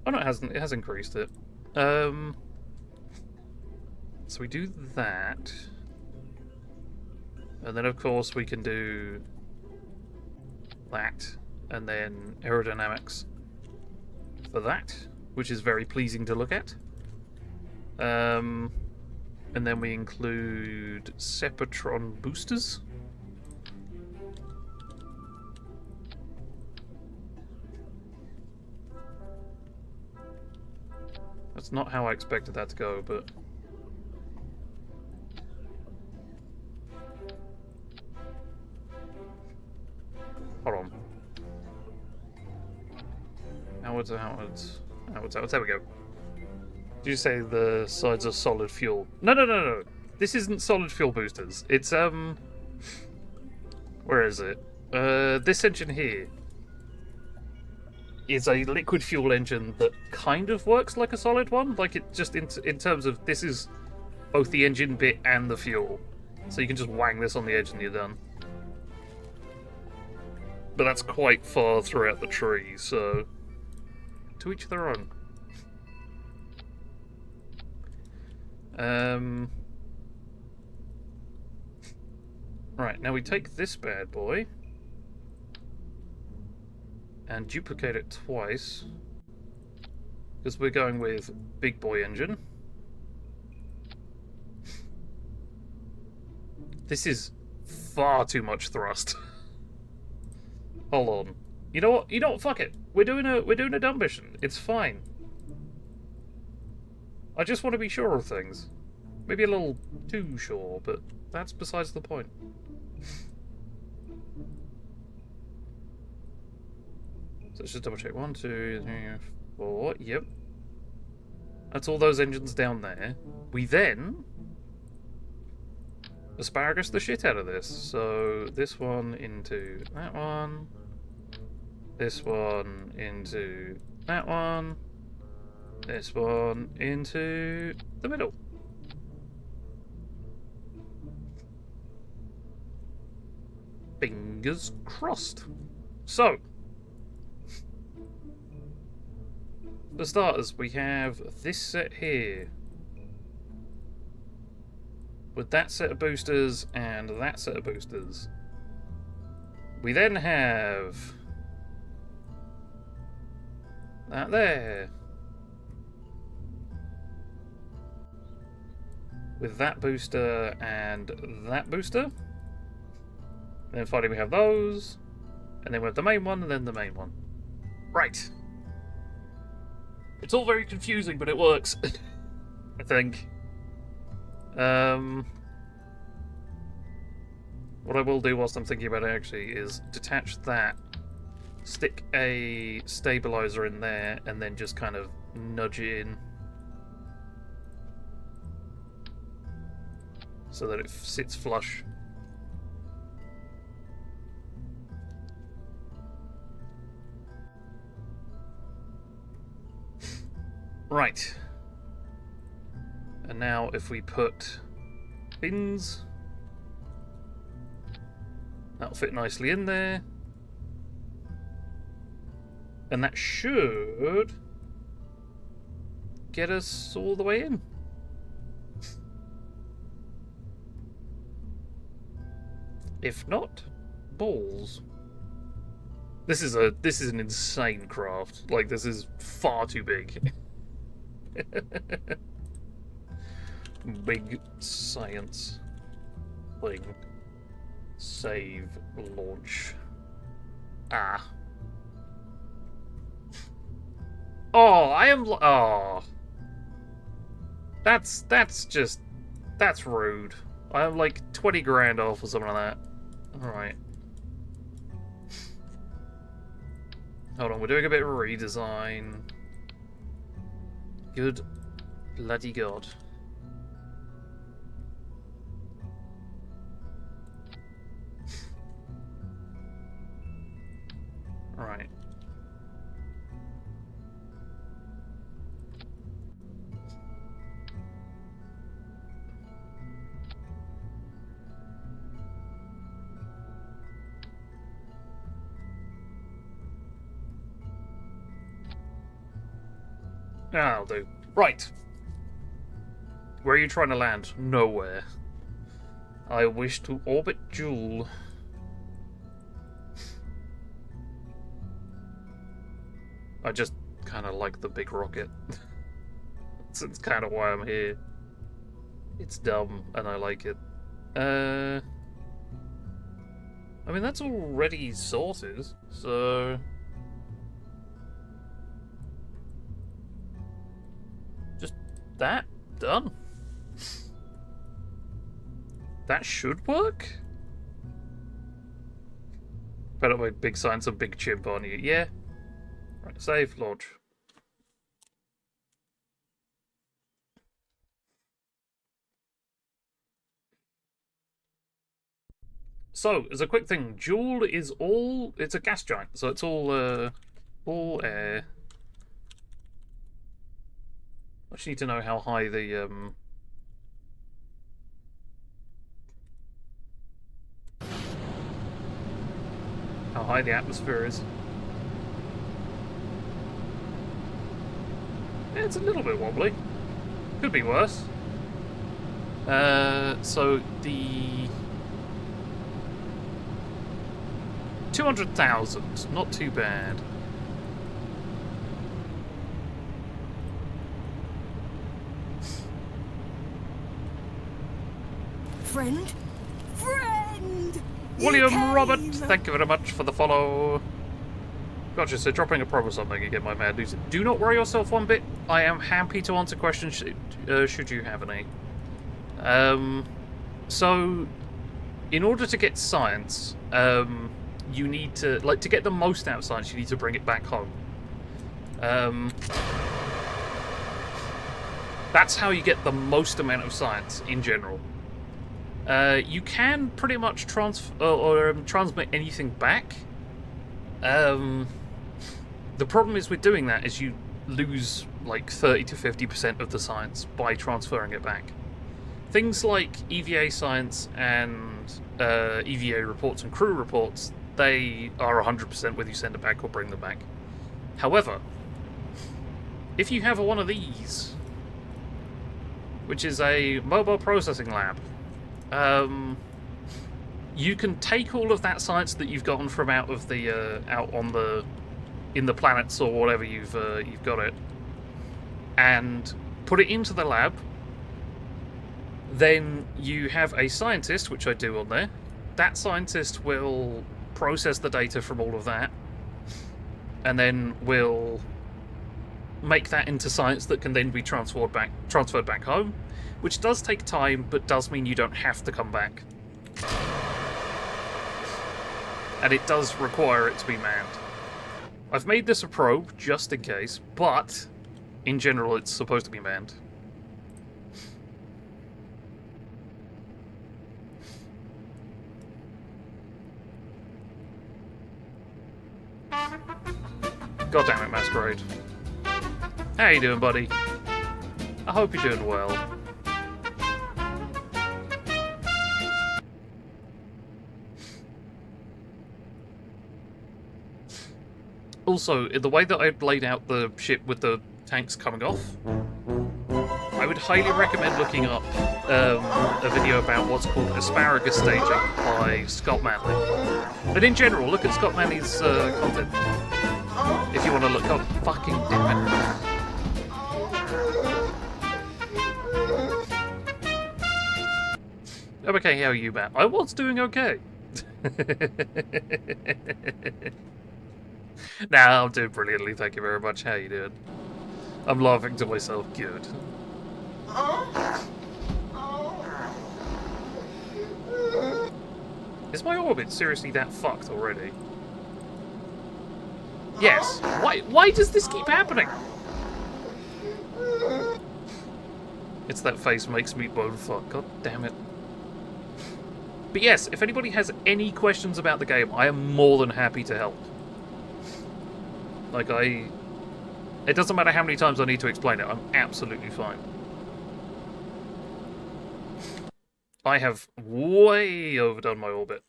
Oh no, it hasn't. It has increased it. So we do that. And then of course we can do that. And then aerodynamics for that, which is very pleasing to look at. And then we include Sepatron boosters. That's not how I expected that to go, but... Hold on. Outwards. There we go. Did you say the sides are solid fuel? No. This isn't solid fuel boosters. It's, where is it? This engine here is a liquid fuel engine that kind of works like a solid one. Like, it just, in terms of, this is both the engine bit and the fuel. So you can just wang this on the edge and you're done. But that's quite far throughout the tree, so... To each their own. Right, now we take this bad boy and duplicate it twice, because we're going with big boy engine. This is far too much thrust. Hold on. You know what? Fuck it. We're doing a dumb mission. It's fine. I just want to be sure of things. Maybe a little too sure, but that's besides the point. So let's just double check. 1, 2, 3, 4. Yep. That's all those engines down there. We then asparagus the shit out of this. So this one into that one. This one into that one. This one into the middle. Fingers crossed. So, for starters, we have this set here with that set of boosters and that set of boosters. We then have that there with that booster and that booster. And then finally we have those, and then we have the main one and then the main one. Right. It's all very confusing, but it works. I think. What I will do whilst I'm thinking about it actually is detach that, stick a stabilizer in there, and then just kind of nudge it in so that it sits flush. Right. And now if we put pins, that'll fit nicely in there. And that should get us all the way in. If not, balls. This is an insane craft. Like, this is far too big. Big science thing. Save launch. Ah. Oh, I am. Oh. That's rude. I am like 20 grand off or something like that. Alright. Hold on, we're doing a bit of redesign. Good bloody god. I'll do. Right. Where are you trying to land? Nowhere. I wish to orbit Joule. I just kind of like the big rocket. It's kind of why I'm here. It's dumb, and I like it. I mean, that's already sorted, so... Just that. Done. That should work? Better with big signs of big chimp on you. Yeah. Right, save, launch. So, as a quick thing, Joule is all... It's a gas giant, so it's all air. I just need to know how high the, how high the atmosphere is. Yeah, it's a little bit wobbly. Could be worse. So the 200,000, not too bad. Friend? Friend! William You Robert, came! thank you very much for the follow. Gotcha, so dropping a probe or something, you get my mad news. Do not worry yourself one bit. I am happy to answer questions should you have any. So, in order to get science, you need to, like, to get the most out of science, you need to bring it back home. That's how you get the most amount of science in general. You can pretty much transmit anything back. The problem is with doing that is you lose like 30 to 50% of the science by transferring it back. Things like EVA science and EVA reports and crew reports, they are 100% whether you send it back or bring them back. However, if you have one of these, which is a mobile processing lab, you can take all of that science that you've gotten from out on the in the planets or whatever you've got it, and put it into the lab. Then you have a scientist, which I do on there. That scientist will process the data from all of that, and then will make that into science that can then be transferred back home, which does take time, but does mean you don't have to come back. And it does require it to be manned. I've made this a probe, just in case, but in general it's supposed to be manned. God damn it, Masquerade. How you doing, buddy? I hope you're doing well. Also, the way that I've laid out the ship with the tanks coming off, I would highly recommend looking up a video about what's called asparagus staging by Scott Manley. But in general, look at Scott Manley's content. If you want to look up, fucking damn it. I'm okay, how are you, Matt? I was doing okay. Nah, I'm doing brilliantly, thank you very much. How you doing? I'm laughing to myself. Good. Is my orbit seriously that fucked already? Yes. Why does this keep happening? It's that face makes me bone fuck. God damn it. But yes, if anybody has any questions about the game, I am more than happy to help. Like, it doesn't matter how many times I need to explain it, I'm absolutely fine. I have way overdone my orbit.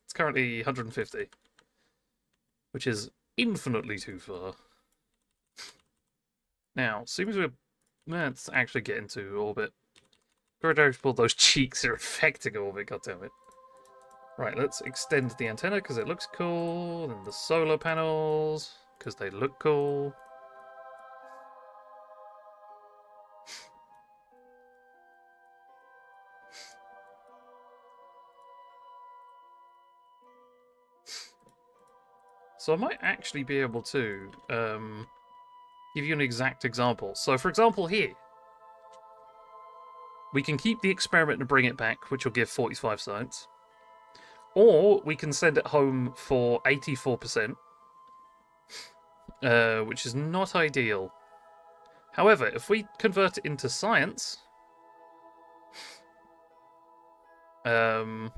It's currently 150, which is infinitely too far. Now, seems let's actually get into orbit. Gravitational, those cheeks are affecting orbit, goddammit. Right, let's extend the antenna because it looks cool, and the solar panels because they look cool. So I might actually be able to give you an exact example. So for example here, we can keep the experiment and bring it back, which will give 45 science. Or we can send it home for 84%, which is not ideal. However, if we convert it into science, huh.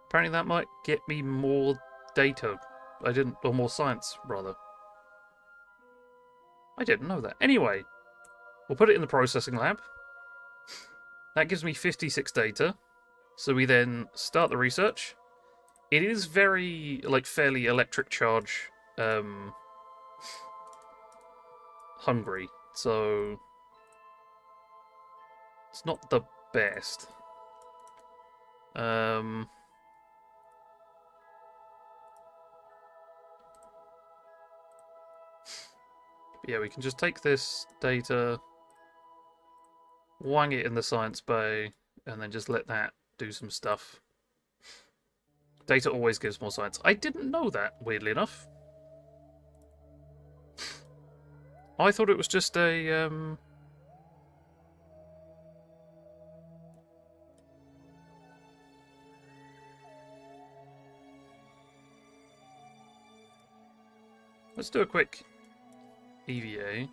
Apparently that might get me more data. Or more science, rather. I didn't know that. Anyway, we'll put it in the processing lab. That gives me 56 data. So we then start the research. It is very, fairly electric charge hungry. So it's not the best. Yeah, we can just take this data, wang it in the science bay, and then just let that do some stuff. Data always gives more science. I didn't know that, weirdly enough. I thought it was just a, Let's do a quick EVA.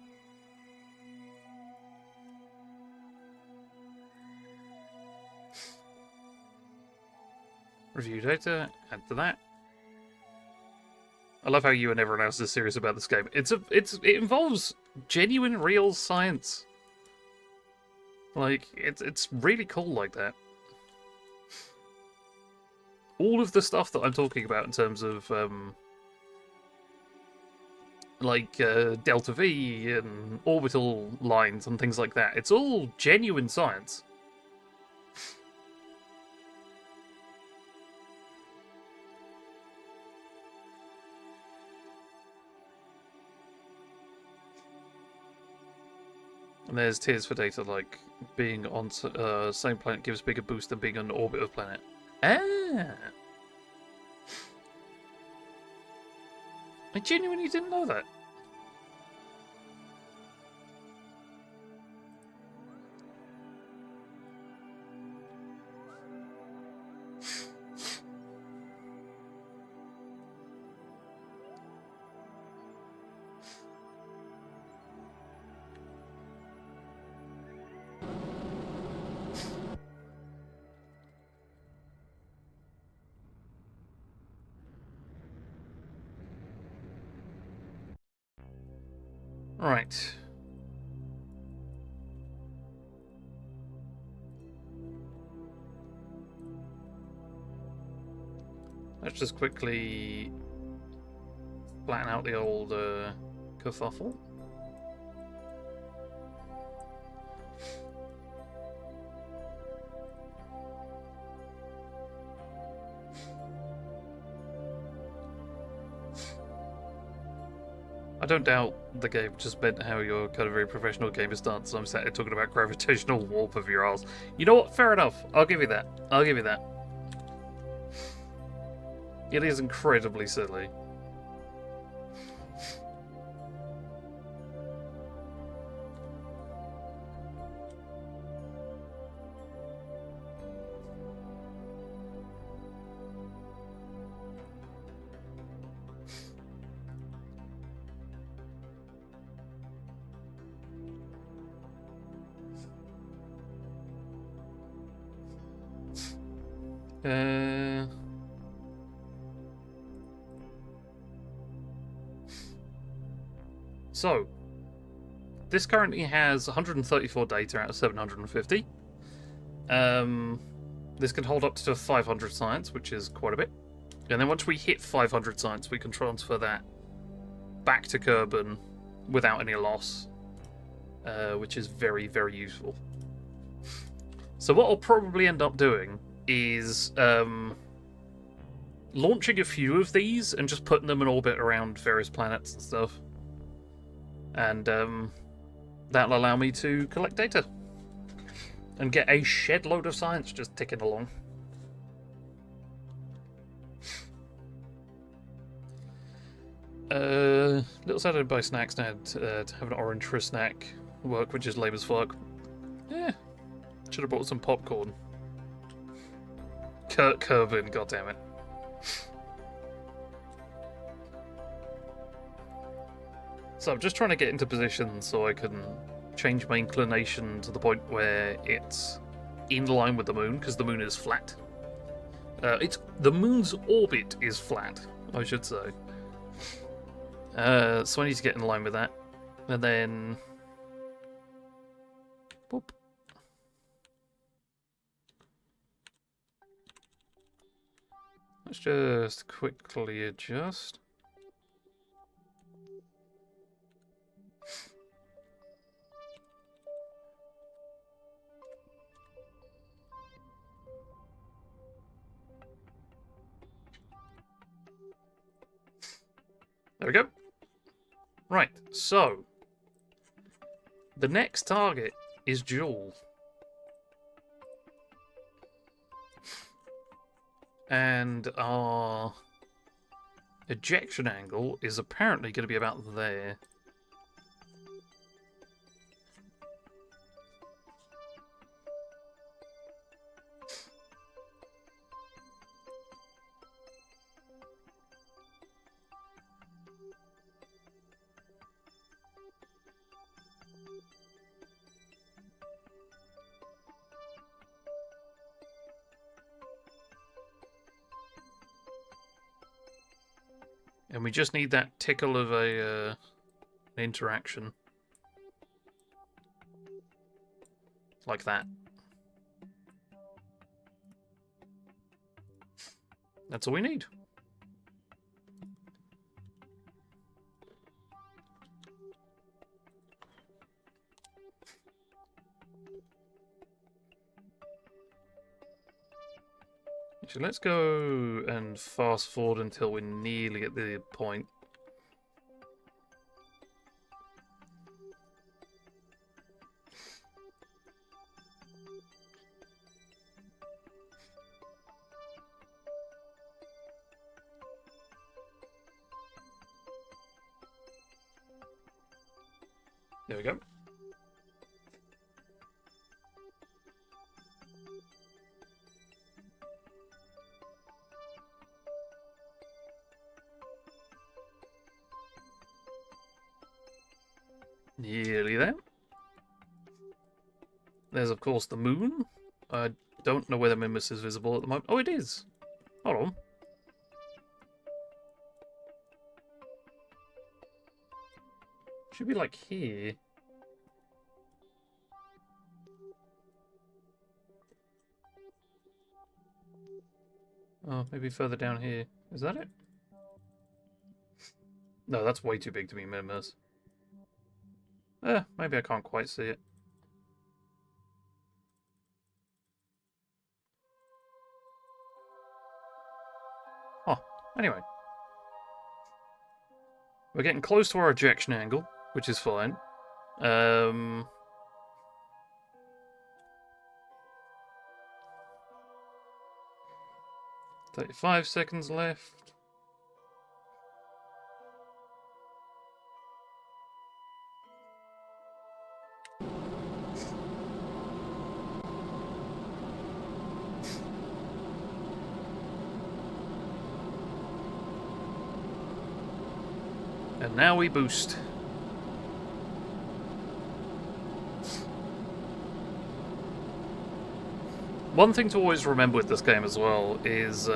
Review data, add to that. I love how you and everyone else is serious about this game. It involves genuine, real science. It's really cool like that. All of the stuff that I'm talking about in terms of delta V and orbital lines and things like that, it's all genuine science. And there's tiers for data, like being on same planet gives bigger boost than being on orbit of planet. Ah! I genuinely didn't know that. Right. Let's just quickly flatten out the old kerfuffle. I don't doubt the game just meant how you're kind of very professional gamer stance. I'm sat here talking about gravitational warp of your arse. You know what? Fair enough. I'll give you that. I'll give you that. It is incredibly silly. So, this currently has 134 data out of 750. This can hold up to 500 science, which is quite a bit. And then once we hit 500 science, we can transfer that back to Kerbin without any loss, which is very, very useful. So what I'll probably end up doing is launching a few of these and just putting them in orbit around various planets and stuff. And that'll allow me to collect data and get a shed load of science just ticking along. Little sad to buy snacks now to have an orange for a snack. Work, which is lame as fuck. Yeah, should have brought some popcorn. Kurt Kerbin, goddammit. So I'm just trying to get into position so I can change my inclination to the point where it's in line with the moon, because the moon is flat. The moon's orbit is flat, I should say. So I need to get in line with that. And then... boop. Let's just quickly adjust. There we go. Right, so the next target is Jewel. And our ejection angle is apparently going to be about there. And we just need that tickle of an interaction. Like that. That's all we need. So let's go and fast forward until we're nearly at the point. There we go. Nearly there. There's, of course, the moon. I don't know whether Mimus is visible at the moment. Oh, it is. Hold on. Should be like here. Oh, maybe further down here. Is that it? No, that's way too big to be Mimus. Maybe I can't quite see it. Oh, anyway. We're getting close to our ejection angle, which is fine. 35 seconds left. And now we boost. One thing to always remember with this game as well is,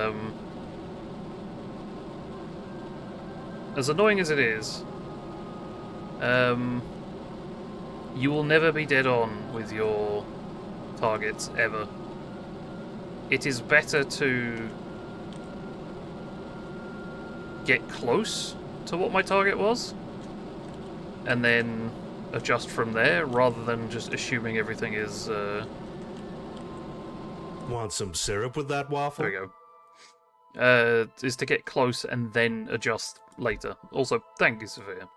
as annoying as it is, you will never be dead on with your targets, ever. it is better to get close to what my target was, and then adjust from there, rather than just assuming everything is, Want some syrup with that waffle? there we go. Is to get close and then adjust later. Also, thank you, Sophia.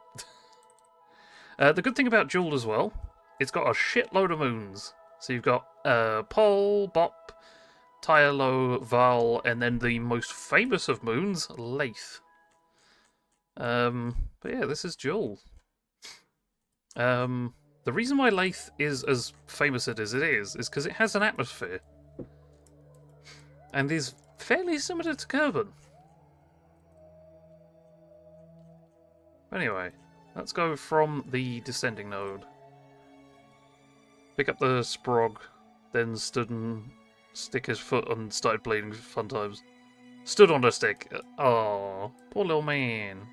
The good thing about Jewel as well, it's got a shitload of moons. So you've got Pol, Bop, Tylo, Val, and then the most famous of moons, Laith. But yeah, this is Jewel. The reason why Laith is as famous as it is because it has an atmosphere. And is fairly similar to Kerbin. Anyway, let's go from the descending node. Pick up the Sprog, then stood and stick his foot and started bleeding fun times. Stood on the stick. Oh, poor little man.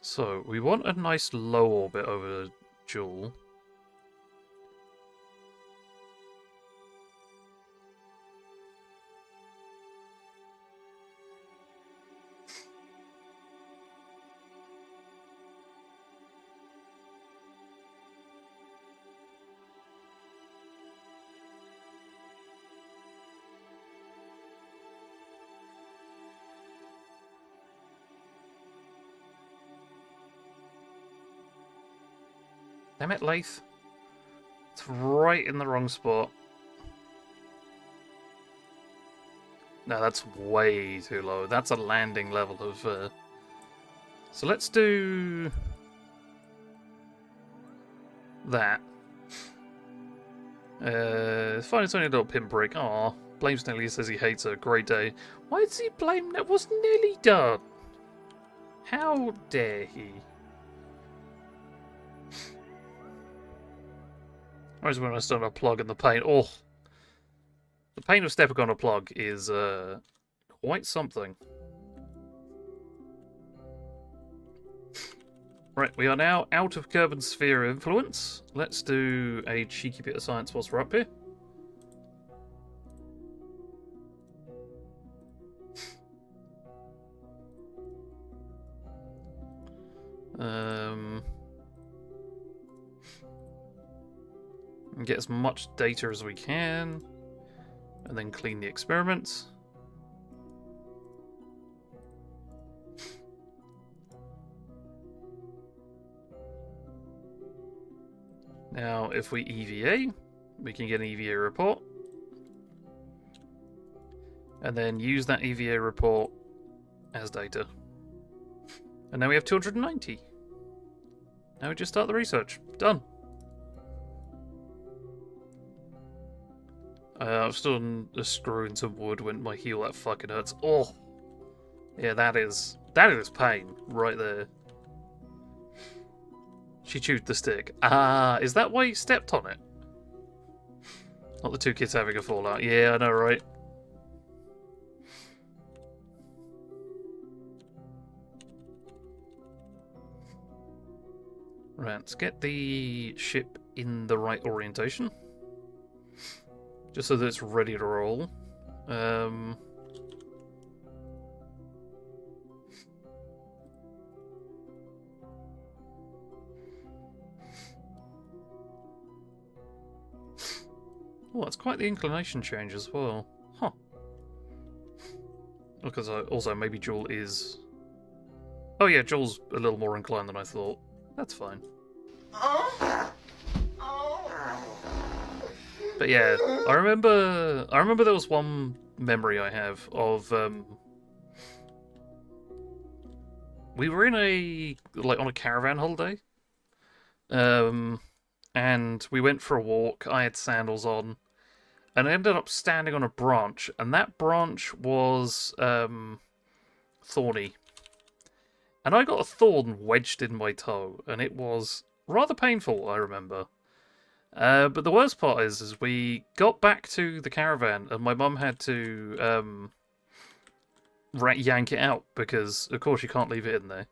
So, we want a nice low orbit over Jewel. Damn it, Laith. It's right in the wrong spot. No, that's way too low. That's a landing level of... So let's do... that. Fine, it's only a little pinprick. Aw, blames Nelly, says he hates her. Great day. Why does he blame... That was nearly done. How dare he? Whereas when I start a plug in the pain, oh, the pain of stepping on a plug is quite something. Right, we are now out of Kerbin's sphere of influence. Let's do a cheeky bit of science whilst we're up here. And get as much data as we can, and then clean the experiments. Now, if we EVA, we can get an EVA report, and then use that EVA report as data. And now we have 290. Now we just start the research. Done. I've still done a screw into wood when my heel that fucking hurts. Oh, yeah, that is pain right there. She chewed the stick. Ah, is that why you stepped on it? Not the two kids having a fallout. Yeah, I know, right? Right, let's get the ship in the right orientation. Just so that it's ready to roll. Well, that's quite the inclination change as well. Huh. Because also maybe Jewel is... Oh yeah, Jewel's a little more inclined than I thought. That's fine. But yeah, I remember there was one memory I have of we were in on a caravan holiday. And we went for a walk. I had sandals on, and I ended up standing on a branch, and that branch was thorny. And I got a thorn wedged in my toe, and it was rather painful, I remember. But the worst part is we got back to the caravan, and my mum had to yank it out, because of course you can't leave it in there.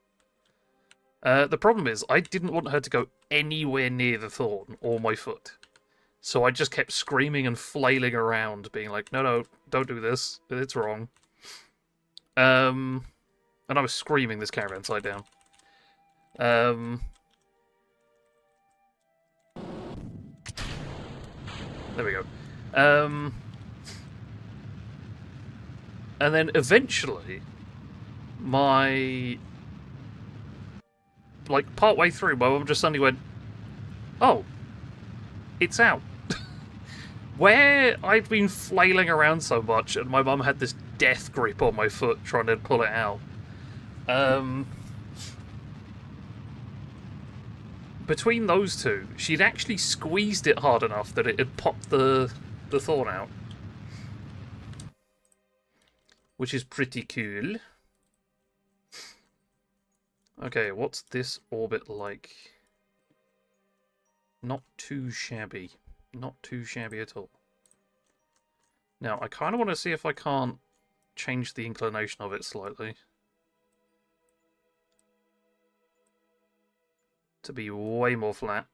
The problem is, I didn't want her to go anywhere near the thorn or my foot. So I just kept screaming and flailing around, being like, no, no, don't do this. It's wrong. And I was screaming this caravan side down. There we go. And then eventually, partway through, my mum just suddenly went, oh, it's out. Where I'd been flailing around so much, and my mum had this death grip on my foot trying to pull it out. Between those two, she'd actually squeezed it hard enough that it had popped the thorn out. Which is pretty cool. Okay, what's this orbit like? Not too shabby. Not too shabby at all. Now, I kind of want to see if I can't change the inclination of it slightly. To be way more flat.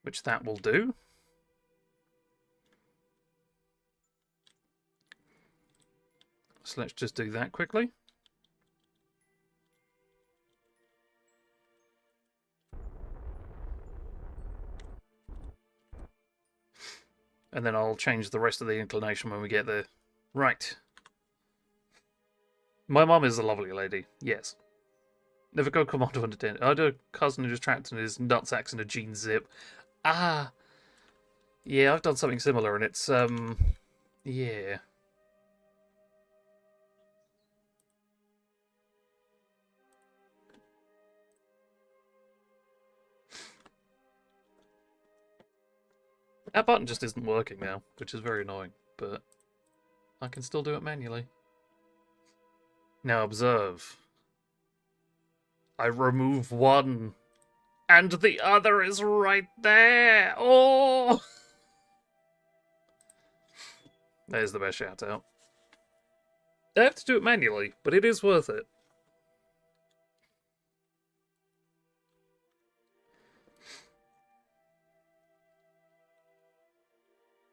Which that will do. So let's just do that quickly. And then I'll change the rest of the inclination when we get there. Right. My mum is a lovely lady, yes. Never go commando under 10. I had a cousin who just trapped in his nutsacks in a jean zip. Ah! Yeah, I've done something similar, and it's, yeah. That button just isn't working now, which is very annoying, but I can still do it manually. Now observe. I remove one, and the other is right there! Oh! There's the best shout out. I have to do it manually, but it is worth it.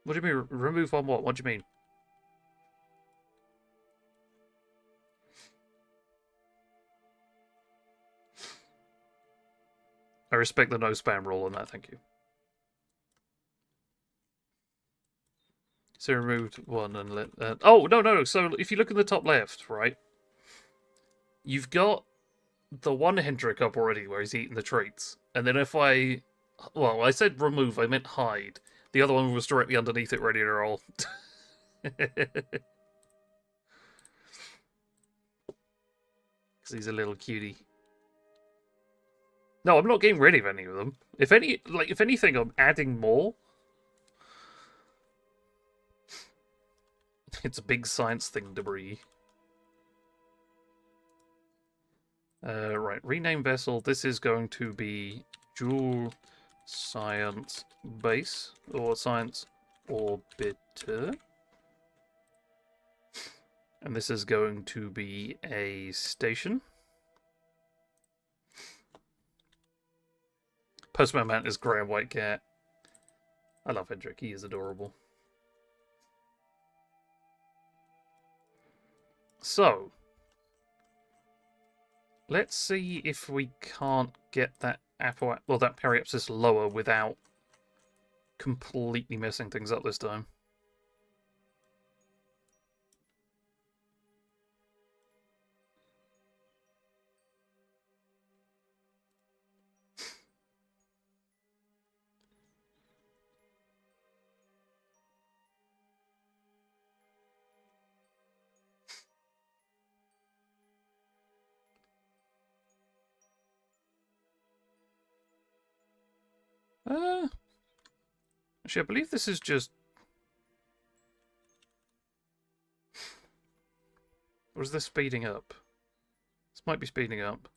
What do you mean, remove on what? What do you mean? I respect the no spam rule on that, thank you. So removed one and let... oh, no. So if you look in the top left, right? You've got the one Hendrick up already where he's eating the treats. And then if I... Well, I said remove, I meant hide. The other one was directly underneath it, ready to roll. Because he's a little cutie. No, I'm not getting rid of any of them. If anything, I'm adding more. It's a big science thing debris. Right, rename vessel. This is going to be dual science base or science orbiter. And this is going to be a station. Postman Mount is grey and white cat. I love Hendrik, he is adorable. So, let's see if we can't get that that periapsis lower without completely messing things up this time. Actually, I believe this is just... Or is this speeding up? This might be speeding up.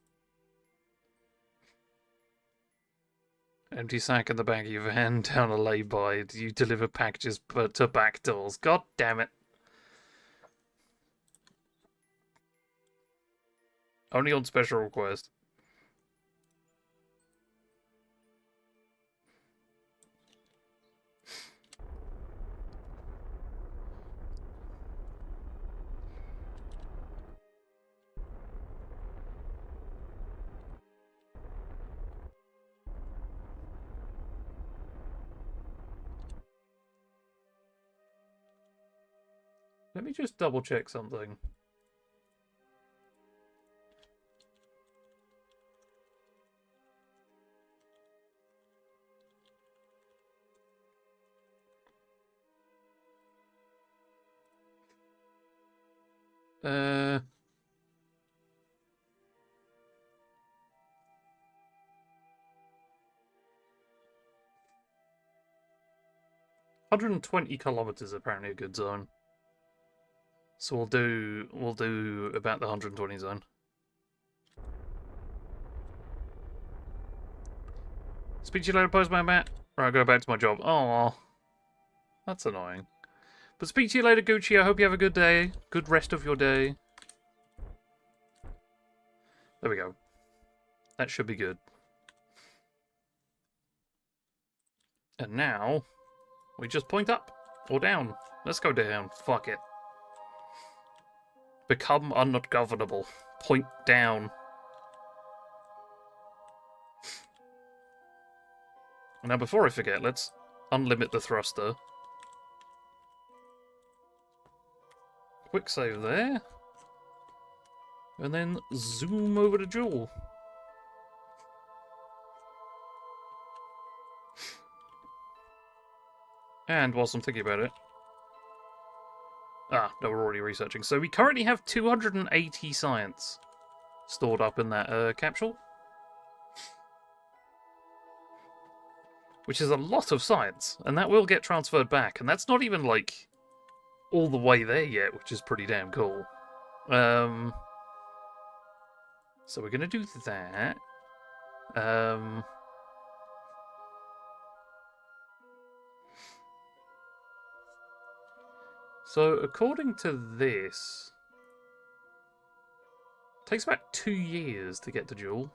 Empty sack in the back of your van, down a lay-by. You deliver packages to back doors. God damn it. Only on special request. Let me just double check something. Uh... $120 apparently a good zone. So we'll do about the 120 zone. Speak to you later, Postman Matt. Right, I'll go back to my job. Oh, that's annoying. But speak to you later, Gucci. I hope you have a good day. Good rest of your day. There we go. That should be good. And now, we just point up or down. Let's go down. Fuck it. Become ungovernable. Point down. Now, before I forget, let's unlimit the thruster. Quick save there. And then zoom over to Jewel. And whilst I'm thinking about it... Ah, no, we're already researching. So we currently have 280 science stored up in that capsule. Which is a lot of science. And that will get transferred back. And that's not even, like, all the way there yet, which is pretty damn cool. So we're going to do that. So according to this, it takes about 2 years to get to Jewel.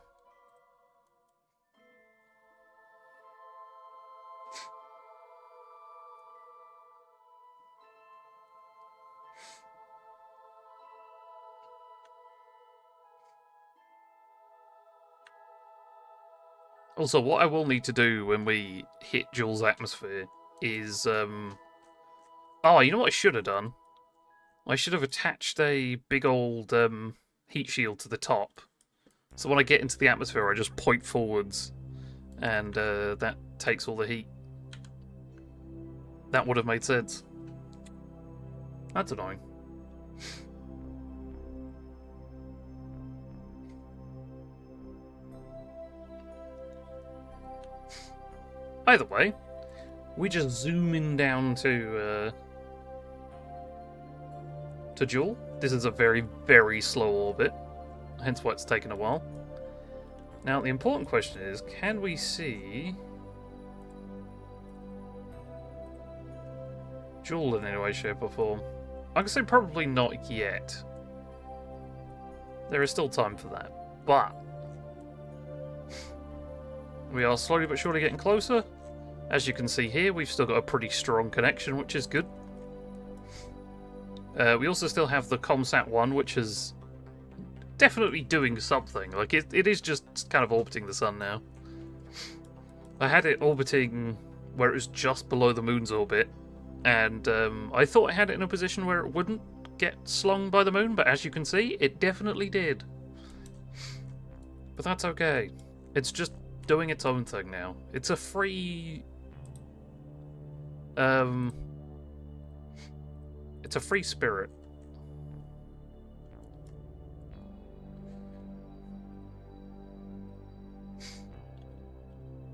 Also, what I will need to do when we hit Jewel's atmosphere is, oh, you know what I should have done? I should have attached a big old heat shield to the top. So when I get into the atmosphere, I just point forwards, and that takes all the heat. That would have made sense. That's annoying. Either way, we just zoom in down to Jewel. This is a very, very slow orbit, hence why it's taken a while. Now, the important question is, can we see Jewel in any way, shape, or form? I can say probably not yet. There is still time for that, but we are slowly but surely getting closer. As you can see here, we've still got a pretty strong connection, which is good. We also still have the ComSat-1, which is definitely doing something. Like, it is just kind of orbiting the sun now. I had it orbiting where it was just below the moon's orbit, and I thought I had it in a position where it wouldn't get slung by the moon, but as you can see, it definitely did. But that's okay. It's just doing its own thing now. It's a free... It's a free spirit.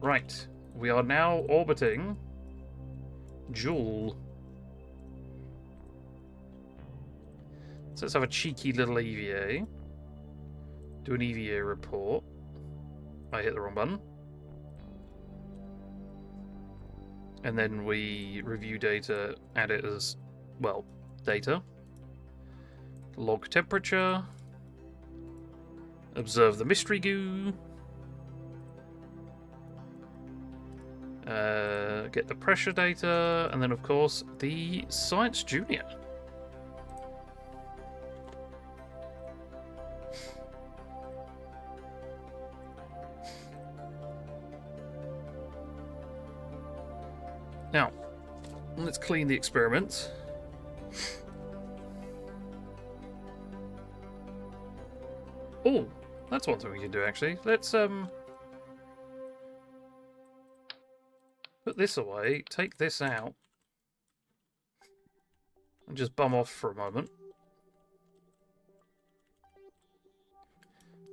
Right. We are now orbiting Jewel. So let's have a cheeky little EVA. Do an EVA report. I hit the wrong button. And then we review data, add it as, well, data. Log temperature. Observe the mystery goo. Get the pressure data, and then of course the Science Junior. Now, let's clean the experiment. Oh, that's one thing we can do actually. Let's put this away, take this out, and just bum off for a moment.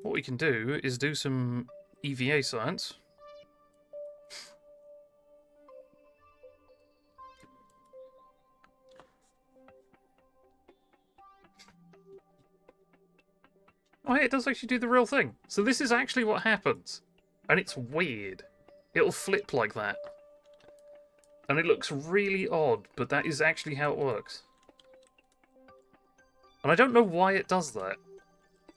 What we can do is do some EVA science. Oh, hey, it does actually do the real thing. So this is actually what happens. And it's weird. It'll flip like that. And it looks really odd, but that is actually how it works. And I don't know why it does that.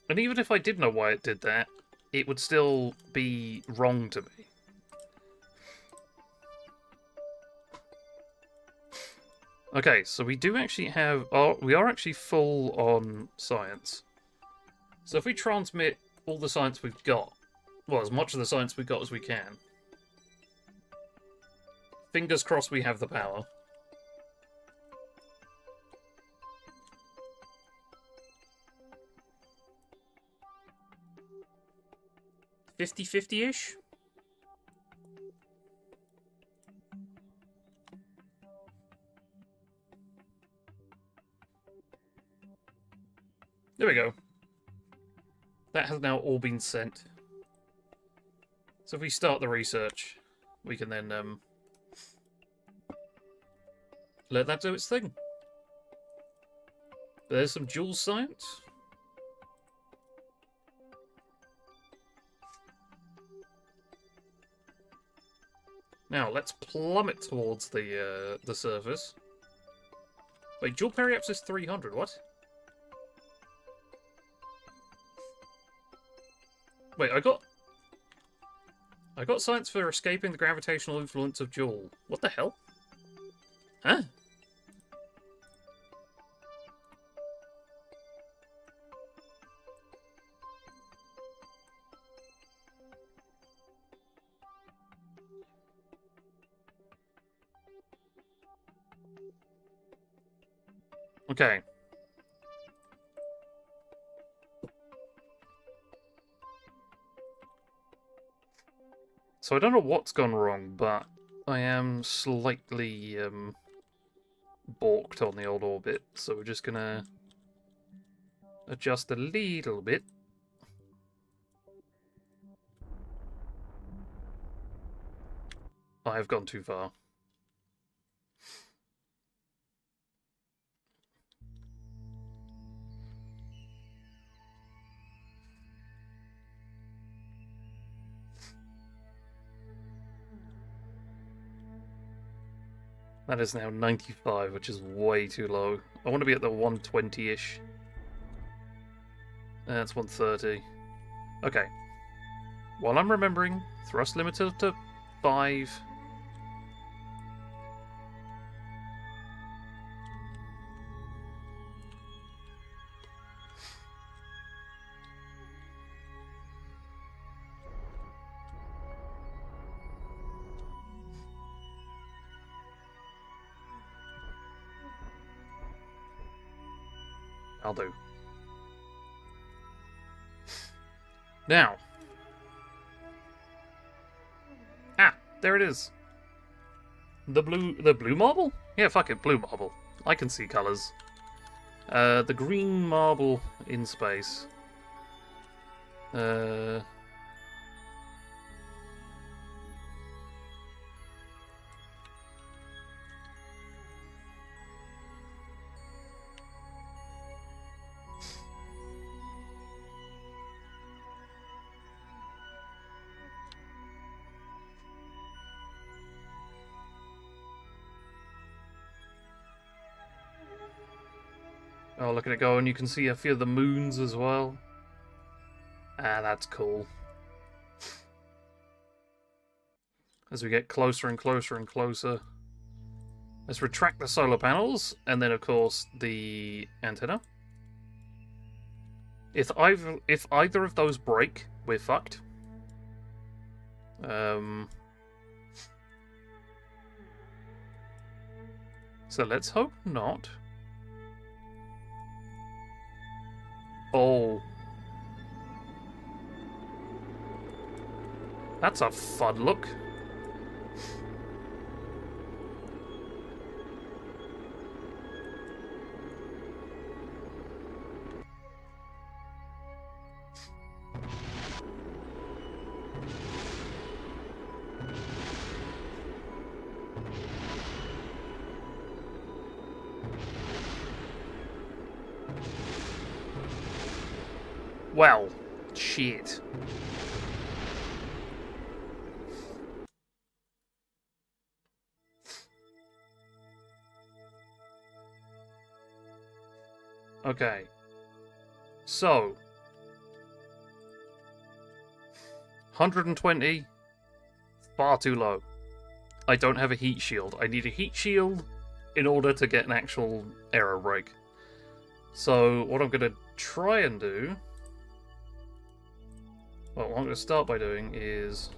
And even if I did know why it did that, it would still be wrong to me. Okay, so we do actually have... Oh, we are actually full on science. So if we transmit all the science we've got, well, as much of the science we've got as we can, fingers crossed we have the power. 50-50-ish? There we go. That has now all been sent. So if we start the research, we can then let that do its thing. There's some dual science. Now let's plummet towards the surface. Wait, dual periapsis is 300. What? Wait, I got science for escaping the gravitational influence of Joule. What the hell? Huh? Okay. So I don't know what's gone wrong, but I am slightly balked on the old orbit, so we're just gonna adjust a little bit. I have gone too far. That is now 95, which is way too low. I want to be at the 120-ish. That's 130. Okay. While I'm remembering, thrust limiter to 5. I'll do. Now. Ah, there it is. The blue marble? Yeah, fuck it, blue marble. I can see colours. The green marble in space. Oh, look at it go, and you can see a few of the moons as well. Ah, that's cool. As we get closer and closer and closer. Let's retract the solar panels, and then, of course, the antenna. If either of those break, we're fucked. So let's hope not. Oh. That's a fun look. Well, shit. Okay. So. 120. Far too low. I don't have a heat shield. I need a heat shield in order to get an actual aero brake. So, what I'm going to try and do... Well, what I'm going to start by doing is...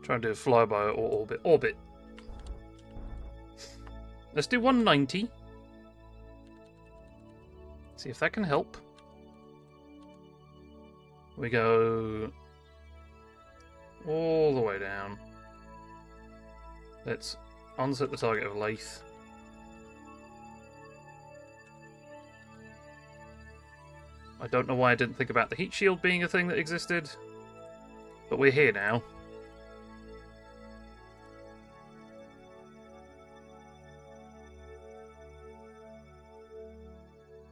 try and do a flyby or orbit. Let's do 190. See if that can help. We go all the way down. Let's unset the target of Lathe. I don't know why I didn't think about the heat shield being a thing that existed, but we're here now.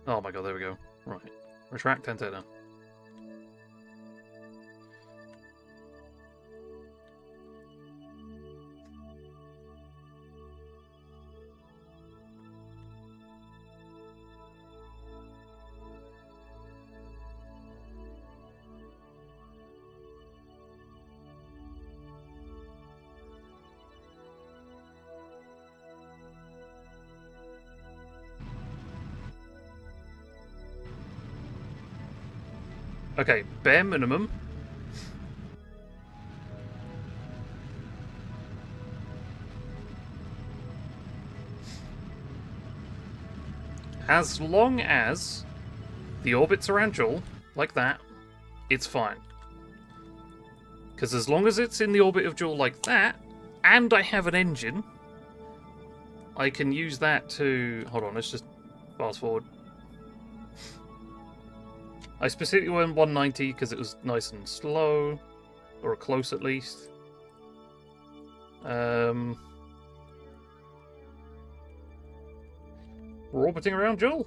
Oh my god, there we go. Right. Retract antenna. Okay, bare minimum. As long as the orbit's around Joel, like that, it's fine. Because as long as it's in the orbit of Joel like that, and I have an engine, I can use that to... Hold on, let's just fast forward. I specifically went 190 because it was nice and slow, or close at least. We're orbiting around Joel.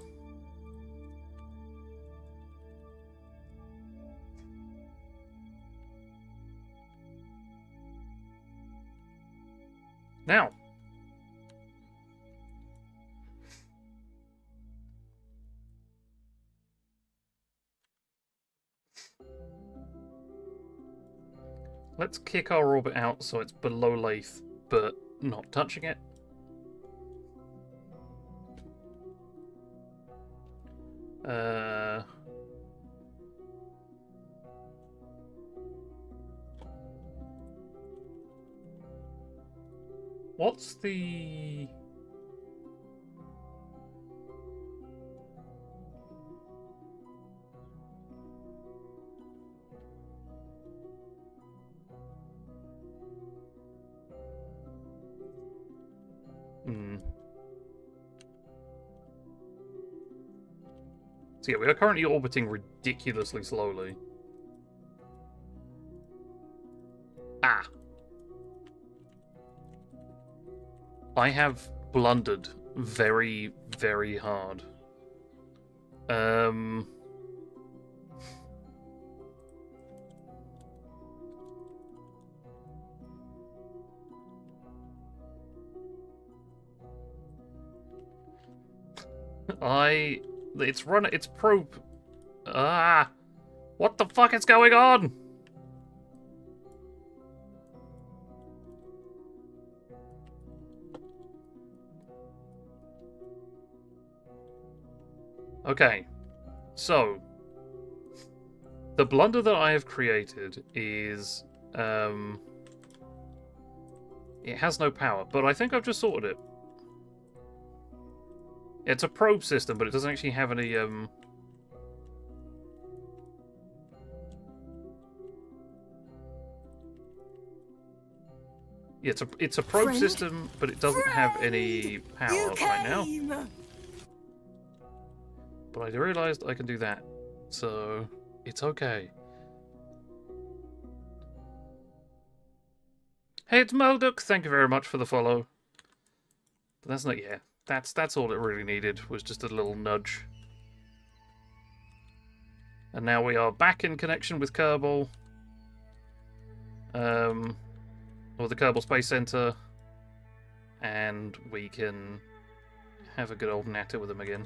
Now. Let's kick our orbit out so it's below Lathe, but not touching it. What's the... So yeah, we are currently orbiting ridiculously slowly. Ah. I have blundered very, very hard. It's probe. Ah! What the fuck is going on? Okay. So, the blunder that I have created is, it has no power, but I think I've just sorted it. It's a probe system, but it doesn't actually have any, Yeah, it's a probe Friend? system, but it doesn't have any power You right now. came! But I realised I can do that, so it's okay. Hey, it's Malduk. Thank you very much for the follow. But that's not, yeah. That's all it really needed, was just a little nudge. And now we are back in connection with Kerbal. Or the Kerbal Space Center. And we can have a good old natter with them again.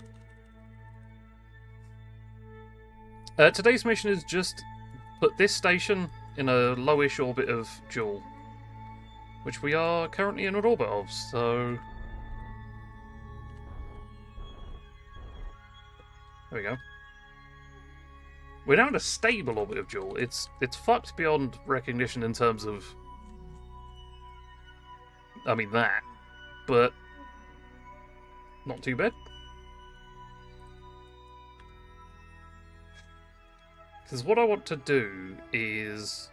Today's mission is just put this station in a lowish orbit of Joule, which we are currently in an orbit of, so... There we go. We're now in a stable orbit of Joule. It's fucked beyond recognition in terms of... I mean, that. But... not too bad. Because what I want to do is...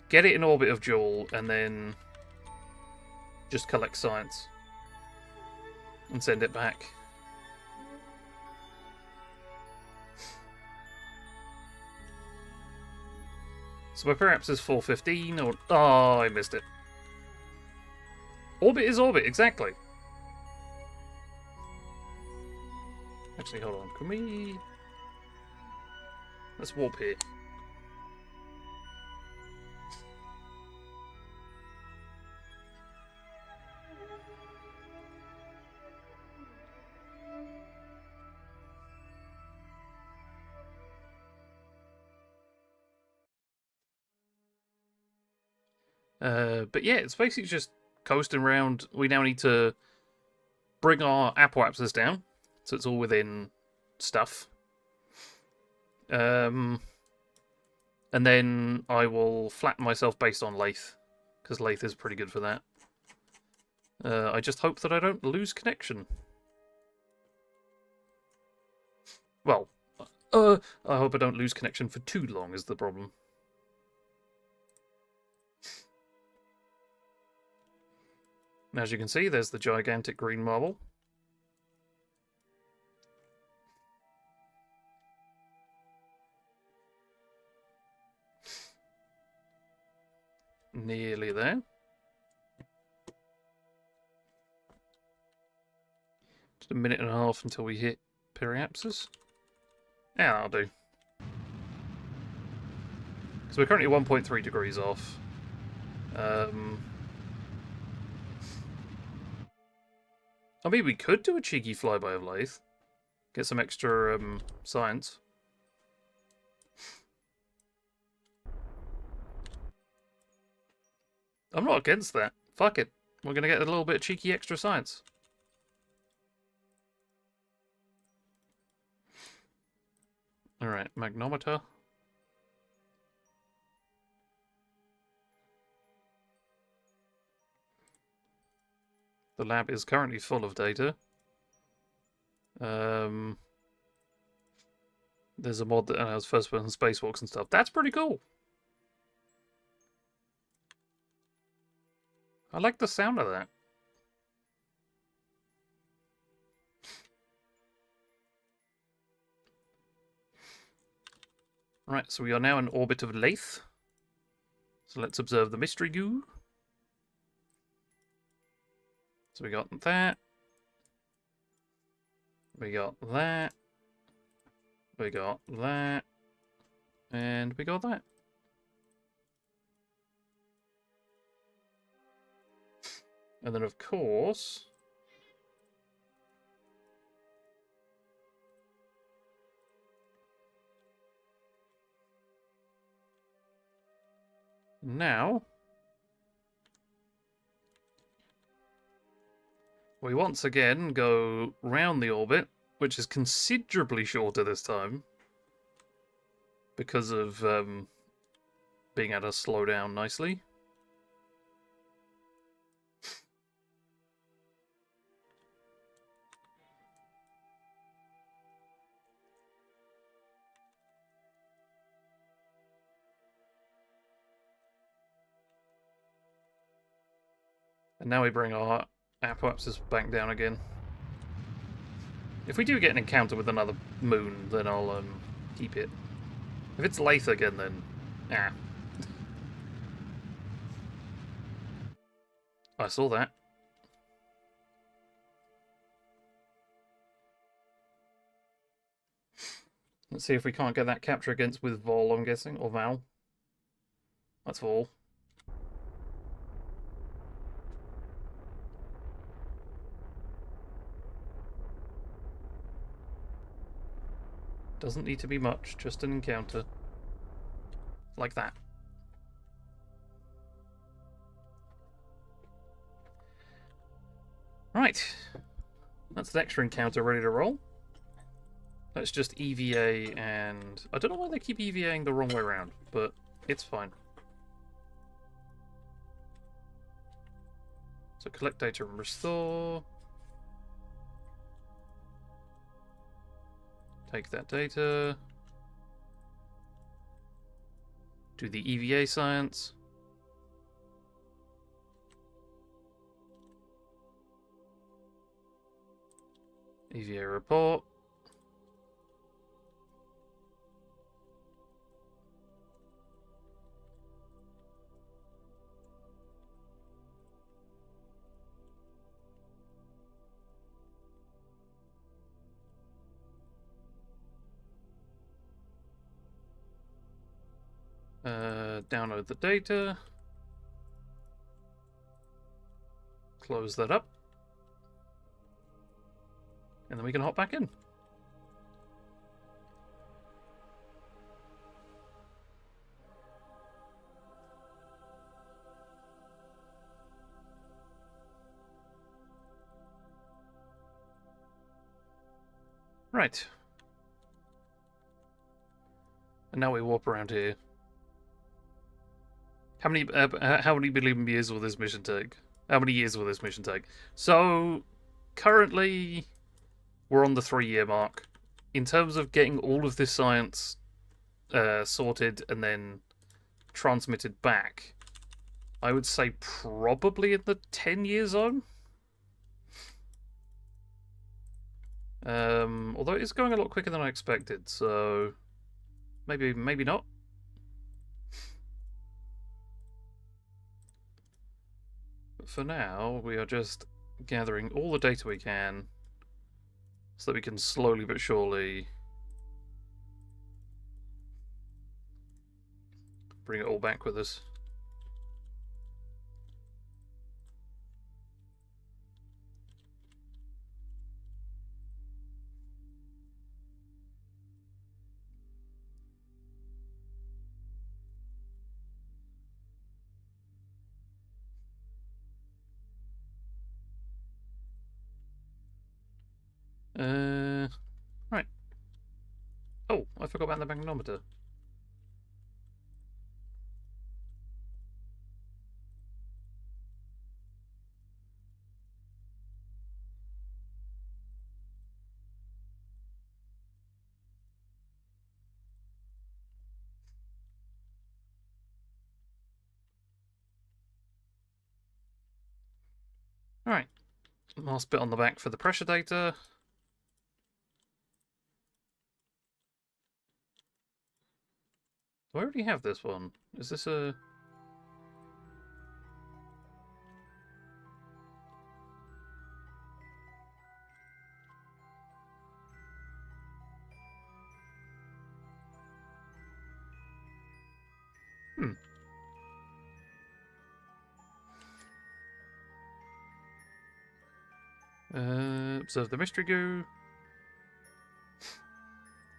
get it in orbit of Joule, and then... just collect science. And send it back. So my perhaps is 415, or... oh, I missed it. Orbit is orbit, exactly. Actually, hold on. Can we... let's warp here. But yeah, it's basically just coasting around. We now need to bring our apoapsis down, so it's all within stuff. And then I will flatten myself based on Lathe, because Lathe is pretty good for that. I just hope that I don't lose connection. Well, I hope I don't lose connection for too long is the problem. As you can see, there's the gigantic green marble. Nearly there. Just a minute and a half until we hit periapsis. Yeah, that'll do. Because we're currently 1.3 degrees off. I mean, we could do a cheeky flyby of Lathe. Get some extra science. I'm not against that. Fuck it. We're going to get a little bit of cheeky extra science. Alright, magnometer. The lab is currently full of data. There's a mod that allows first-person spacewalks and stuff. That's pretty cool. I like the sound of that. Right, so we are now in orbit of Lathe. So let's observe the mystery goo. So we got that. We got that. We got that. And we got that. And then, of course, Now, we once again go round the orbit, which is considerably shorter this time because of being able to slow down nicely. And now we bring our apoapsis back down again. If we do get an encounter with another moon, then I'll keep it. If it's Lathe again, then I saw that. Let's see if we can't get that capture against with Vol, I'm guessing, or Val. That's Vol. Doesn't need to be much, just an encounter. Like that. Right. That's the extra encounter ready to roll. Let's just EVA and... I don't know why they keep EVAing the wrong way around, but it's fine. So collect data and restore. Take that data. Do the EVA science. EVA report. Download the data. Close that up. And then we can hop back in. Right. And now we warp around here. How many billion years will this mission take? How many years will this mission take? So, currently, we're on the 3-year mark. In terms of getting all of this science sorted and then transmitted back, I would say probably in the 10-year zone. Although it is going a lot quicker than I expected, so maybe not. But for now, we are just gathering all the data we can so that we can slowly but surely bring it all back with us. Right. Oh, I forgot about the magnetometer. Alright. Last bit on the back for the pressure data. Do I already have this one? Is this a... Observe the mystery goo.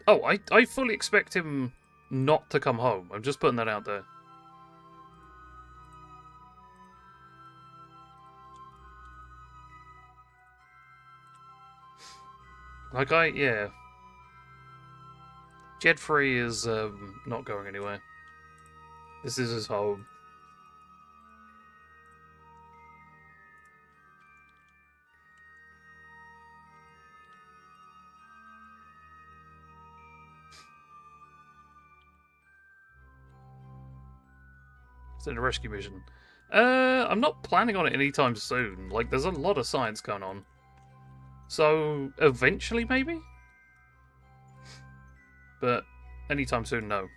Oh, I fully expect him not to come home. I'm just putting that out there. Like, yeah. Jedfrey is not going anywhere. This is his home. It's in a rescue mission. I'm not planning on it anytime soon. Like, there's a lot of science going on. So, eventually, maybe? But, anytime soon, no.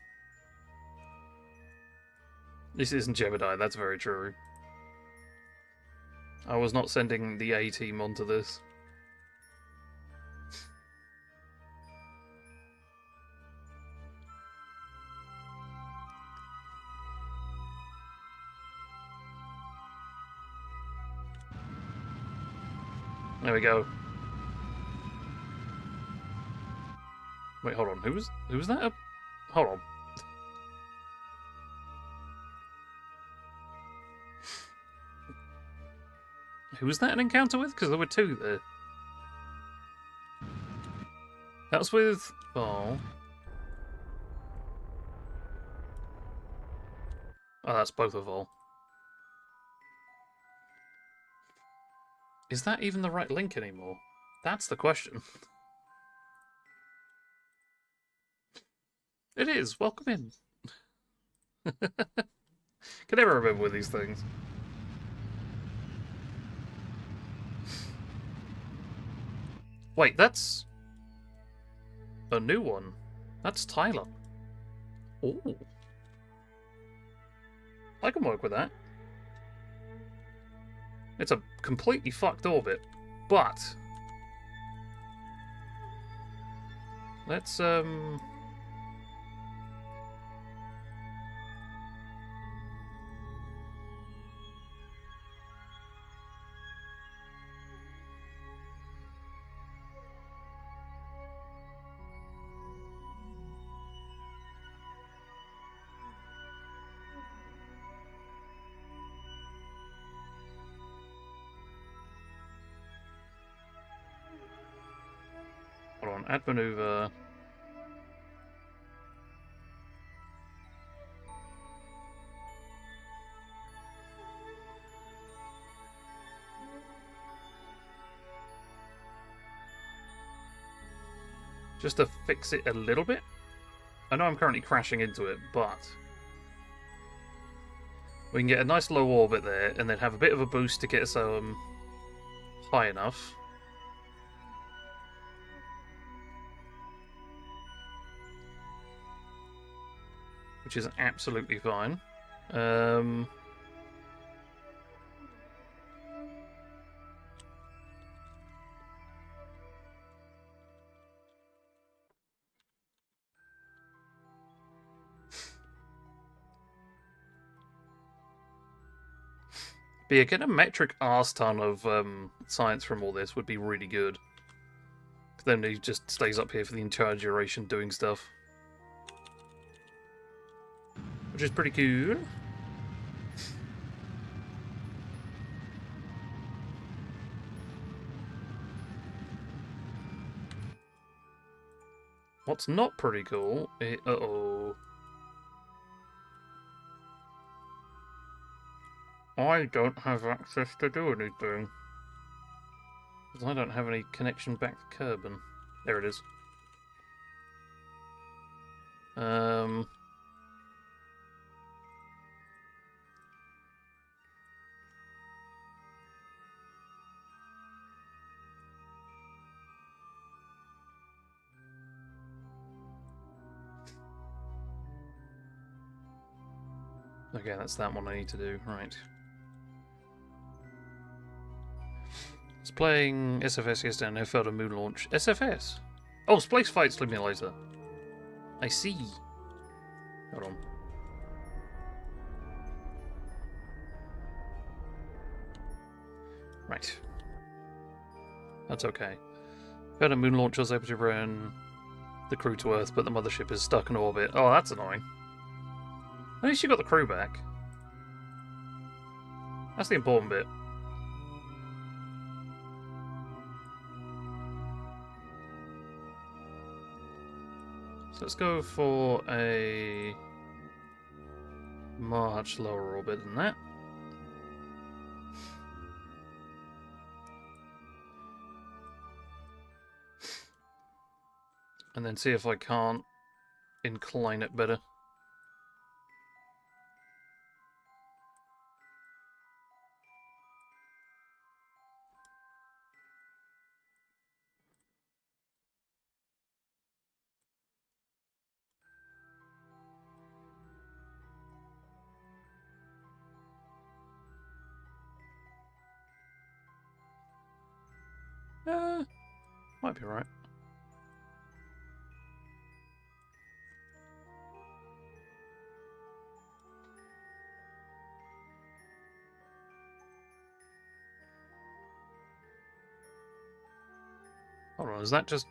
This isn't Jebediah, that's very true. I was not sending the A-team onto this. There we go. Wait, hold on. Who was that? Hold on. Who was that an encounter with? Because there were two there. That was with... Oh. Oh, that's both of all. Is that even the right link anymore? That's the question. It is. Welcome in. Can never remember with these things. Wait, that's a new one. That's Tyler. Ooh. I can work with that. It's a completely fucked orbit, but let's hold on, add maneuver. Just to fix it a little bit. I know I'm currently crashing into it, but we can get a nice low orbit there and then have a bit of a boost to get us high enough. Which is absolutely fine. But yeah, getting a metric arse ton of science from all this would be really good. Then he just stays up here for the entire duration doing stuff. Which is pretty cool. What's not pretty cool is... Uh-oh. I don't have access to do anything. Because I don't have any connection back to Kerbin. There it is. Okay, that's that one I need to do. Right. I was playing SFS yesterday and I failed a moon launch. SFS? Oh, Space Flight Simulator. I see. Hold on. Right. That's okay. Failed a moon launch, I was able to run the crew to Earth, but the mothership is stuck in orbit. Oh, that's annoying. At least you got the crew back. That's the important bit. So let's go for a much lower orbit than that. And then see if I can't incline it better. Might be right. Hold on, is that just...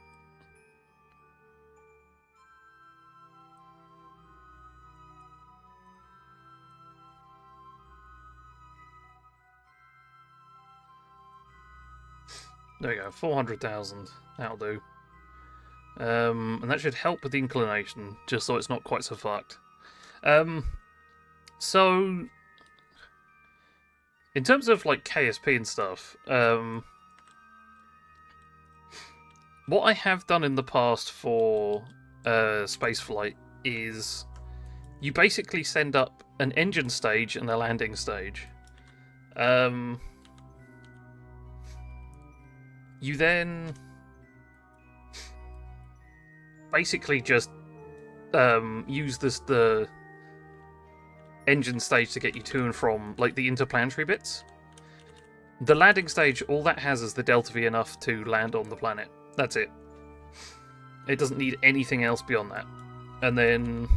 There we go, 400,000. That'll do. And that should help with the inclination, just so it's not quite so fucked. So... In terms of, like, KSP and stuff, what I have done in the past for spaceflight is you basically send up an engine stage and a landing stage. You then basically just use the engine stage to get you to and from, like, the interplanetary bits. The landing stage, all that has is the delta V enough to land on the planet. That's it. It doesn't need anything else beyond that. And then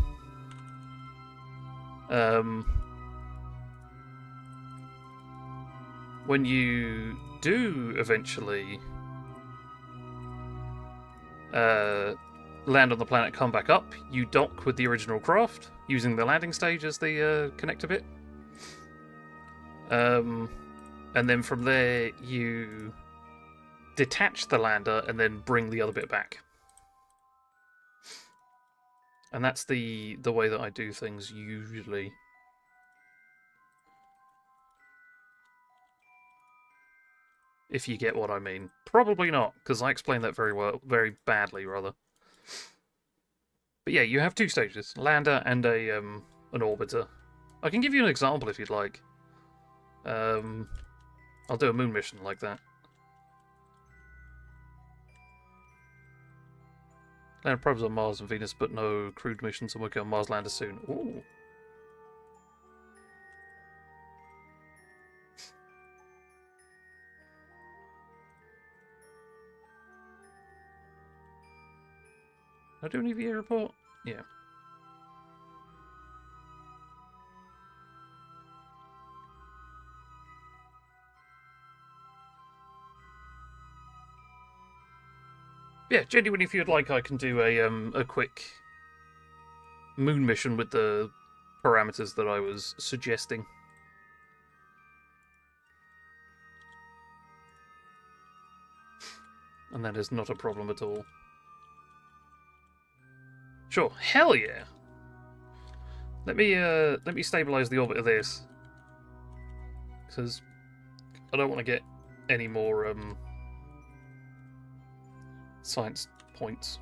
when you do eventually land on the planet, come back up, you dock with the original craft using the landing stage as the connector bit. And then from there you detach the lander and then bring the other bit back. And that's the way that I do things usually. If you get what I mean. Probably not, because I explained that very badly, rather. But yeah, you have two stages, lander and an orbiter. I can give you an example if you'd like. I'll do a moon mission like that. Land probes on Mars and Venus, but no crewed missions. I'm working on Mars lander soon. Ooh. Did I do an EVA report? Yeah. Yeah, genuinely, if you'd like, I can do a quick moon mission with the parameters that I was suggesting. And that is not a problem at all. Sure, hell yeah! Let me stabilize the orbit of this, because I don't want to get any more science points.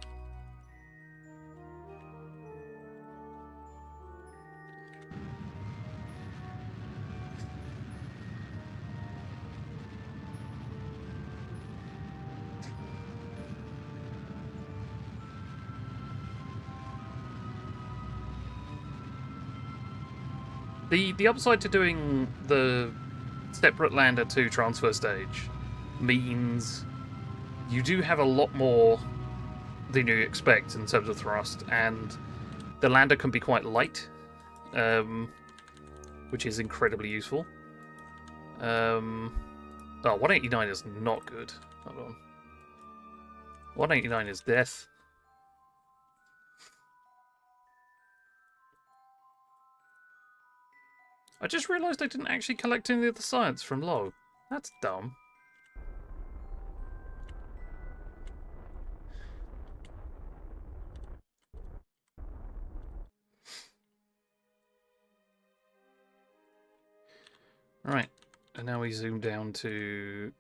The upside to doing the separate lander to transfer stage means you do have a lot more than you expect in terms of thrust, and the lander can be quite light, which is incredibly useful. Oh, 189 is not good. Hold on. 189 is death. I just realised I didn't actually collect any of the science from log. That's dumb. Right, and now we zoom down to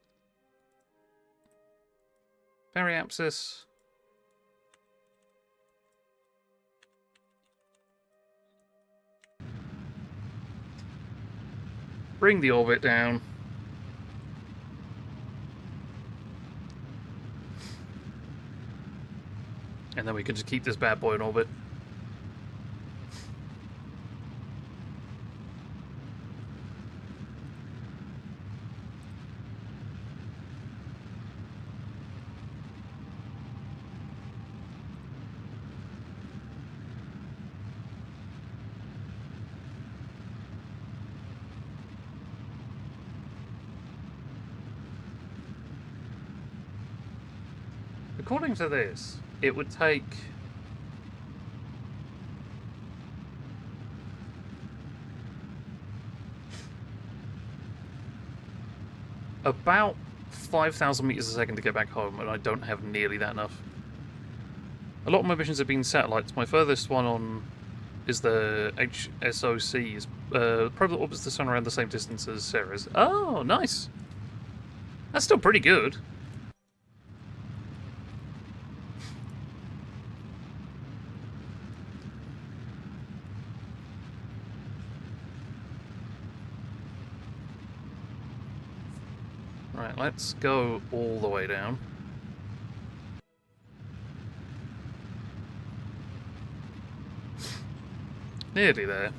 Periapsis. Bring the orbit down. And then we can just keep this bad boy in orbit. According to this, it would take about 5,000 meters a second to get back home, and I don't have nearly that enough. A lot of my missions have been satellites. My furthest one on is the HSOC, probably orbits the sun around the same distance as Ceres. Oh, nice. That's still pretty good. Right, let's go all the way down. Nearly there.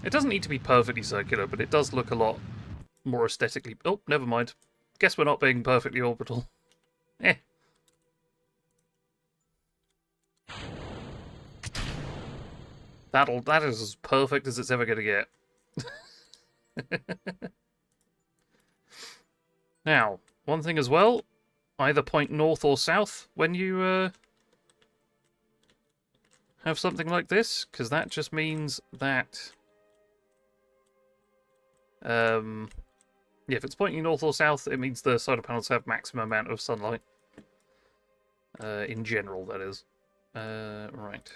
It doesn't need to be perfectly circular, but it does look a lot more aesthetically... Oh, never mind. Guess we're not being perfectly orbital. Eh. That is as perfect as it's ever going to get. Now, one thing as well, either point north or south when you have something like this, because that just means that yeah, if it's pointing north or south, it means the solar panels have maximum amount of sunlight. In general, that is. Right.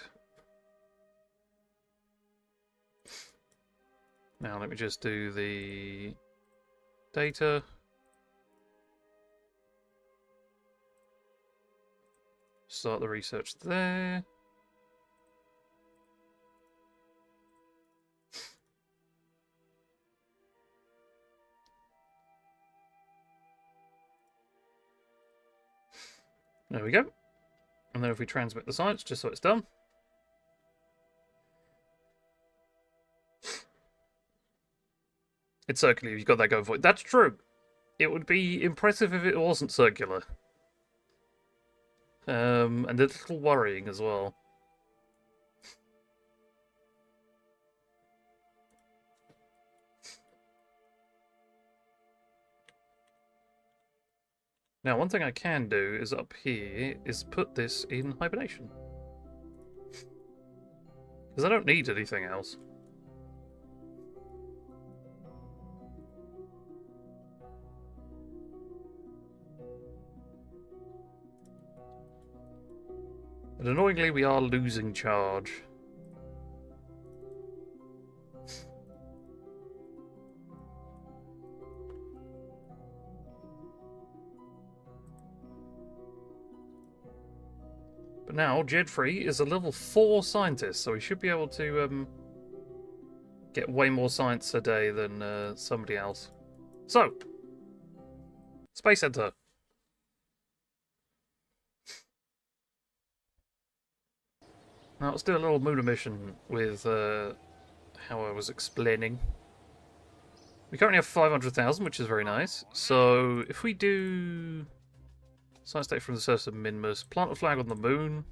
Now let me just do the data. Start the research there. There we go. And then if we transmit the science, just so it's done. It's circular, you've got that going for it. That's true. It would be impressive if it wasn't circular. And a little worrying as well. Now, one thing I can do is up here is put this in hibernation. Because I don't need anything else. And annoyingly, we are losing charge. But now, Jedfrey is a level 4 scientist, so he should be able to get way more science a day than somebody else. So, Space Center. Now, let's do a little moon mission with how I was explaining. We currently have 500,000, which is very nice. So, if we do science data from the surface of Minmus, plant a flag on the moon.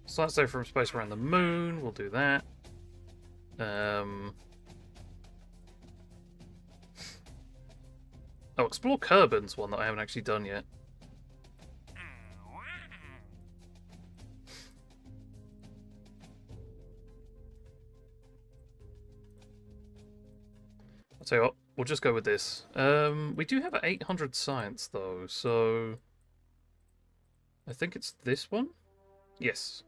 Science data from space around the moon, we'll do that. Oh, explore Kerbin's one that I haven't actually done yet. I'll tell you what, we'll just go with this. We do have 800 science though, so I think it's this one? Yes.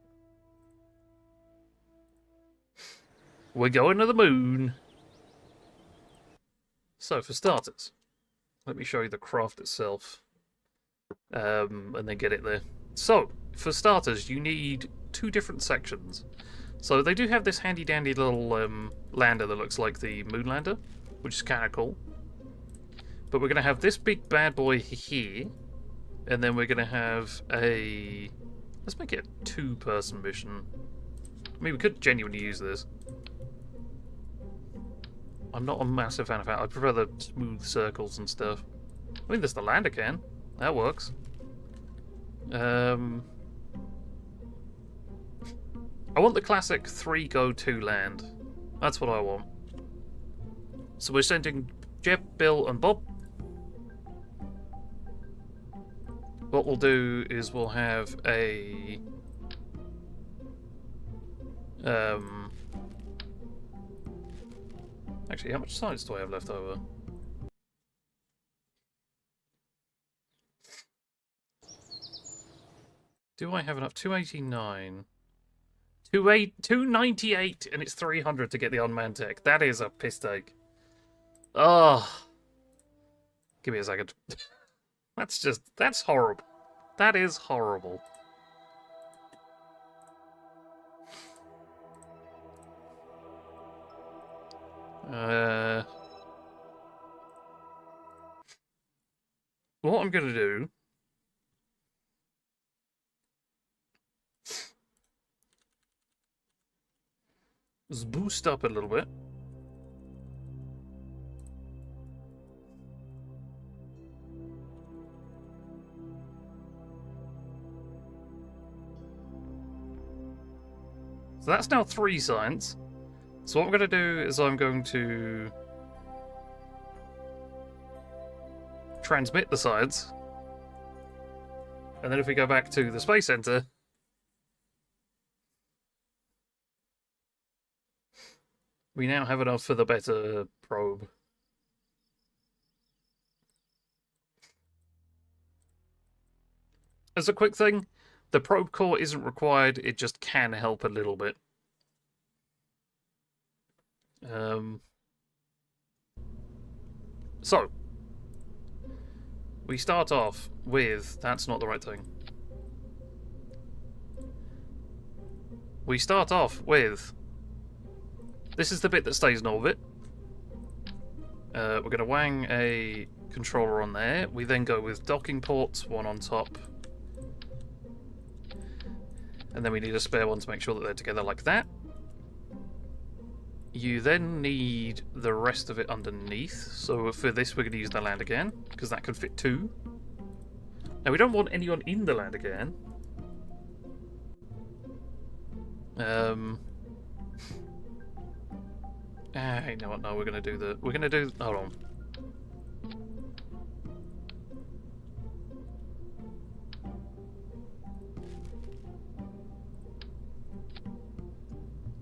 We're going to the moon. So, for starters, let me show you the craft itself. And then get it there. So, for starters, you need 2 different sections. So, they do have this handy dandy little lander that looks like the moon lander, which is kind of cool. But we're going to have this big bad boy here. And then we're going to have a... Let's make it a 2-person mission. I mean, we could genuinely use this. I'm not a massive fan of that. I prefer the smooth circles and stuff. I mean, there's the lander can. That works. I want the classic 3 go 2 land. That's what I want. So we're sending Jeb, Bill, and Bob. What we'll do is we'll have a... Actually, how much science do I have left over? Do I have enough? 289. 298, and it's 300 to get the unmanned tech. That is a piss take. Oh. Give me a second. That's horrible. That is horrible. What I'm gonna do is boost up a little bit. So that's now 3 science. So what I'm going to do is I'm going to transmit the science. And then if we go back to the Space Center, we now have enough for the better probe. As a quick thing, the probe core isn't required, it just can help a little bit. So, we start off with... That's not the right thing. We start off with... This is the bit that stays in orbit. We're going to wang a controller on there. We then go with docking ports, one on top. And then we need a spare one to make sure that they're together like that. You then need the rest of it underneath. So for this, we're going to use the land again, because that can fit 2. Now, we don't want anyone in the land again. You know what? No, we're going to do the... We're going to do... Hold on.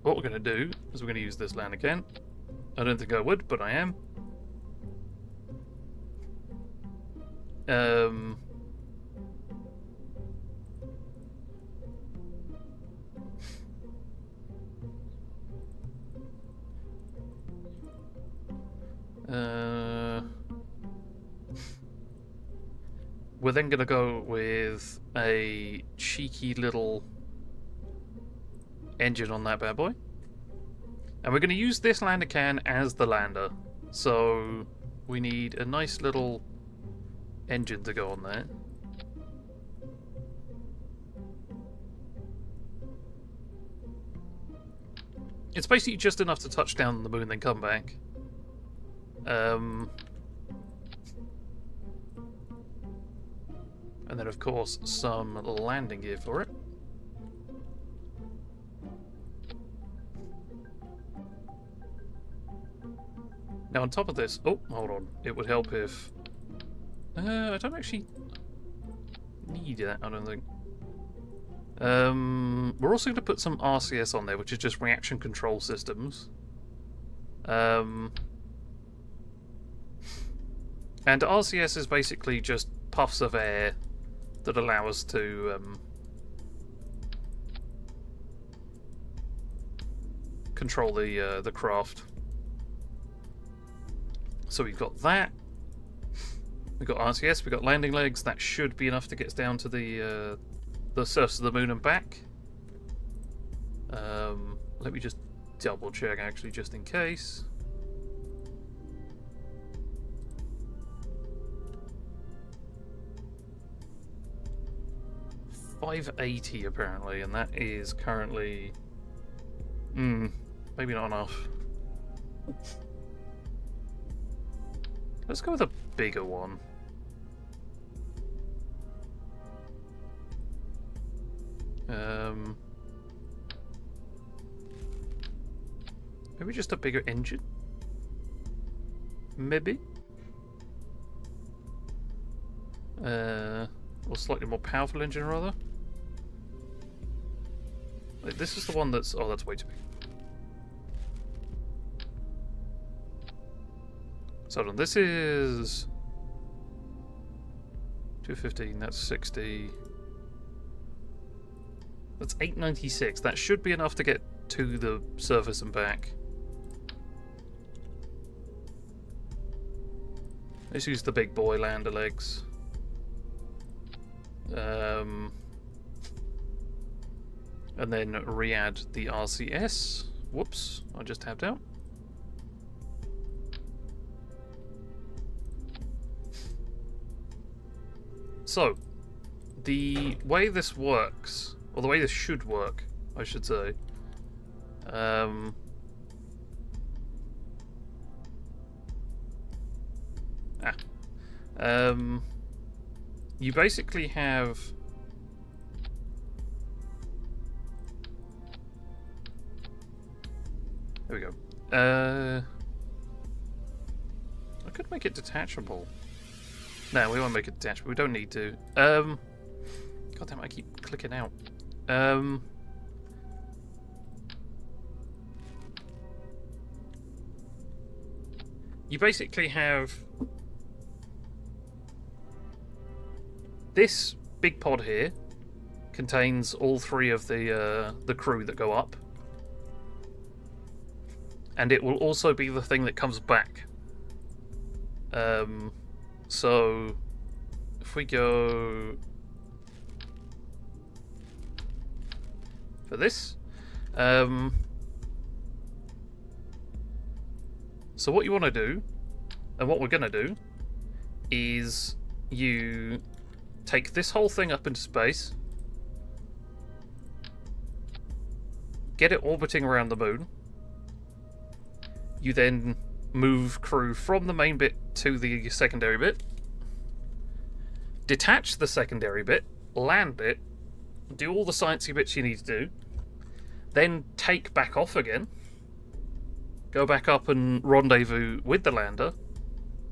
What we're going to do is we're going to use this land again. I don't think I would, but I am. We're then going to go with a cheeky little engine on that bad boy. And we're going to use this lander can as the lander. So we need a nice little engine to go on there. It's basically just enough to touch down on the moon and then come back. And then, of course, some landing gear for it. on top of this... Oh, hold on. It would help if... I don't actually need that, I don't think. We're also going to put some RCS on there, which is just reaction control systems. And RCS is basically just puffs of air that allow us to control the craft. So we've got that. We've got RCS. We've got landing legs. That should be enough to get us down to the surface of the moon and back. Let me just double check actually, just in case. $580 apparently, and that is currently maybe not enough. Let's go with a bigger one. Maybe just a bigger engine? Maybe? Or slightly more powerful engine, rather? Like, this is the one that's... Oh, that's way too big. So hold on, this is... 215, that's 60... That's 896. That should be enough to get to the surface and back. Let's use the big boy lander legs. And then re-add the RCS. Whoops, I just tapped out. So, the way this works, or the way this should work, I should say. You basically have... There we go. I could make it detachable. No, we won't make it detachable. We don't need to. God damn it, I keep clicking out. You basically have this big pod here contains all three of the crew that go up, and it will also be the thing that comes back. So if we go for this, so what you want to do, and what we're going to do, is you take this whole thing up into space, get it orbiting around the moon. You then move crew from the main bit to the secondary bit, detach the secondary bit, land it, do all the sciencey bits you need to do, then take back off again, go back up and rendezvous with the lander,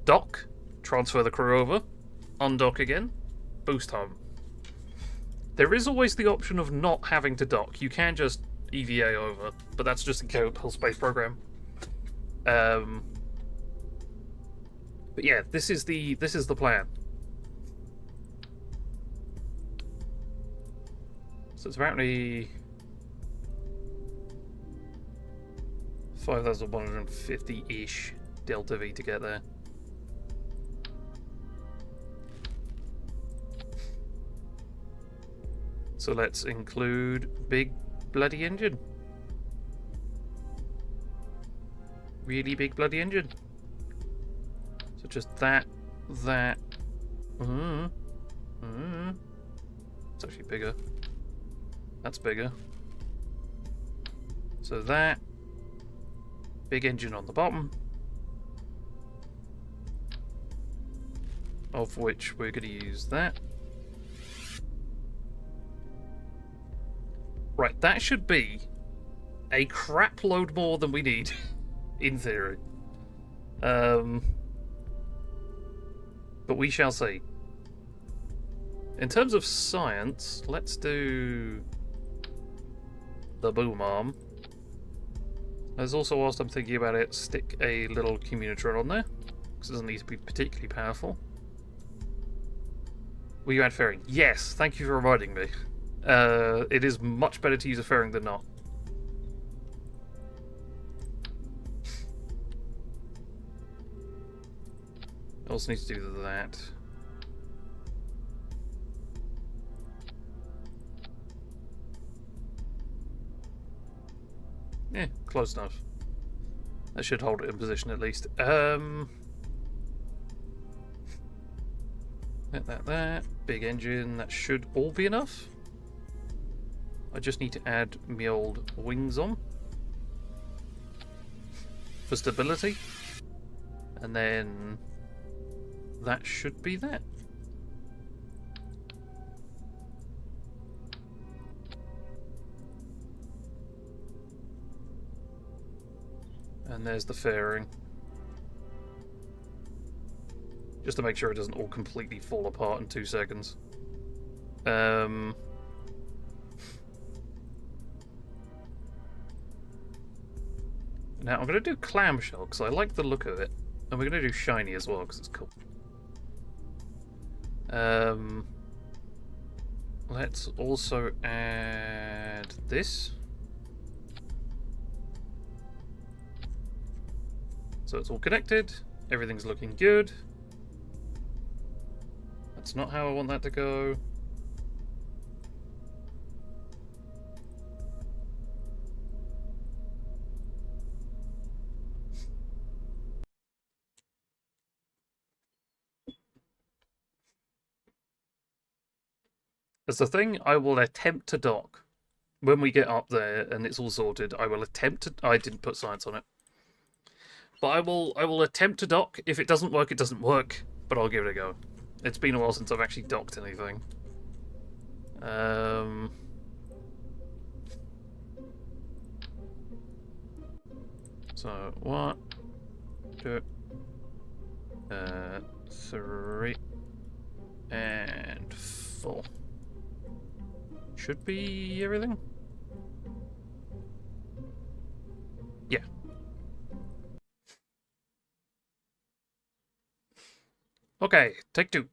dock, transfer the crew over, undock again, boost home. There is always the option of not having to dock. You can just EVA over, but that's just a Kerbal Space Program. But yeah, this is the plan. So it's apparently 5,150-ish Delta V to get there. So let's include big bloody engine. Really big bloody engine. So just that. It's actually bigger. That's bigger. So that. Big engine on the bottom. Of which we're going to use that. Right, that should be a crap load more than we need, in theory. But we shall see. In terms of science, let's do the boom arm. There's also, whilst I'm thinking about it, stick a little communitor on there, because it doesn't need to be particularly powerful. Will you add fairing? Yes, thank you for reminding me. It is much better to use a fairing than not. I also need to do that. Yeah, close enough. That should hold it in position at least. That. Big engine, that should all be enough. I just need to add my old wings on for stability. And then that should be that. And there's the fairing. Just to make sure it doesn't all completely fall apart in 2 seconds. Now I'm going to do clamshell because I like the look of it. And we're going to do shiny as well because it's cool. Let's also add this. So it's all connected. Everything's looking good. That's not how I want that to go. As the thing, I will attempt to dock. When we get up there and it's all sorted, I will attempt to... I didn't put science on it. But I will attempt to dock. If it doesn't work, it doesn't work. But I'll give it a go. It's been a while since I've actually docked anything. So, 1, 2, 3, and 4. Should be everything? Yeah. Okay, take 2.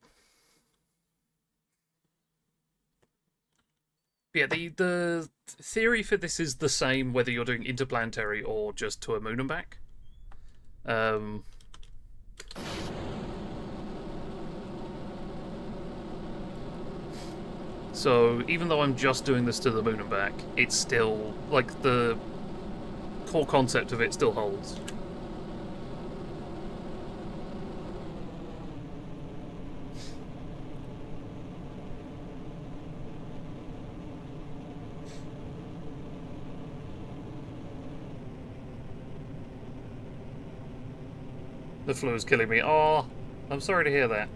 Yeah, the theory for this is the same whether you're doing Interplanetary or just to a moon and back. So even though I'm just doing this to the moon and back, it's still, like, the core concept of it still holds. The flu is killing me. Oh, I'm sorry to hear that.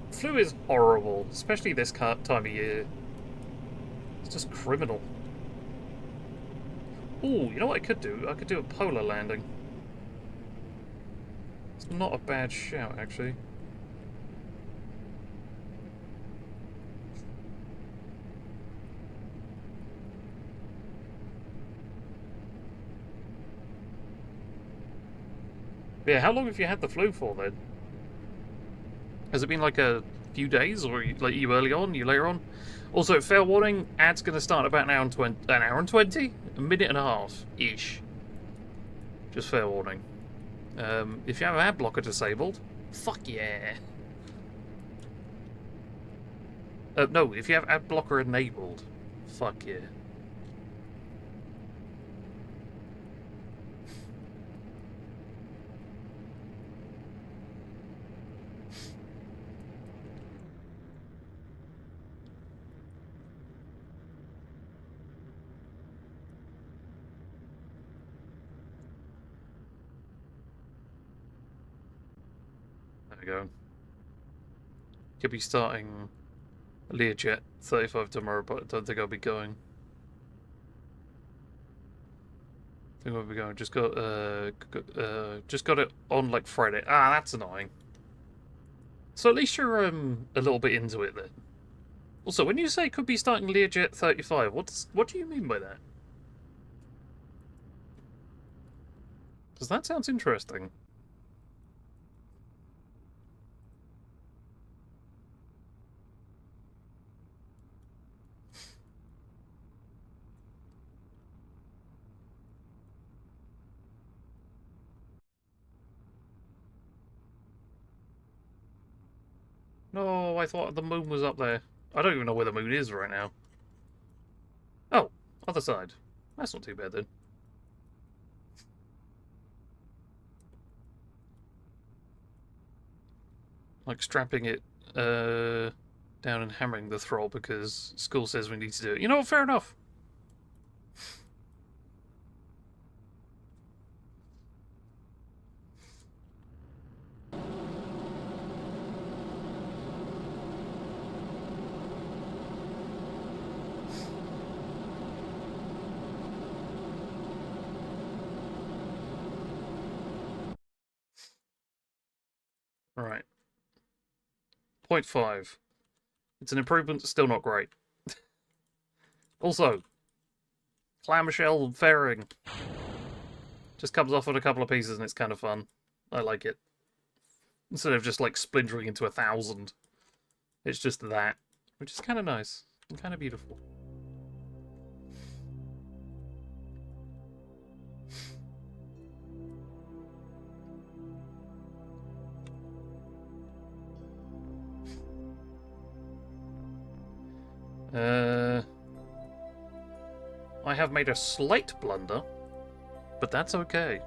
Flu is horrible, especially this time of year. It's just criminal. Ooh, you know what I could do? I could do a polar landing. It's not a bad shout, actually. Yeah, how long have you had the flu for, then? Has it been like a few days, or like you early on, you later on? Also, fair warning, ad's going to start about an hour and 20, a minute and a half ish. Just fair warning. If you have an ad blocker disabled, fuck yeah. No, if you have ad blocker enabled, fuck yeah. There we go. Could be starting Learjet 35 tomorrow, but I don't think I'll be going. think where we're going. Just got it on like Friday. Ah, that's annoying. So at least you're a little bit into it then. Also, when you say could be starting Learjet 35, what do you mean by that? Because that sounds interesting. No, I thought the moon was up there. I don't even know where the moon is right now. Oh, other side. That's not too bad then. Like strapping it down and hammering the throttle because school says we need to do it. You know what? Fair enough. Right. 0.5. It's an improvement, still not great. Also, clamshell fairing. Just comes off in a couple of pieces and it's kind of fun. I like it. Instead of just like splintering into 1,000. It's just that. Which is kind of nice. And kind of beautiful. I have made a slight blunder, but that's okay.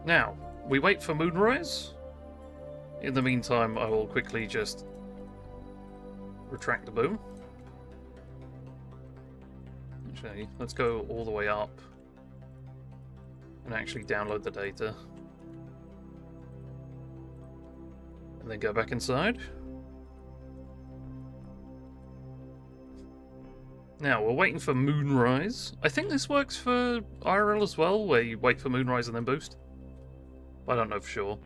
Now, we wait for moonrise. In the meantime, I will quickly just retract the boom. Actually, let's go all the way up and actually download the data. And then go back inside. Now, we're waiting for moonrise. I think this works for IRL as well, where you wait for moonrise and then boost. I don't know for sure.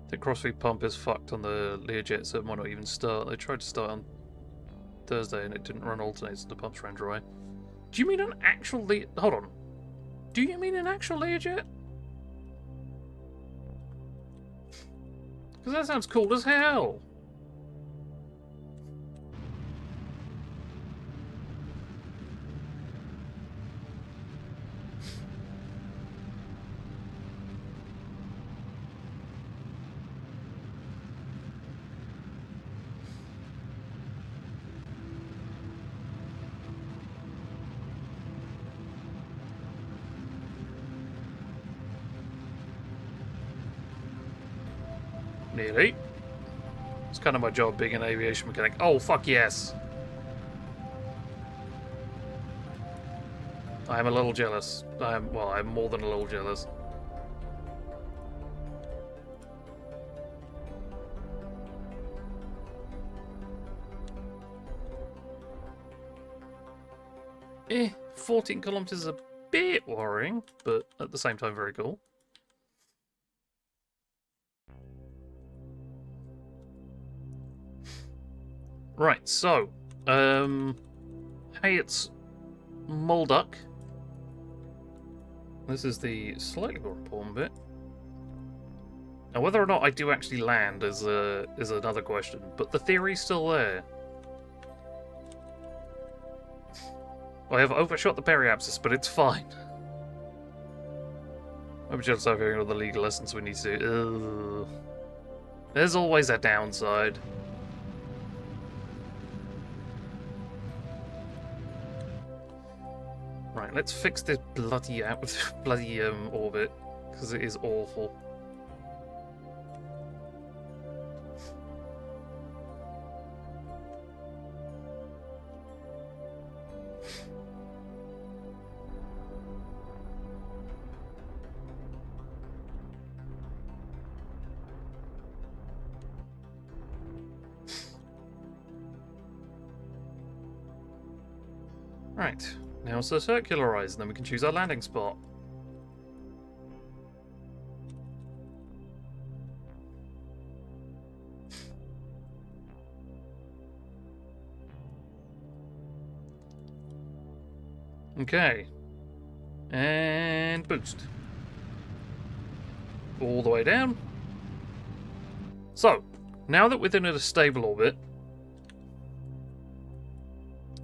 The crossfeed pump is fucked on the Learjet, so it might not even start. They tried to start on Thursday and it didn't run alternates, and the pumps ran dry. Do you mean an actual Hold on. Do you mean an actual Learjet? Because that sounds cool as hell. Nearly. It's kind of my job being an aviation mechanic. Oh, fuck yes. I am a little jealous. I'm more than a little jealous. Eh, 14 kilometers is a bit worrying, but at the same time very cool. Right, so, hey, it's Molduck. This is the slightly more important bit. Now, whether or not I do actually land is another question, but the theory's still there. I have overshot the periapsis, but it's fine. I'm just hearing all the legal lessons we need to do. Ugh. There's always a downside. Right, Right, let's fix this bloody bloody orbit, because it is awful. Right, now it's the circularize, and then we can choose our landing spot. Okay. And boost. All the way down. So, now that we're in a stable orbit,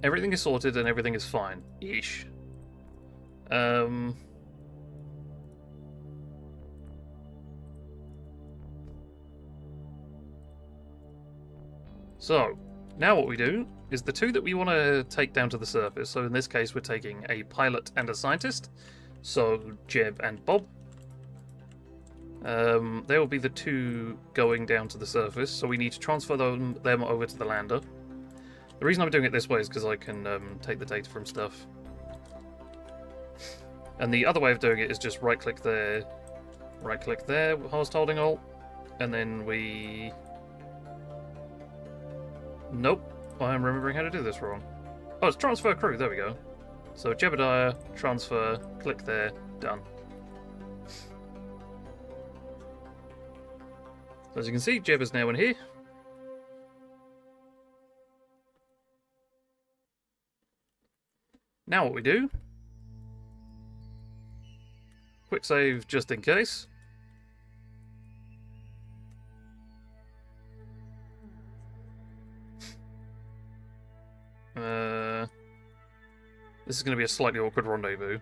everything is sorted and everything is fine. Ish. So, now what we do is the two that we want to take down to the surface. So in this case, we're taking a pilot and a scientist. So Jeb and Bob. They will be the two going down to the surface. So we need to transfer them over to the lander. The reason I'm doing it this way is because I can take the data from stuff. And the other way of doing it is just right-click there, whilst holding Alt, and then we... Nope, I'm remembering how to do this wrong. Oh, it's transfer crew, there we go. So Jebediah, transfer, click there, done. So as you can see, Jeb is now in here. Now what we do, quick save just in case. This is going to be a slightly awkward rendezvous.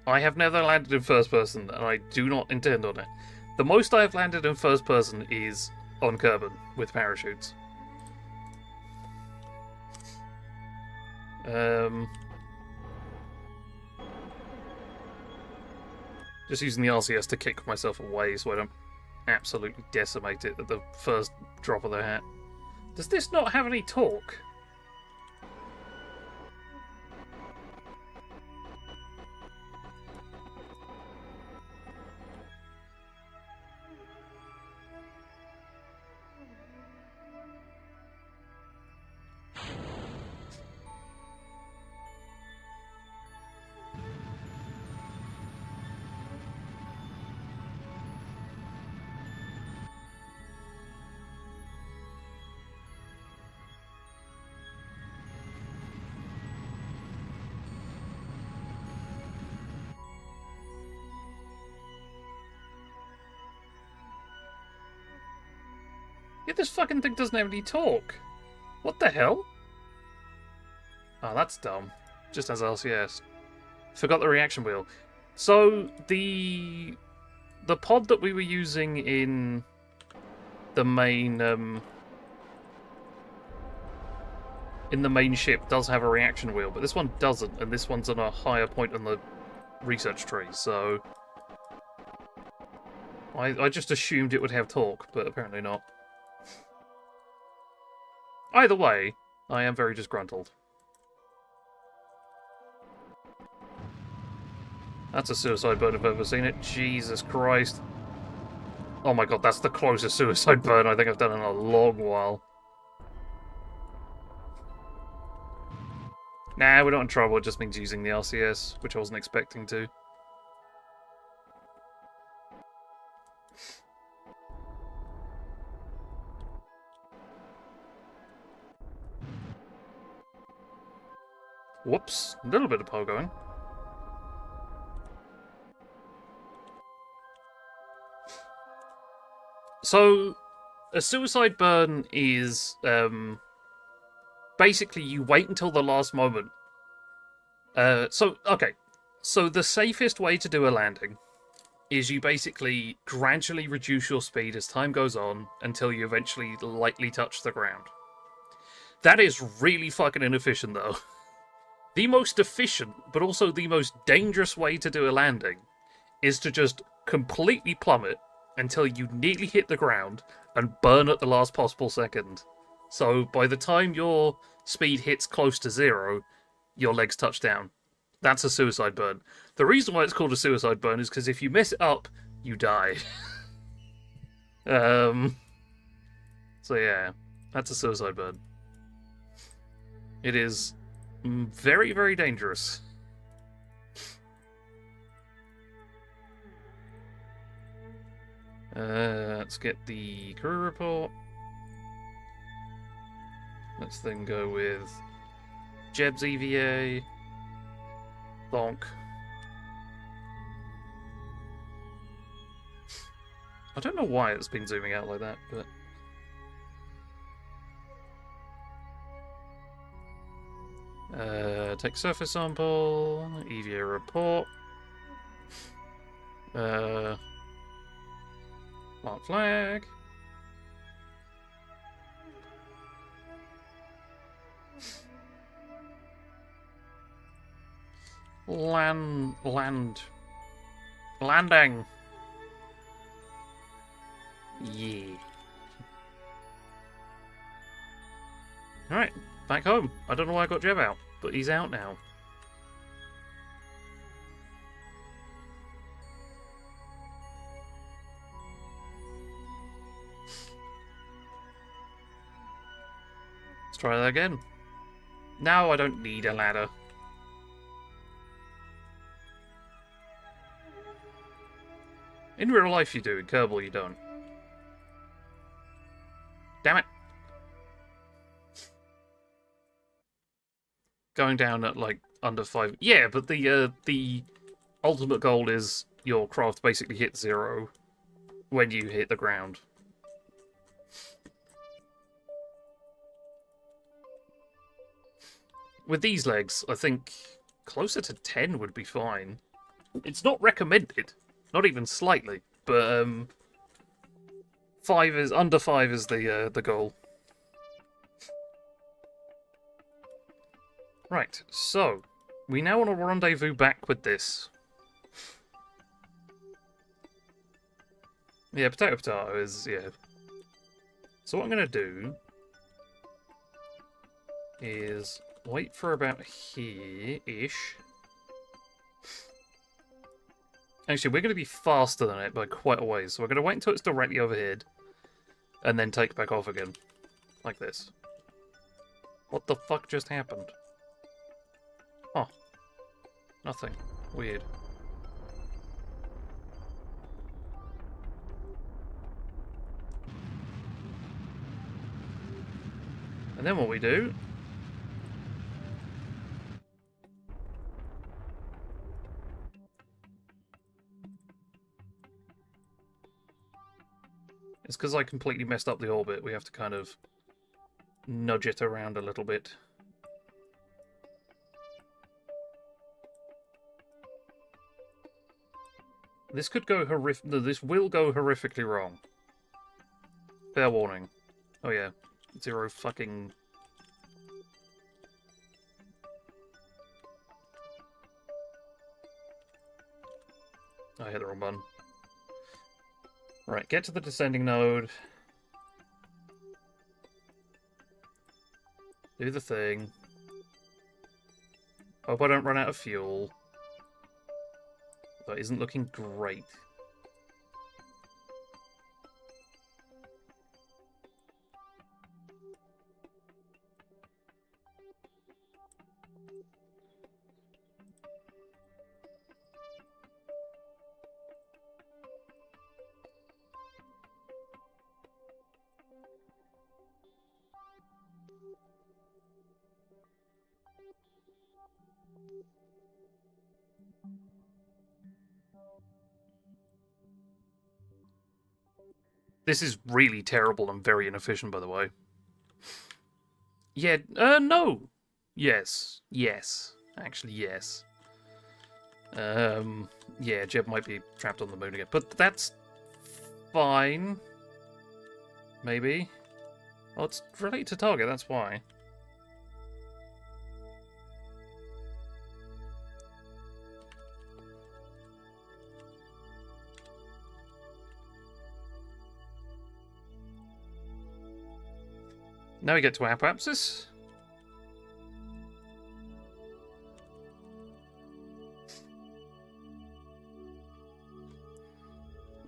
I have never landed in first person, and I do not intend on it. The most I have landed in first person is on Kerbin with parachutes. Just using the RCS to kick myself away so I don't absolutely decimate it at the first drop of the hat. Does this not have any torque? Yeah, this fucking thing doesn't have any torque. What the hell? Oh, that's dumb. Just has LCS. Forgot the reaction wheel. So, the pod that we were using in the main ship does have a reaction wheel, but this one doesn't, and this one's on a higher point on the research tree, so I just assumed it would have torque, but apparently not. Either way, I am very disgruntled. That's a suicide burn if I've ever seen it. Jesus Christ. Oh my god, that's the closest suicide burn I think I've done in a long while. Nah, we're not in trouble. It just means using the RCS, which I wasn't expecting to. Whoops, a little bit of pogoing. So, a suicide burn is, basically you wait until the last moment. Okay. So the safest way to do a landing is you basically gradually reduce your speed as time goes on until you eventually lightly touch the ground. That is really fucking inefficient, though. The most efficient, but also the most dangerous way to do a landing is to just completely plummet until you nearly hit the ground and burn at the last possible second. So by the time your speed hits close to 0, your legs touch down. That's a suicide burn. The reason why it's called a suicide burn is because if you mess it up, you die. So yeah, that's a suicide burn. It is very, very dangerous. Let's get the crew report. Let's then go with Jeb's EVA. Bonk. I don't know why it's been zooming out like that, but... take surface sample, EVA report. Plant flag. Landing. Yeah. Alright, back home. I don't know why I got Jeb out, but he's out now. Let's try that again. Now I don't need a ladder. In real life you do, in Kerbal you don't. Damn it. Going down at like under 5. Yeah, but the ultimate goal is your craft basically hits 0 when you hit the ground. With these legs, I think closer to 10 would be fine. It's not recommended, not even slightly, but 5 is under 5 is the goal. Right, so we now want to rendezvous back with this. Yeah, potato is, yeah. So what I'm going to do is wait for about here-ish. Actually, we're going to be faster than it by quite a ways, so we're going to wait until it's directly overhead, and then take back off again. Like this. What the fuck just happened? Oh. Nothing. Weird. And then what we do it's because I completely messed up the orbit. We have to kind of nudge it around a little bit. This could go no, this will go horrifically wrong. Fair warning. Oh yeah. 0 fucking... I hit the wrong button. Right, get to the descending node. Do the thing. Hope I don't run out of fuel. That isn't looking great. This is really terrible and very inefficient, by the way. Yeah, no. Yes. Yes. Actually, yes. Yeah, Jeb might be trapped on the moon again. But that's fine. Maybe. Oh, it's related to target, that's why. Now we get to Apapsis.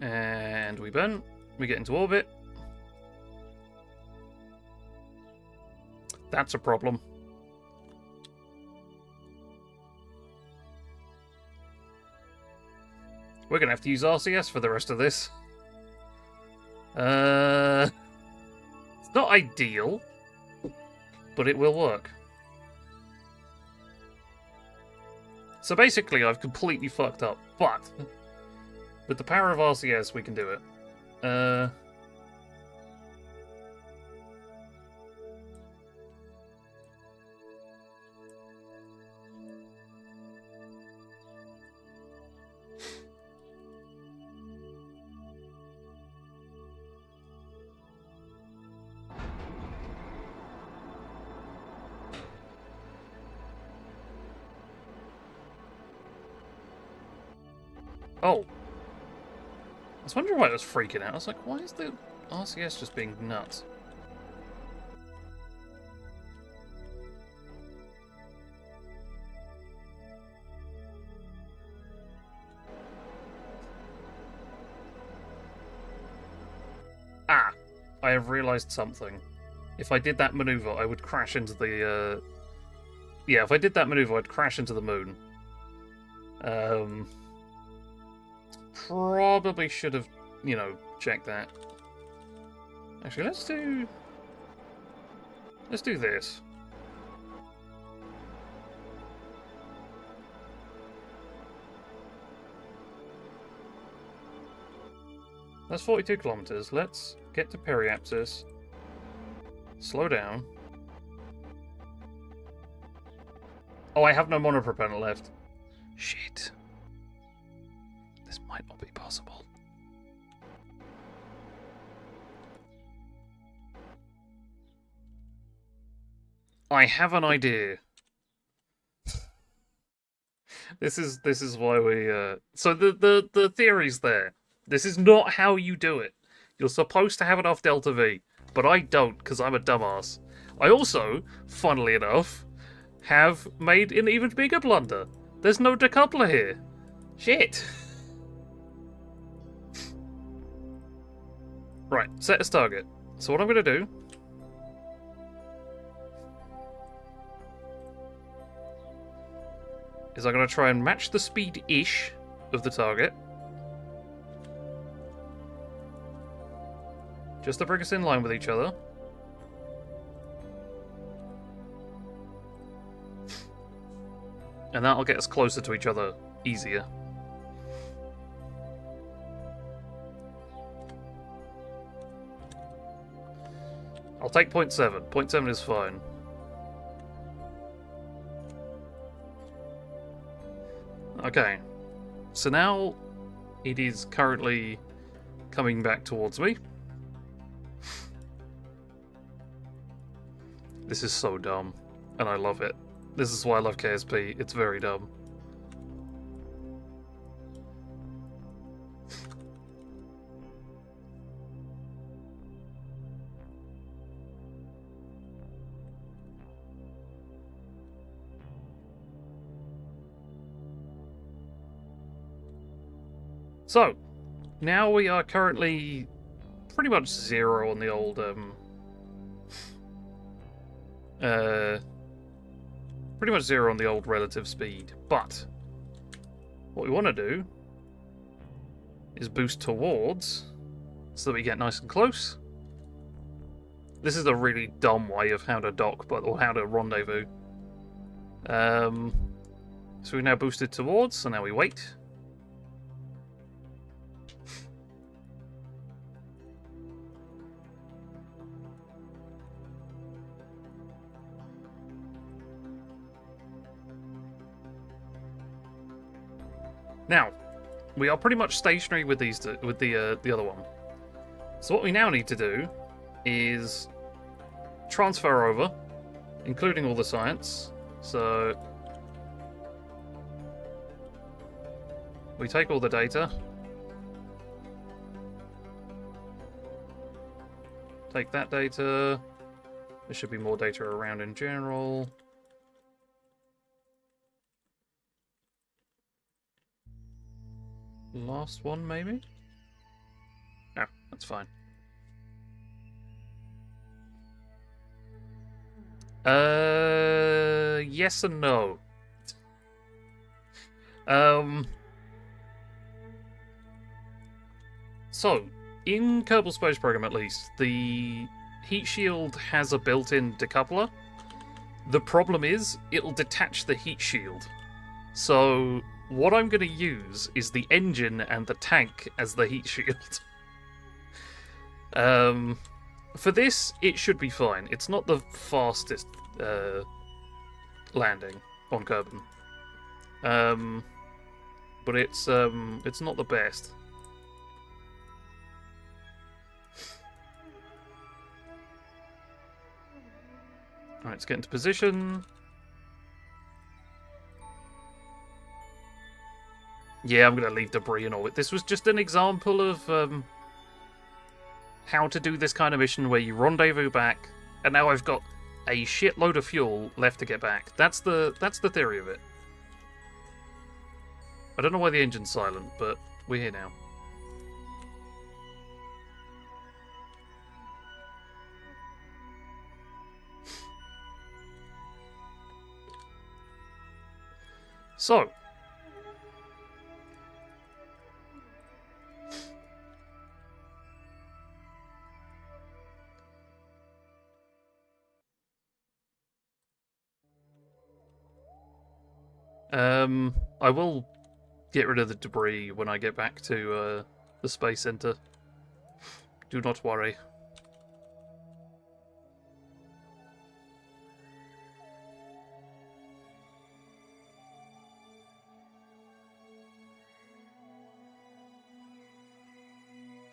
And we burn. We get into orbit. That's a problem. We're going to have to use RCS for the rest of this. It's not ideal, but it will work. So basically, I've completely fucked up, but with the power of RCS, we can do it. Oh. I was wondering why it was freaking out. I was like, why is the RCS just being nuts? Ah! I have realised something. If I did that maneuver, I would crash into the, Yeah, if I did that maneuver, I'd crash into the moon. Probably should have, you know, checked that. Actually, let's do this. That's 42 kilometers. Let's get to periapsis. Slow down. Oh, I have no monopropellant left. Shit. This might not be possible. I have an idea. This is why we so the theory's there. This is not how you do it. You're supposed to have enough delta V, but I don't because I'm a dumbass. I also, funnily enough, have made an even bigger blunder. There's no decoupler here. Shit. Right, set as target. So what I'm going to do is I'm going to try and match the speed-ish of the target. Just to bring us in line with each other. And that'll get us closer to each other easier. I'll take 0.7. 0.7 is fine. Okay. So now it is currently coming back towards me. This is so dumb, and I love it. This is why I love KSP. It's very dumb. So, now we are currently pretty much zero on the old, pretty much zero on the old relative speed. But, what we want to do is boost towards so that we get nice and close. This is a really dumb way of how to dock, or how to rendezvous. So we now boosted towards, so now we wait. Now, we are pretty much stationary with these with the other one. So what we now need to do is transfer over, including all the science. So we take all the data, take that data, There should be more data around in general. Last one, maybe? No, that's fine. Yes and no. So, in Kerbal Space Program at least, the heat shield has a built-in decoupler. The problem is, it'll detach the heat shield. So, what I'm going to use is the engine and the tank as the heat shield. For this, it should be fine. It's not the fastest landing on Kerbin. But it's not the best. Alright, let's get into position. Yeah, I'm going to leave debris and all. This was just an example of how to do this kind of mission where you rendezvous back, and now I've got a shitload of fuel left to get back. That's the theory of it. I don't know why the engine's silent, but we're here now. So, I will get rid of the debris when I get back to the Space Center. Do not worry.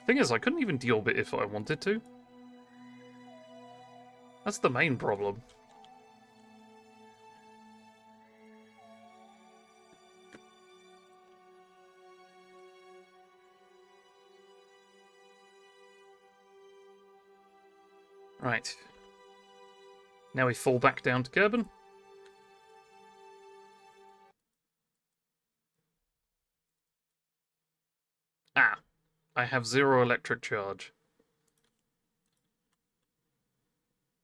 Thing is, I couldn't even deorbit if I wanted to. That's the main problem. Right. Now we fall back down to Kerbin. Ah. I have 0 electric charge.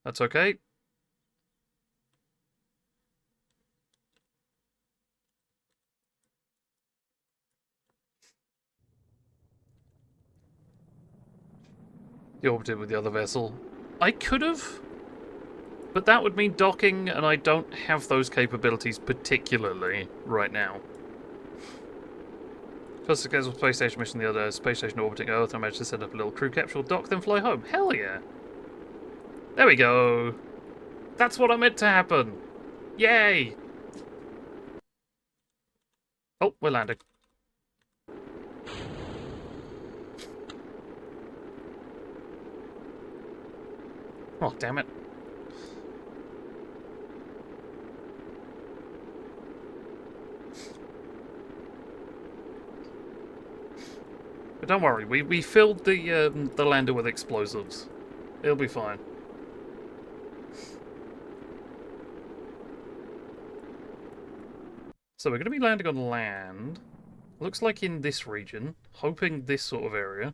That's okay. The orbited with the other vessel. I could have, but that would mean docking, and I don't have those capabilities particularly right now. First successful space station mission, the other space station orbiting Earth. I managed to set up a little crew capsule dock, then fly home. Hell yeah! There we go. That's what I meant to happen. Yay! Oh, we're landing. Oh, damn it. But don't worry, we filled the lander with explosives. It'll be fine. So we're going to be landing on land. Looks like in this region. Hoping this sort of area.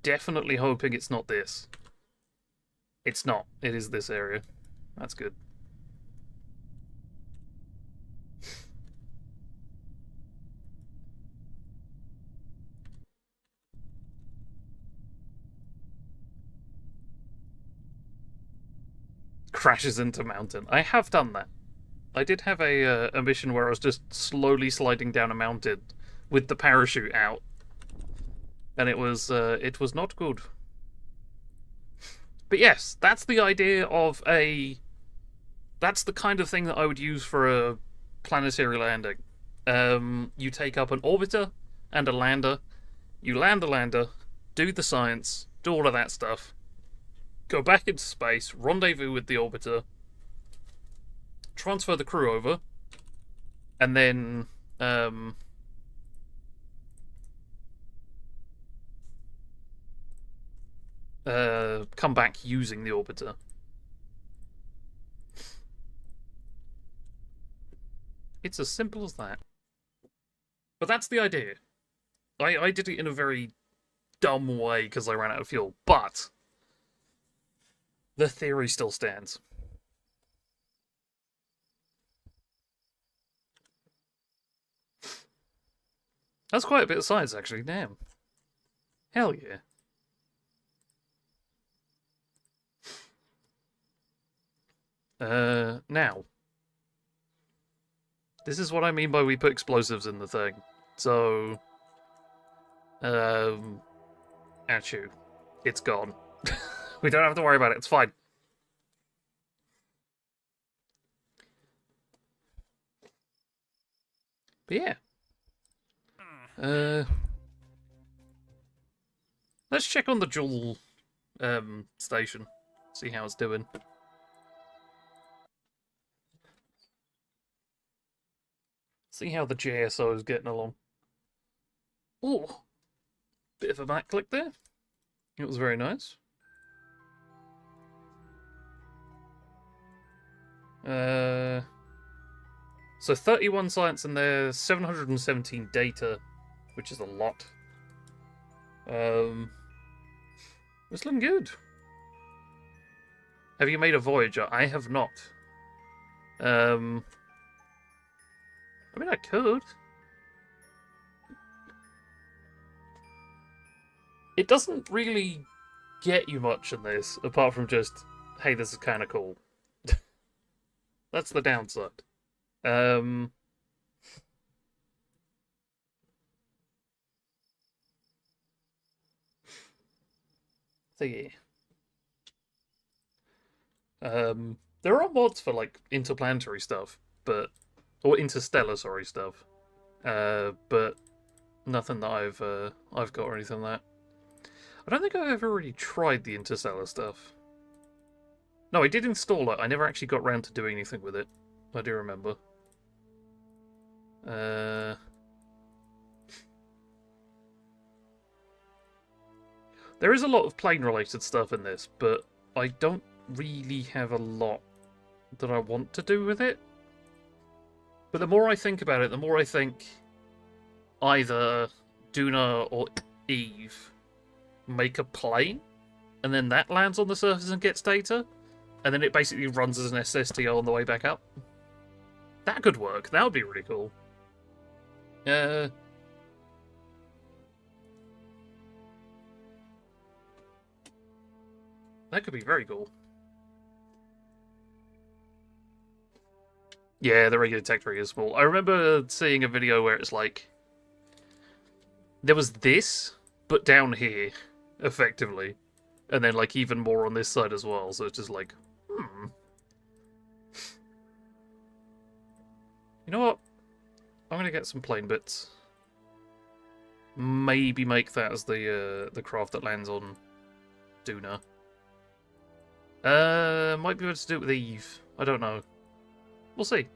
Definitely hoping it's not this. It's not. It is this area. That's good. Crashes into mountain. I have done that. I did have a mission where I was just slowly sliding down a mountain with the parachute out. And it was not good. But yes, that's the idea of a... That's the kind of thing that I would use for a planetary landing. You take up an orbiter and a lander. You land the lander, do the science, do all of that stuff. Go back into space, rendezvous with the orbiter, transfer the crew over, and then come back using the orbiter. It's as simple as that. But that's the idea. I did it in a very dumb way because I ran out of fuel, but the theory still stands. That's quite a bit of science, actually. Damn. Hell yeah. Now. This is what I mean by we put explosives in the thing. So, at you. It's gone. We don't have to worry about it. It's fine. But yeah. Let's check on the Joule station. See how it's doing. See how the JSO is getting along. Oh, bit of a backclick there. It was very nice. So 31 science in there, 717 data, which is a lot. It's looking good. Have you made a Voyager? I have not. I mean, I could. It doesn't really get you much in this, apart from just, hey, this is kind of cool. That's the downside. So yeah. There are mods for like interplanetary stuff, or interstellar, sorry, stuff. But nothing that I've got or anything like that. I don't think I've ever really tried the interstellar stuff. No, I did install it. I never actually got round to doing anything with it. I do remember. There is a lot of plane-related stuff in this, but I don't really have a lot that I want to do with it. But the more I think about it, the more I think either Duna or Eve make a plane, and then that lands on the surface and gets data, and then it basically runs as an SSTO on the way back up. That could work. That would be really cool. That could be very cool. Yeah, the regular tech tree is small. I remember seeing a video where it's like, there was this, but down here, effectively. And then like even more on this side as well, so it's just like, You know what? I'm gonna get some plane bits. Maybe make that as the craft that lands on Duna. Might be able to do it with Eve. I don't know. We'll see.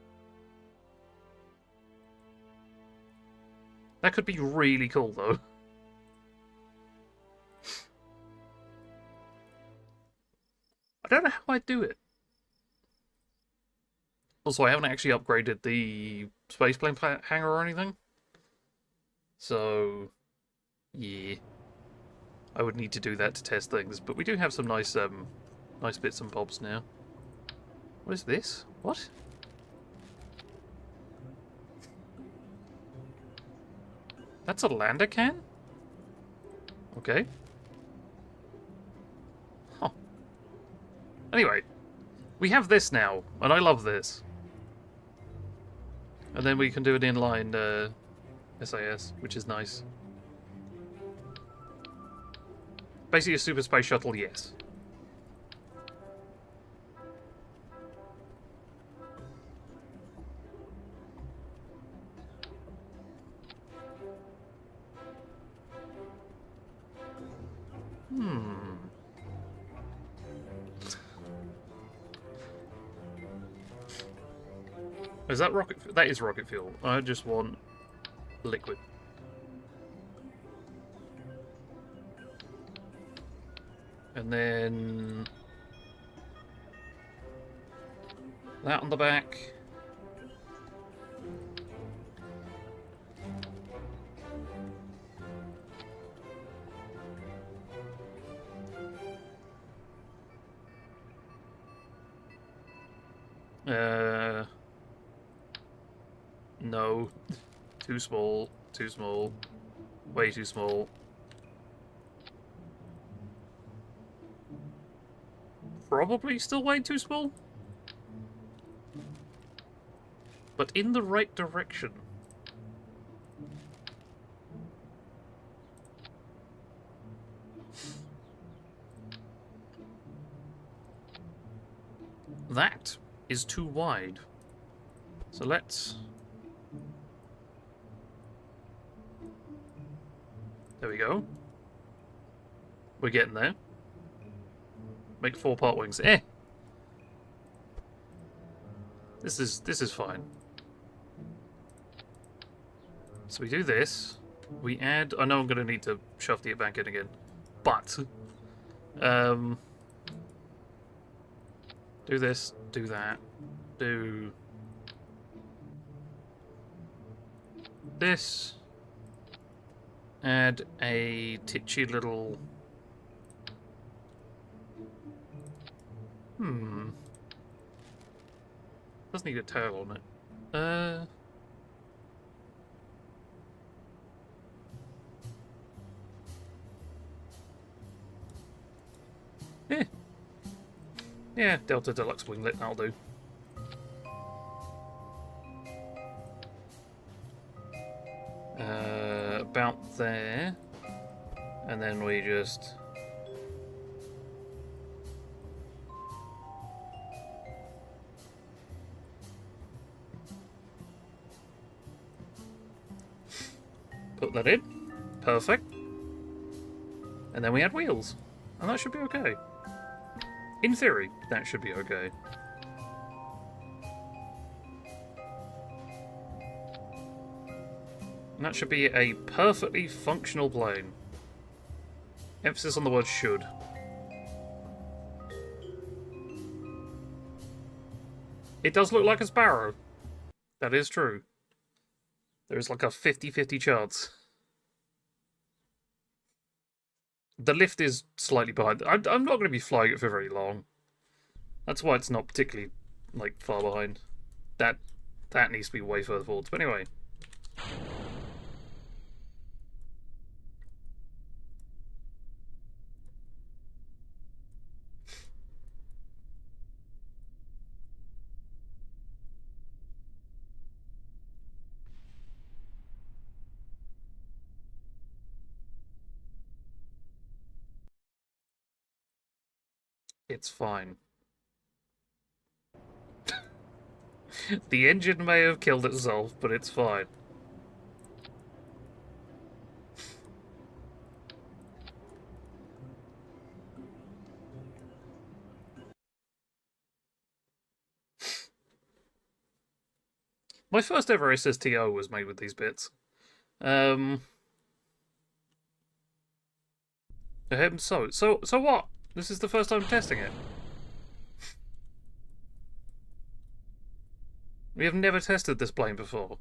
That could be really cool, though. I don't know how I'd do it. Also, I haven't actually upgraded the spaceplane hangar or anything. So, yeah. I would need to do that to test things. But we do have some nice nice bits and bobs now. What is this? What? That's a lander can? Okay. Huh. Anyway, we have this now, and I love this. And then we can do an inline SAS, which is nice. Basically a super space shuttle, yes. Is that rocket? That is rocket fuel. I just want liquid. And then that on the back. No. Too small. Too small. Way too small. Probably still way too small. But in the right direction. That is too wide. So let's... There we go. We're getting there. Make 4-part wings. This is fine. So we do this. We add... I know I'm going to need to shove it back in again. But... do this. Do that. Do... this. Add a titchy little... Does need a tail on it. Yeah, Delta Deluxe Winglet, that'll do. About there. And then we just... put that in. Perfect. And then we add wheels. And that should be okay. In theory, that should be okay. And that should be a perfectly functional plane. Emphasis on the word should. It does look like a sparrow. That is true. There's like a 50-50 chance. The lift is slightly behind. I'm not going to be flying it for very long. That's why it's not particularly, like, far behind. That needs to be way further forwards. But anyway. It's fine. The engine may have killed itself, but it's fine. My first ever SSTO was made with these bits. So what? This is the first time testing it. We have never tested this plane before.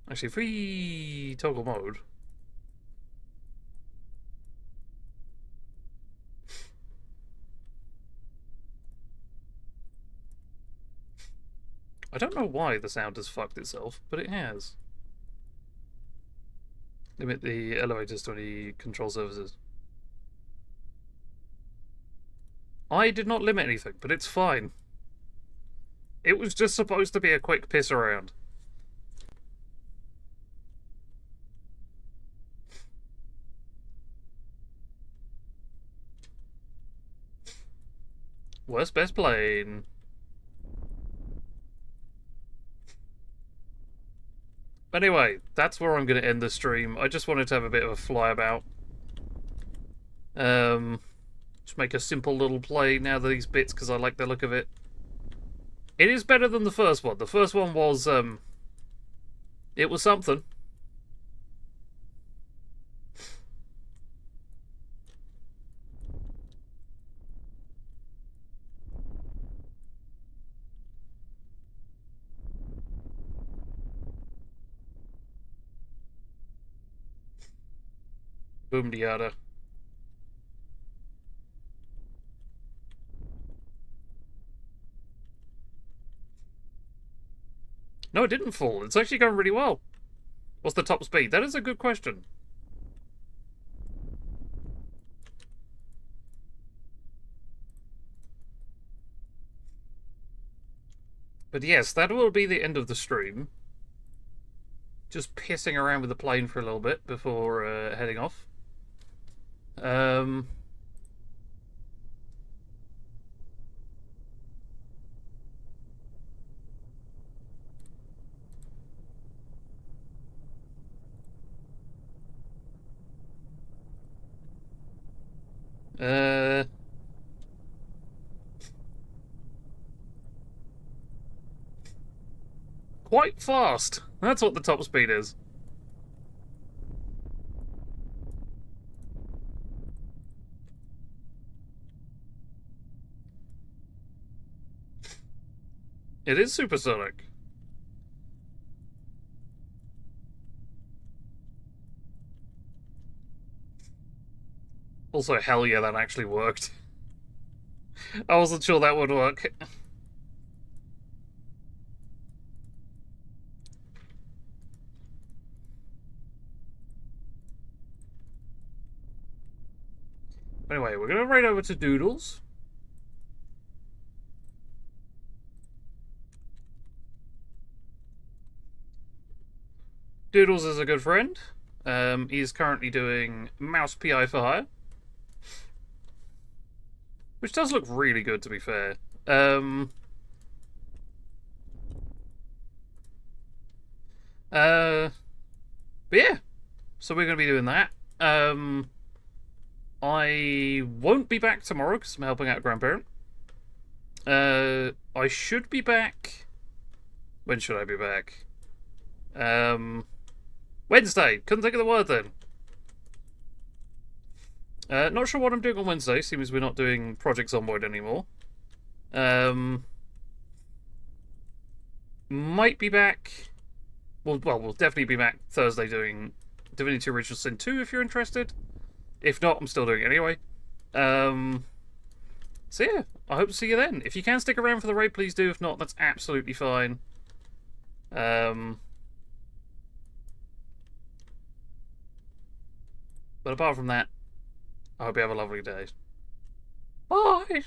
Actually, if we toggle mode... I don't know why the sound has fucked itself, but it has. Limit the elevators to any control surfaces. I did not limit anything, but it's fine. It was just supposed to be a quick piss around. Worst best plane. Anyway, that's where I'm going to end the stream. I just wanted to have a bit of a flyabout. Just make a simple little play now that these bits, because I like the look of it. It is better than the first one. The first one was, it was something. Boom diada. No, it didn't fall. It's actually going really well. What's the top speed? That is a good question. But yes, that will be the end of the stream. Just pissing around with the plane for a little bit before heading off. Quite fast. That's what the top speed is. It is supersonic. Also, hell yeah, that actually worked. I wasn't sure that would work. Anyway, we're going to raid over to Doodles. Doodles is a good friend. He's currently doing Mouse PI for Hire. Which does look really good, to be fair. But yeah. So we're going to be doing that. I won't be back tomorrow because I'm helping out a grandparent. I should be back... When should I be back? Wednesday! Couldn't think of the word then. Not sure what I'm doing on Wednesday, seems we're not doing Projects Onboard anymore. Might be back... Well, we'll definitely be back Thursday doing Divinity Original Sin 2 if you're interested. If not, I'm still doing it anyway. So yeah, I hope to see you then. If you can stick around for the raid, please do. If not, that's absolutely fine. But apart from that, I hope you have a lovely day. Bye!